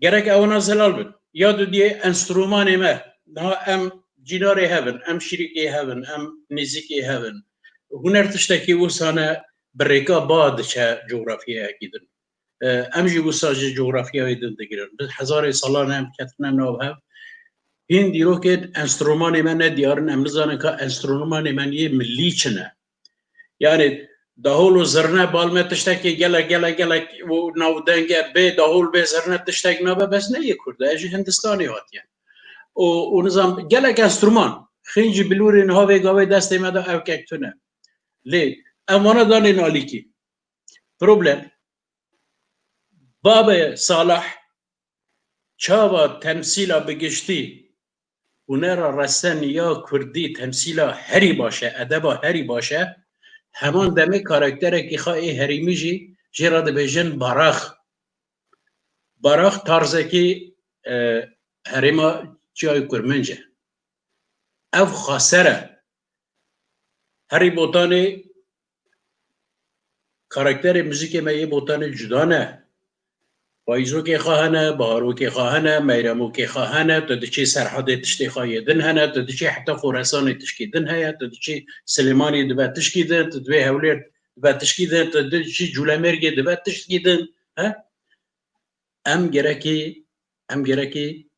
گرک اونا زلال بن یادو دیه انسترومان ما نه ام جیناری هبن ام شریکی هبن ام نزیکی هبن هنر تشتکی وسانه بريكا بعد چه جغرافیه اکیدن ام جی وساج جغرافیه ایدن دگیرن هزار سالانه ام کتنه نو هب هین دیرو که انسترومان من دیارن امروزانه که انسترومان من یه ملی چنه یعنی دهول و زرنه بالمه تشتکی گله و نودنگه به دهول به زرنه تشتک نابه بس نه یه کرده اجی هندستانی هاتیه و نظام گله انسترومان خینجی بلوری نهاوی گاوی دست ایمده او ککتونه لی امانه دانی نالی کی پروبلم باب صالح چاوا تمثیلا بگشتی هنر رسن یا کردی تمثیلا هری باشه ادبا هری باشه همان دمه کاراکتره که خواهی هریمی جی جیرا ده بیجن باراخ تارزه که هریما جای کرمنجه او خاسره هری بوتانه کاراکتر موزیک مایه بوتانه جدا نه پاییزو که خواهنه بهارو که خواهنه میرمو که خواهنه تدچی سرحد تشتی خواهیدن هنه تدچی حتی خوراسان تشکیدن هیا تدچی سلیمانی دبا تشکیدن تدوی هولیر دبا تشکیدن تدچی جولمرگی دبا تشکیدن ام گرکی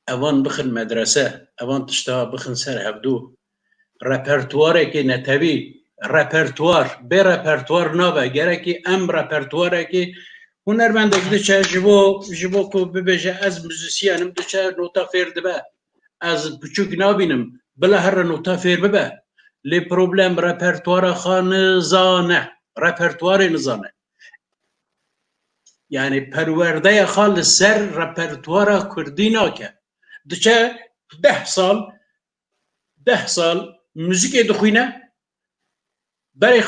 اوان بخن مدرسه اوان تشتا بخن سر هفدو رپرتواره که نتوی رپرتوار به رپرتوار نابه گرکی ام رپرتواره که هنرمندک دچه جبو کو ببیجه از موزیسیانم دچه نوتا فیر دبه از بچوک نابینم بلا هر نوتا فیر ببه لی پروبلم رپرتوار خانزانه رپرتوار نزانه یعنی پرورده خال سر رپرتوار کردی ناکه دچه 10 سال موزیک دخوینه برای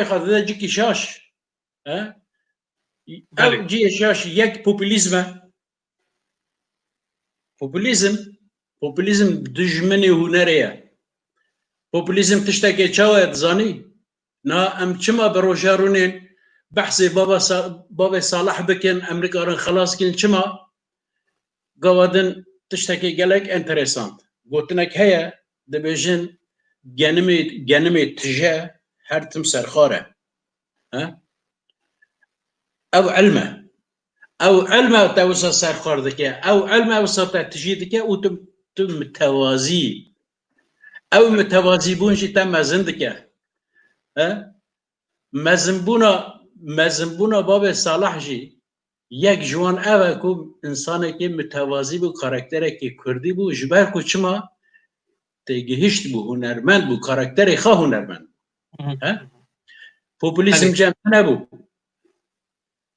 خاطر جیکی شاش او جی شاش یک پوپولیزم دجمنی هنریه پوپولیزم تشتکی چاوید زانی نا ام چما بروجارونین بحث بابا صالح بکن امریکا رن خلاص کن چما قوادن تشتکی گلک انترسانت گوتنک هیا دبیجن گنمی تجاه هر تم سرخاره او علمه توسع سرخار دکه او علمه وسط تجی دکه او تو متوازی او متوازی بون جی تا مزن دکه مزنبونا باب صالح جی یک جوان اوه کو انسانه که متوازی بو کاراکتره که کردی بو جبر کو چما تگهشت بو هنرمند بو کاراکتر خواه هنرمند پوپولیزم جمع نبو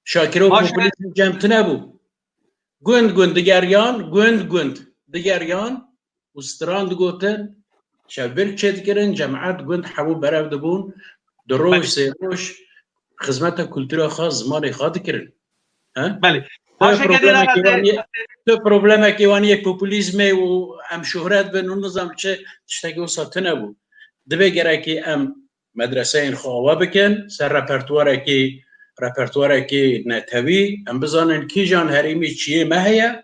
شاکرو پوپولیزم جمع نبو گوند دگریان و ستراند گوتن شبر چه دکرن جماعت گوند حبو براو دبون دروش سیروش خدمت کلتور خاص زمان خواهد کرن بله تو پروبلمه که وانی یک پوپولیزمه و ام شهرت بن اون نظام چه تشتگی و ساتنه بو دبه گره که ام مدرسه این خواه بکن سر رپرتواره که نتوی ام بزانن کی جان هریمی چیه مهیه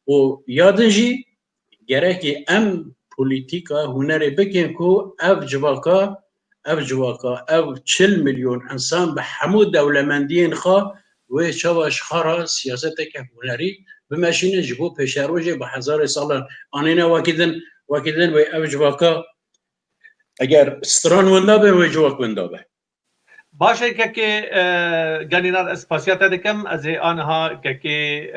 و یادن جی گره که ام پولیتیکا هنره بکن که او جواکا او 40 میلیون انسان به همو دولمندین خواه و چاواش خارا سیاست که هنری بمشینه جبو پیشروجه به 1000 سال آنینا واکیدن و او جواکا اگر ستران وندابه و جواک وندابه باشه که گانینار اسپاسیات دکم از آنها که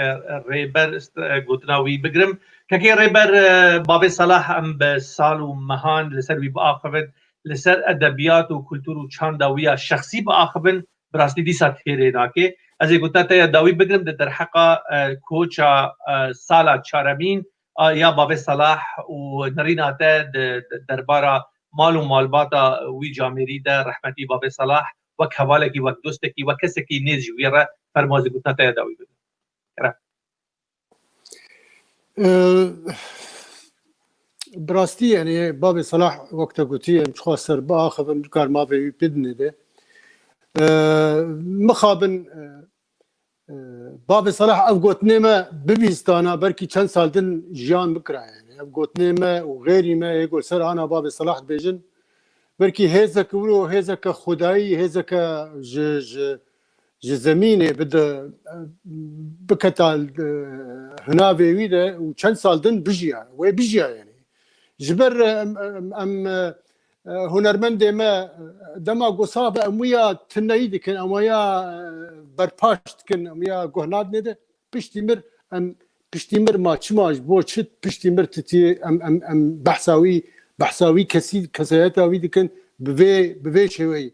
ریبر گوتناوی بگرم که ریبر باب صلاح ام به سال و مهان لسر وی باخفن لسر ادبیات و کلتور و چانداویا شخصی باخفن براستی دیسا تیره ناکه از گوتنا تا داوی بگرم در حقا کوچا سالا چارمین یا باب صلاح و نرینا تا دربارا مال و مالباتا وی جامری در رحمتی باب صلاح وک حوالکی وک دوستکی وک کسکی نیز جویره فرمازی گوتنا تا داوی بگرم براستی یعنی باب صلاح وقت گوتی خاصر با خبر کار ما به بدنه ده مخابن باب صلاح او گوتنه ما ببیستانا برکی چند سال دن جیان بکره یعنی او گوتنه ما و غیری ما یقول سر انا باب صلاح بیجن برکی هزک ورو هزک خدایی هزک ج زمینه بده بکتال هناوی ویده و چند سال دن بجیا و بجیا یعنی جبر ام هنرمند ما دما قصابه امویا تنايد كن امویا برپاشت کن امویا گهناد نده پشتیمر ام پشتیمر ما چماش بو چت پشتیمر تتی ام بحثاوی کسایت اوی دکن بوی شوی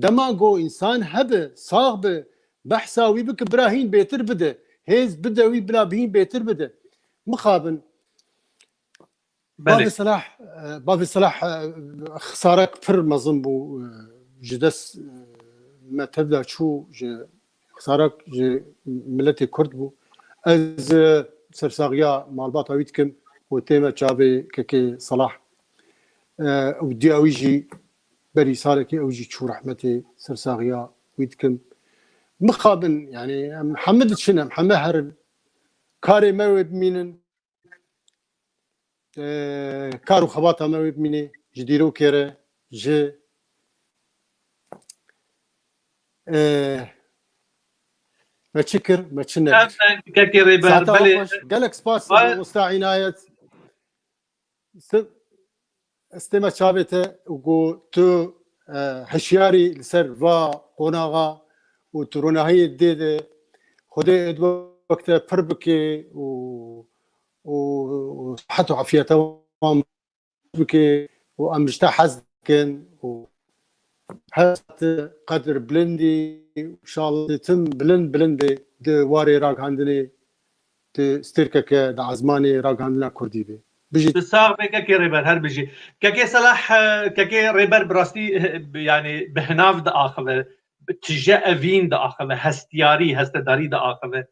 دما گو انسان هبه صاغ بحثاوی بك براهين بيتر بده هيز بدوي بلا بهين بيتر بده مخابن باب صلاح خسارة فر مظن بو جدس ما تبدا شو خسارة ملتي كرد بو از سرساغيا مالباطا ويتكم وتيما تشابي كي صلاح ودي اويجي بري سالكي اوجي شو رحمتي سرساغيا ويتكم مخابن يعني محمد شنو محمد هرن كاري موب مينن كارو خباطه موب ميني جديرو كيره ج ما تشكر ما تشنك كاكيري بالي قالك سباس مستعينايات استمع شابته وقو تو هشياري لسر فا قناغا وترونهاي الديد خدي وقت بربكي وصحته وعافيته بكي وامجتا حزكن وحزت قدر بلندي ان شاء الله يتم بلند دي واري راك عندني ستيركك دا عزماني راك عندنا كردي بي بيجي تساغ كاكي ريبر هر بيجي كاكي صلاح كاكي ريبر براستي يعني بهناف دا اخذ تجاه افين دا اخذ هستياري هستداري دا اخذ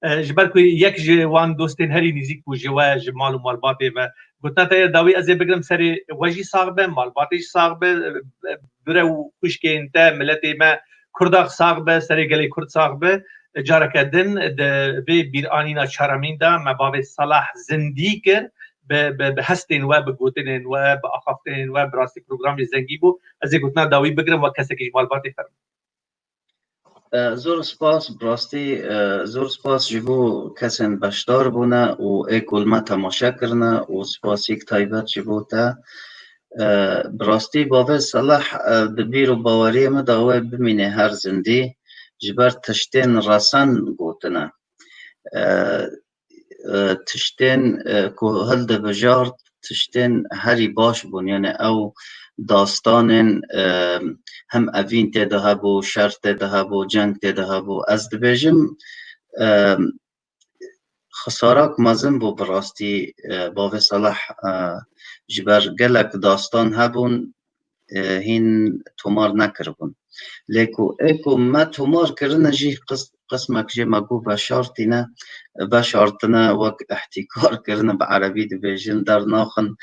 جبركو يك جوان دوستين هري نزيك وجواج مال ومالباتي و قلت تا داوي ازي بقرم سري وجي صاغبه مالباتي صاغبه برو كشكي انت ملتي ما كرداخ صاغبه سري قالي كرد صاغبه جارك دن في بيرانينا شارمين دا ما باب صلاح زنديكر بهستين وبقوتين وبأخفتين وبراستي بروجرام زنجيبو ازي قلتنا داوي بقرم وكسكي مالباتي فرم زور سپاس براستی زور سپاس جبو کسین بشدار بونه و ایکول ما تماشا کرنه و سپاس یک تایبت جبو تا براستی باوه صلاح ببیر و باوری ما داوه بمینه هر زندی جبر تشتین رسان گوتنه تشتین که هل ده بجارد تشتین هری باش بون یعنی او داستان هم اوین تیده هبو شر تیده هبو جنگ تیده هبو از دبیجم خساراک مازم بو براستی باوه صلاح جبر گلک داستان هبون هین تومار نکربون لیکو ایکو ما تومار کرنه جی قسمك جي مقو بشارتنا وك احتكار کرنه بعربي دبيجن در ناخن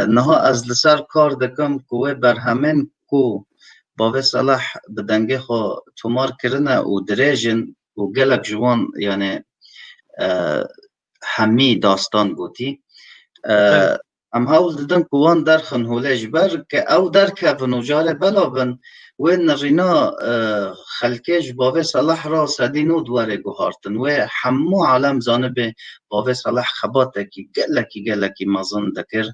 نها از لسر کار دکم کوه برهمن کو باوه صلاح بدنگه خو تومار کرنه و دریجن و گلک جوان یعنی همی داستان گوتی ام هاول ددن کوان درخن هولیج بر که او در کفن و جاره بلابن وين نرينا خلكيج باوي صلاح را سدينو دواري گوهارتن و حمو عالم زانب باوي صلاح خباتكي قلكي مازن دكر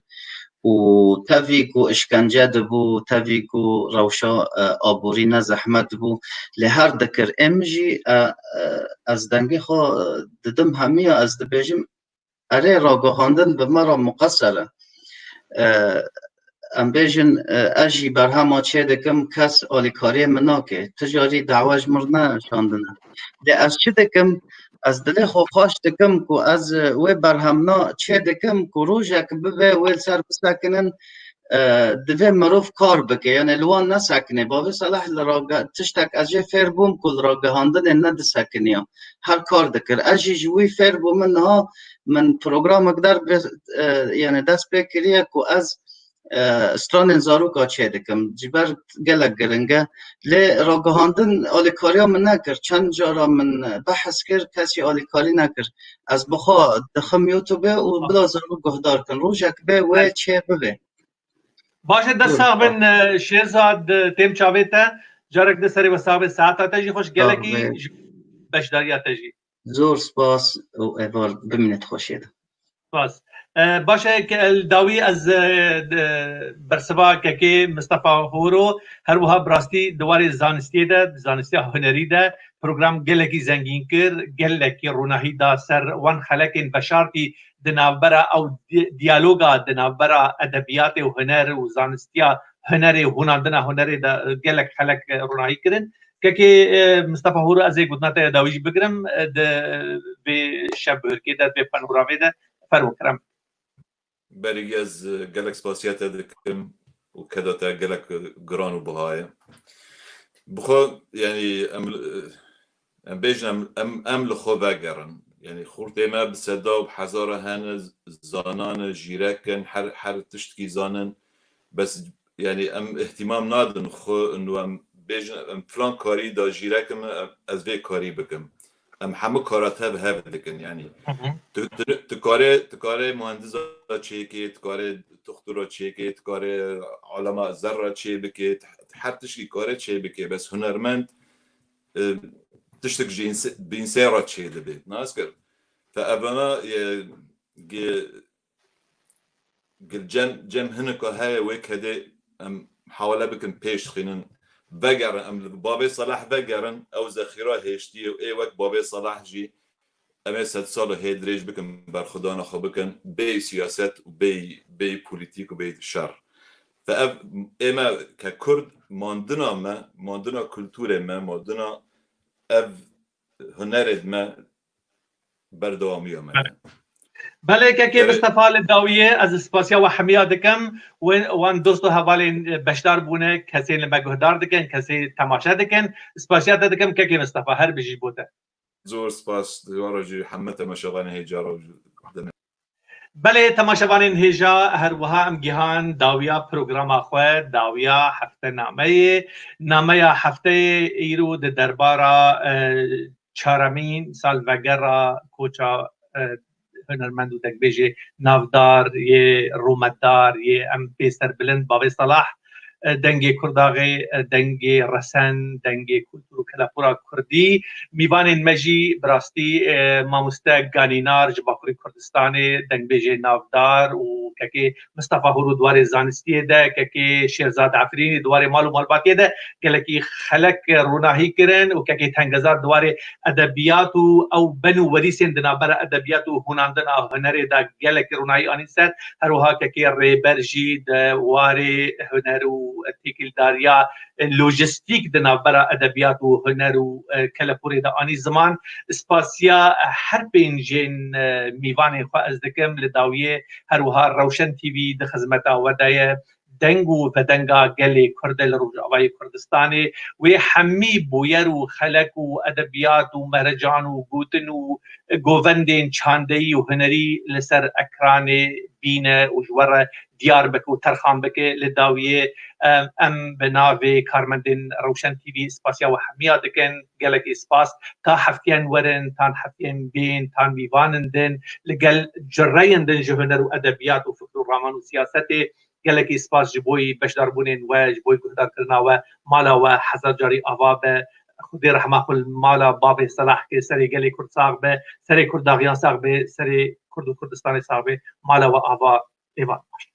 و تافيكو اشكنجه دبو تافيكو روشا آبورينا زحمت بو لهر دكر امجي از دنگي خو ددم همية از دبيجم اره را گوهاندن بمرا مقصره ام بیجن اجی برهما چه دکم کس آلیکاری مناکه تجاری دعواج مرنه شاندنه ده از چه دکم از دل خوخاش دکم کو از و برهمنا چه دکم کو روژک ببه ویل سر بسکنن دوی مروف کار بکه یعنی لوان نسکنه باوی صلاح لراغ تشتک از جه فیر بوم کل راگه هاندن ند سکنیم هر کار دکر اجی جوی فیر بوم من پروگرام اقدر یعنی دست بکریه کو از استران انزارو کاچه دکم جبر گلک گرنگه لی راگهاندن آلیکاریا من نکر چند جارا من بحث کر کسی آلیکاری نکر از بخوا دخم یوتوبه و بلا زارو گهدار کن روژک به و چه ببه باشه دست صاحبن شیرزاد تیم چاویتا جارک دسری و صاحب ساعتا تجی خوش گلکی بشداریا تجی زور سپاس و ایوال بمینت خوشیده سپاس باشه که الداوی از برسوا که مصطفى هورو هر وها براستی دواری زانستی ده زانستی هنری ده پروگرام گلکی زنگین کر گلکی روناهی دا سر وان خلقین بشارتی دنابرا او دیالوگا دنابرا ادبیات و هنر و زانستیا هنر هناندنا هنر دا گلک خلق روناهی کرن که مصطفى هورو از گوتنات داویج بگرم به شب هرکی ده به پانورامی ده فرو کرم بريغ از جالك سباسيات دكم وكذا جالك جران وبهاي بخو يعني ام بيجن ام لخو باگرن يعني خورتي ما بسدا وبحزاره هن زانان جيركن حر تشتكي زانن بس يعني ام اهتمام نادن خو انه ام بيجن ام فلان كاري دا جيركم از في كاري بكم ام همه کارات هف دکن یعنی تکاره مهندس چه که تکاره دکترا چه که تکاره علما ذره چه بکه هر تشکی کاره چه بکه بس هنرمند تشتك بإنسان چه دبی ناسکر فأبنا گل جم هنکه های وک هده ام حواله بکن پیش خینن بگرن ام بابي صلاح بگرن او ذخیره هشتی و ای وقت بابي صلاح جی اما 100 سال هیدریج بکن بر خدا نخو بکن بی سیاست و بی پولیتیک و بی شر فاف اما ككرد ماندنا كلتور ما ماندنا اف هنرد ما بردوامی ما بله که مصطفى الداویه از سپاسیا و حمیا دکم وان دوستو حوالین بشدار بونه کسی لمگهدار دکن کسی تماشا دکن سپاسیا دکم که مصطفى هر بجی بوده زور سپاس دوارجی حمت تماشاوان هیجا بله تماشاوان هیجا هر وها ام گیهان داویا پروگرام خو داویا هفته نامه هفته ایرو د دربارا چارمین سالوگر کوچا هنرمند و دکبیجی نافدار یه رومدار یه ام پیستر بلند باوی صلاح دنگ کرداغی دنگ رسن دنگ کلتور کلاپورا کردی میوان مجی براستی ماموسته گانینار جباکوری کردستان دنگ بیجه نافدار و که مصطفی هورو دوار زانستی ده که شیرزاد عفرینی دوار مال و مالباتی ده که خلق روناهی کرن و که تنگزار دوار ادبیات او بنو وریسین دنابر ادبیات و هناندن هنر دا گلک روناهی آنی سر هروها که ریبرجی دوار هنر و تیکل داریا لوجستیک دنابر ادبیات و هنر و کلپوری دا آنی زمان سپاسیا هر بینجین میوان خو از دکم لداویه هروها روشن تیوی د خدمتا ودای دنگو و دنگا گلی کردل روجاوی کردستانی و همی بویر و خلق و ادبیات و مهرجان و گوتن و گووندین چاندهی و هنری لسر اکران بینه و جور دیار بکو ترخان بکه لداویه ام بناوی کارمندین روشن تیوی سپاسیا و همیا دکن گلک اسپاس تا هفتین ورن تان هفتین بین تان میوانندن لگل جرایندن جهنر و ادبیات و فکر و رامان و سیاست گلکی سپاس جبوی بشدار بونین و جبوی گهدار کرنا و مالا و حضر جاری آوا به خودی رحمه کل مالا باب صلاح که سری گلی کرد ساق به سری کرد داغیان ساق به سری کرد و کردستان ساق به مالا و آوا ایوان باش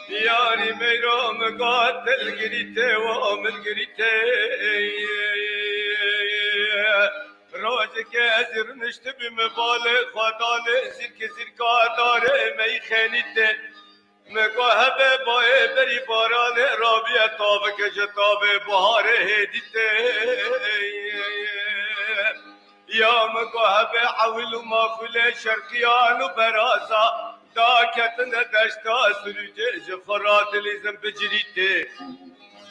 یاری میرام قاتل گریته و آمل گریته راج که ازر نشته بیم بال خدانه زیر که زیر کاداره می خینیده مگاه به بای بری باران رابیه تابه که جتابه بهار هدیده یا مگاه به حول و ماخول شرقیان و برازا دا کتن دشتا سلوجه جفرات لیزم بجریده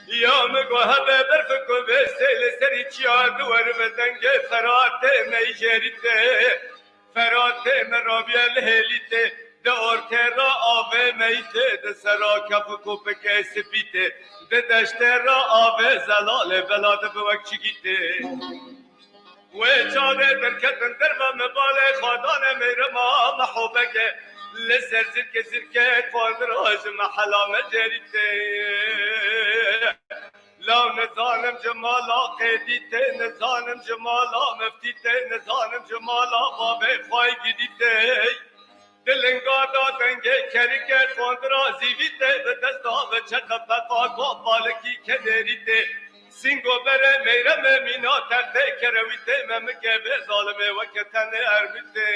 یا مگاه به برف کو به سیل سری چیا دور و دنگ فرات میجریده فرات مرابی الهلیته ده ارته را آوه میته ده سرا کف کوپک سپیته ده دشت را آوه زلال بلاد بوک چگیته و چاره درکتن در و مبال خادان میرما محوبکه لسر زرکه زرکه فاندر آج محلا مجریته لا نزانم جمالا قیدیته نزانم جمالا مفتیته نزانم جمالا بابه خواهی گیدیته دلنگا دادنگه کرکر فاندرا زیویته به دستا و چقب بقا بالکی کدریته سینگو بره میرم مینا ترته کرویته ممکه به ظالمه و کتن ارمیته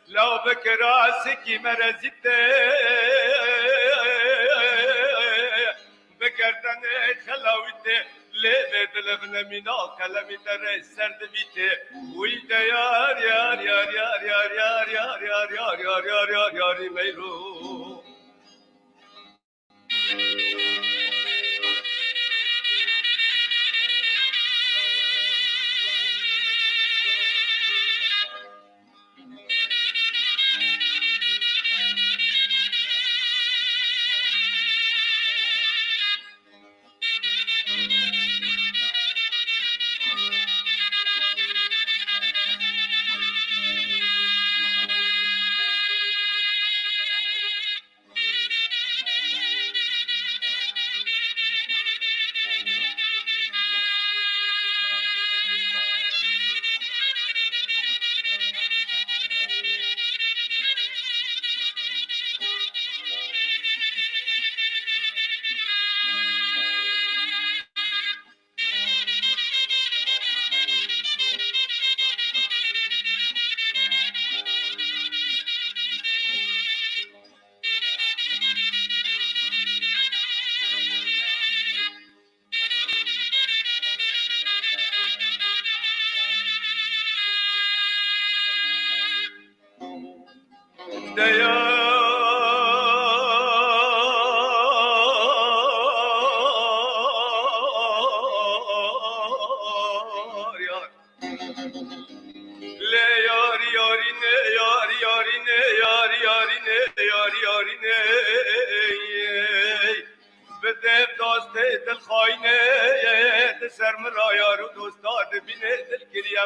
لو بکرا سکی مرزیته بگردن خلاویته لیوه دلبن مینا کلمی در سرد بیته ویده یار یار یار یار یار یار یار یار یار یار یار یار یاری میرو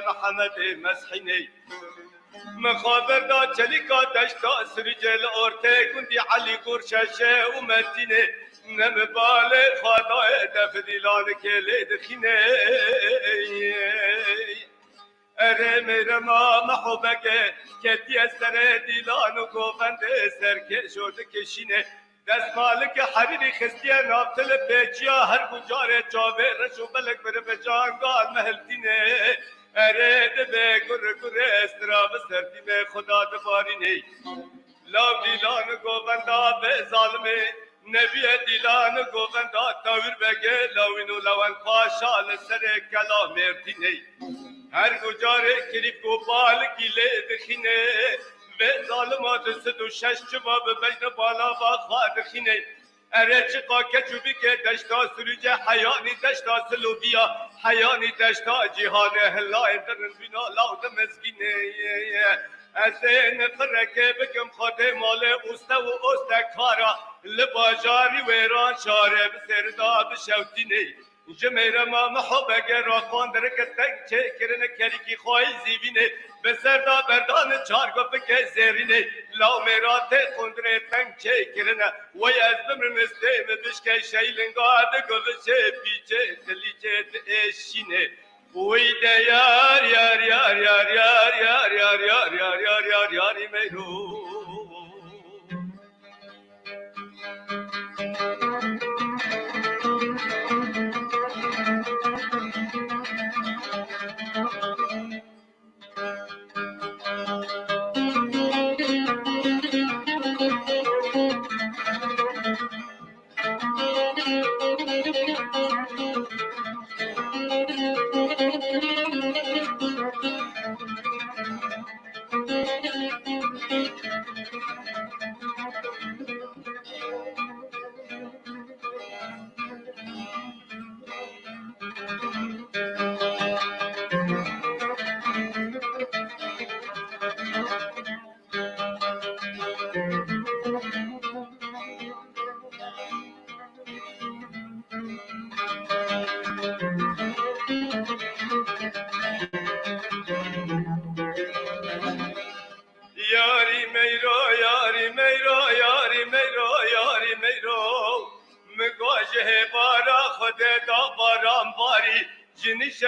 محمد مسحینی مخابر دا چلیکا دشتا سریجل ارته گندی علی گرششه و مدینه نمبال خدای دفدیلان کلی دخینه اره میرما محبکه کتی از سر دیلان و گوفند سرکه شده کشینه دستمالک حریری خستیه نابتل پیچیا هر گجار جاوه رشو بلک بره به جانگال محلتینه اره دبه گر گر استراب سردی به خدا دبارینه لاو دیلان گووندا به ظالمه نبی دیلان گووندا تاویر بگه لاوینو لوان پاشال سر کلا مرتینه هر گجاره کلیف گوبال گیله دخینه به ظالمات سد و شش جواب بجن بالا با خواه دخینه اره چقا کچوبی که دشتا سروجه حیانی دشتا سلوبیا حیانی دشتا جهان هلا درن بینا لاود مزگینه از نفرکه بکم خاطه مال اوسته و استکارا لباجاری ویران شاره بسردا بشوتینه جمیرما محبه را خواندره که تنگ چه کرنه کری کی خواهی زیبینه به سردا بردان چارگو بکه زیرینه لاو میرات خوندره تنگ چه کرنه وی از بمرمسته مبشکه شیلنگاده گوشه پیچه دلیچه اشینه وی ده یار یار یار یار یار یار یار یار یار یار یار یاری میرو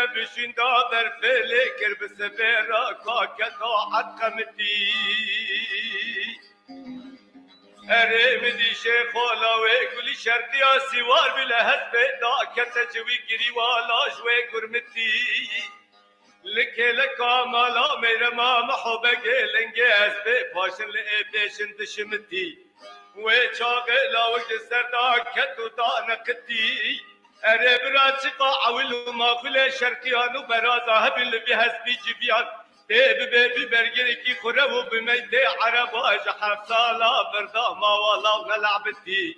بشین دا در فعلی کر بسبرا کاکتا عدقمتی اره مدی شیخ اولاوی گلی شرطی آسیوار بله حسب دا کتا جوی گری والا جوی گرمتی لکه لکا مالا میرما محبگه لنگه حسب پاشن لئه پیشن دشمتی و چاقه لاوک سردا کتو دا نقتی اره برا چقا عولو ماخل شرقیانو برازا هبل بی حسبی جبیان بی برگری کی خوره و بمیت عربا جحف سالا بردا ماوالا و نلعبتی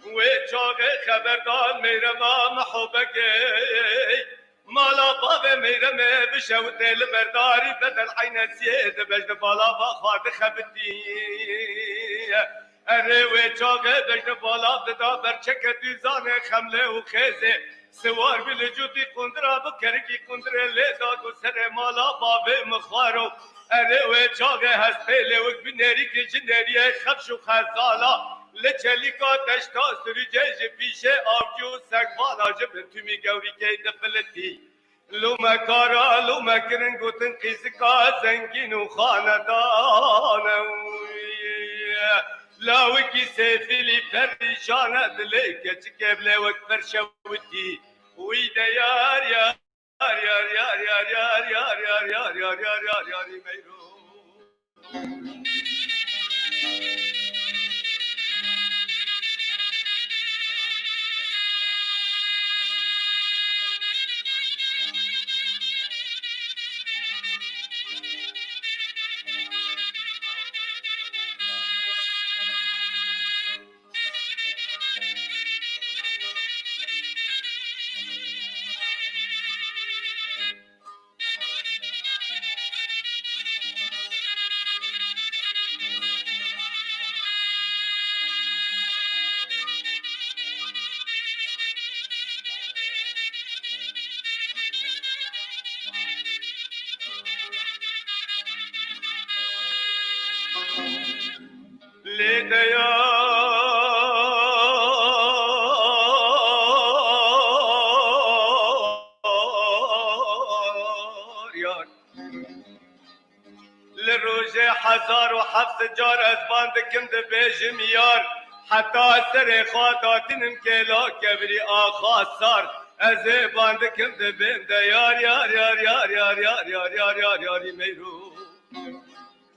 و چاقه خبردان میرما محبگه مالا باب میرمه بشوت البرداری بدل عین زید بجد بالا با خواد خبتی اره و چاقه بجد بالا بدا برچک دوزان خمله و خیزه سوار بلجودی قندرا بکرگی قندره لیداد و سر مالا باب مخوارو اره و چاقه هست پیله و بینری که جنریه خبش و خزالا لچلیکا دشتا سریجه پیشه آبجو سگوالا جبن تومی گوری که دفلتی لوما کارا لوما کرن گوتن قیزکا زنگین و خاندان لاوکی سیفیلی پریشانه دلی کچ کبله وک پرشوتی ویده یار یار یار یار یار یار یار یار یار یار یار یار یار میرو لروجه 1007 جار از باند کند بیجم یار حتی سر خاطاتینم که لا کبری آخا سار از باند کند بند یار یار یار یار یار یار یار یار یار یاری میرو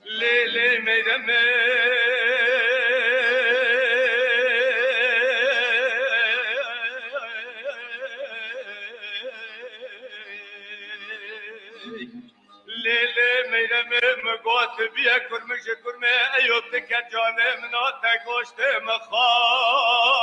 لیلی میرمه لیلی میرمه مگوت بیه کرمش کرمه ایوب تکه جانه منا تکوشت مخان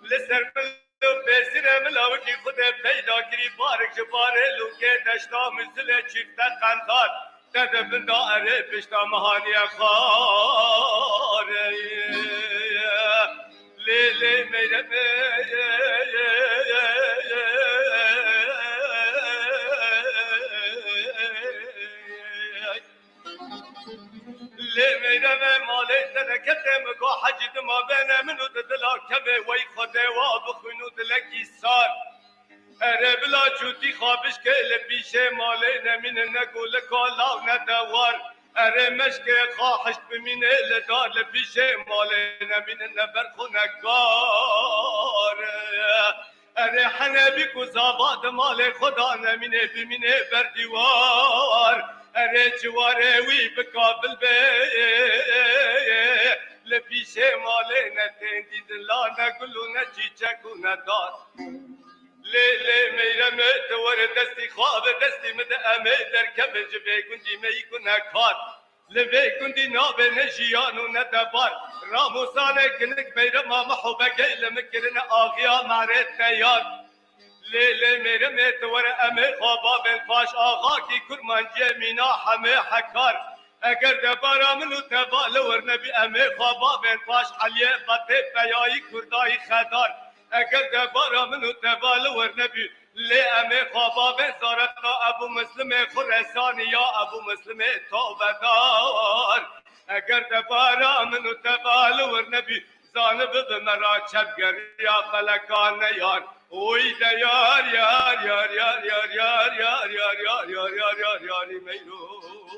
لسر ملو بسیر ملاوکی خود پیدا کری بارک جباره لوکه دشتا مثل چیفت قنطار داده بندا اره پشتا مهانی خاره لیلی میرمه لیمیرمه مالی تنکته مگو حجید ما بینه منو ددلا کبه وی خوده و بخونو دلکی سار اره بلا جوتی خوابش که لبیشه مالی نمین نگو لکالا ندوار اره مشک خواهشت بمینه لدار لبیشه مالی نمین نبرخو نگار اره حنبی کو زاباد مال خدا نمینه بمینه بردیوار اره جواره وی بکابل به لپیشه ماله نتندی دلا نگلو نچیچکو ندار لیلی میرمه دور دستی خواب دستی مده امه در کبج بیگوندی میگو نکار لبی گوندی نابه نجیانو ندبار راموسانه کنک بیرما محبگه لمکرن آغیا معرد تیار لیلی میرمه دور امه خوابا بن پاش آغا کی کرمانجی مینا همه حکار اگر دبارا منو تبال ورنبی امه خوابا بن پاش علیه بطه بیایی کردای خدار اگر دبارا منو تبال ورنبی لی امه خوابا بن زارتا ابو مسلم خرسانی یا ابو مسلم توبدار اگر دبارا منو تبال ورنبی زانب بمرا چبگر یا فلکان یار Oy da yar yar yar yar yar yar yar yar yar yar yar yar yar meylo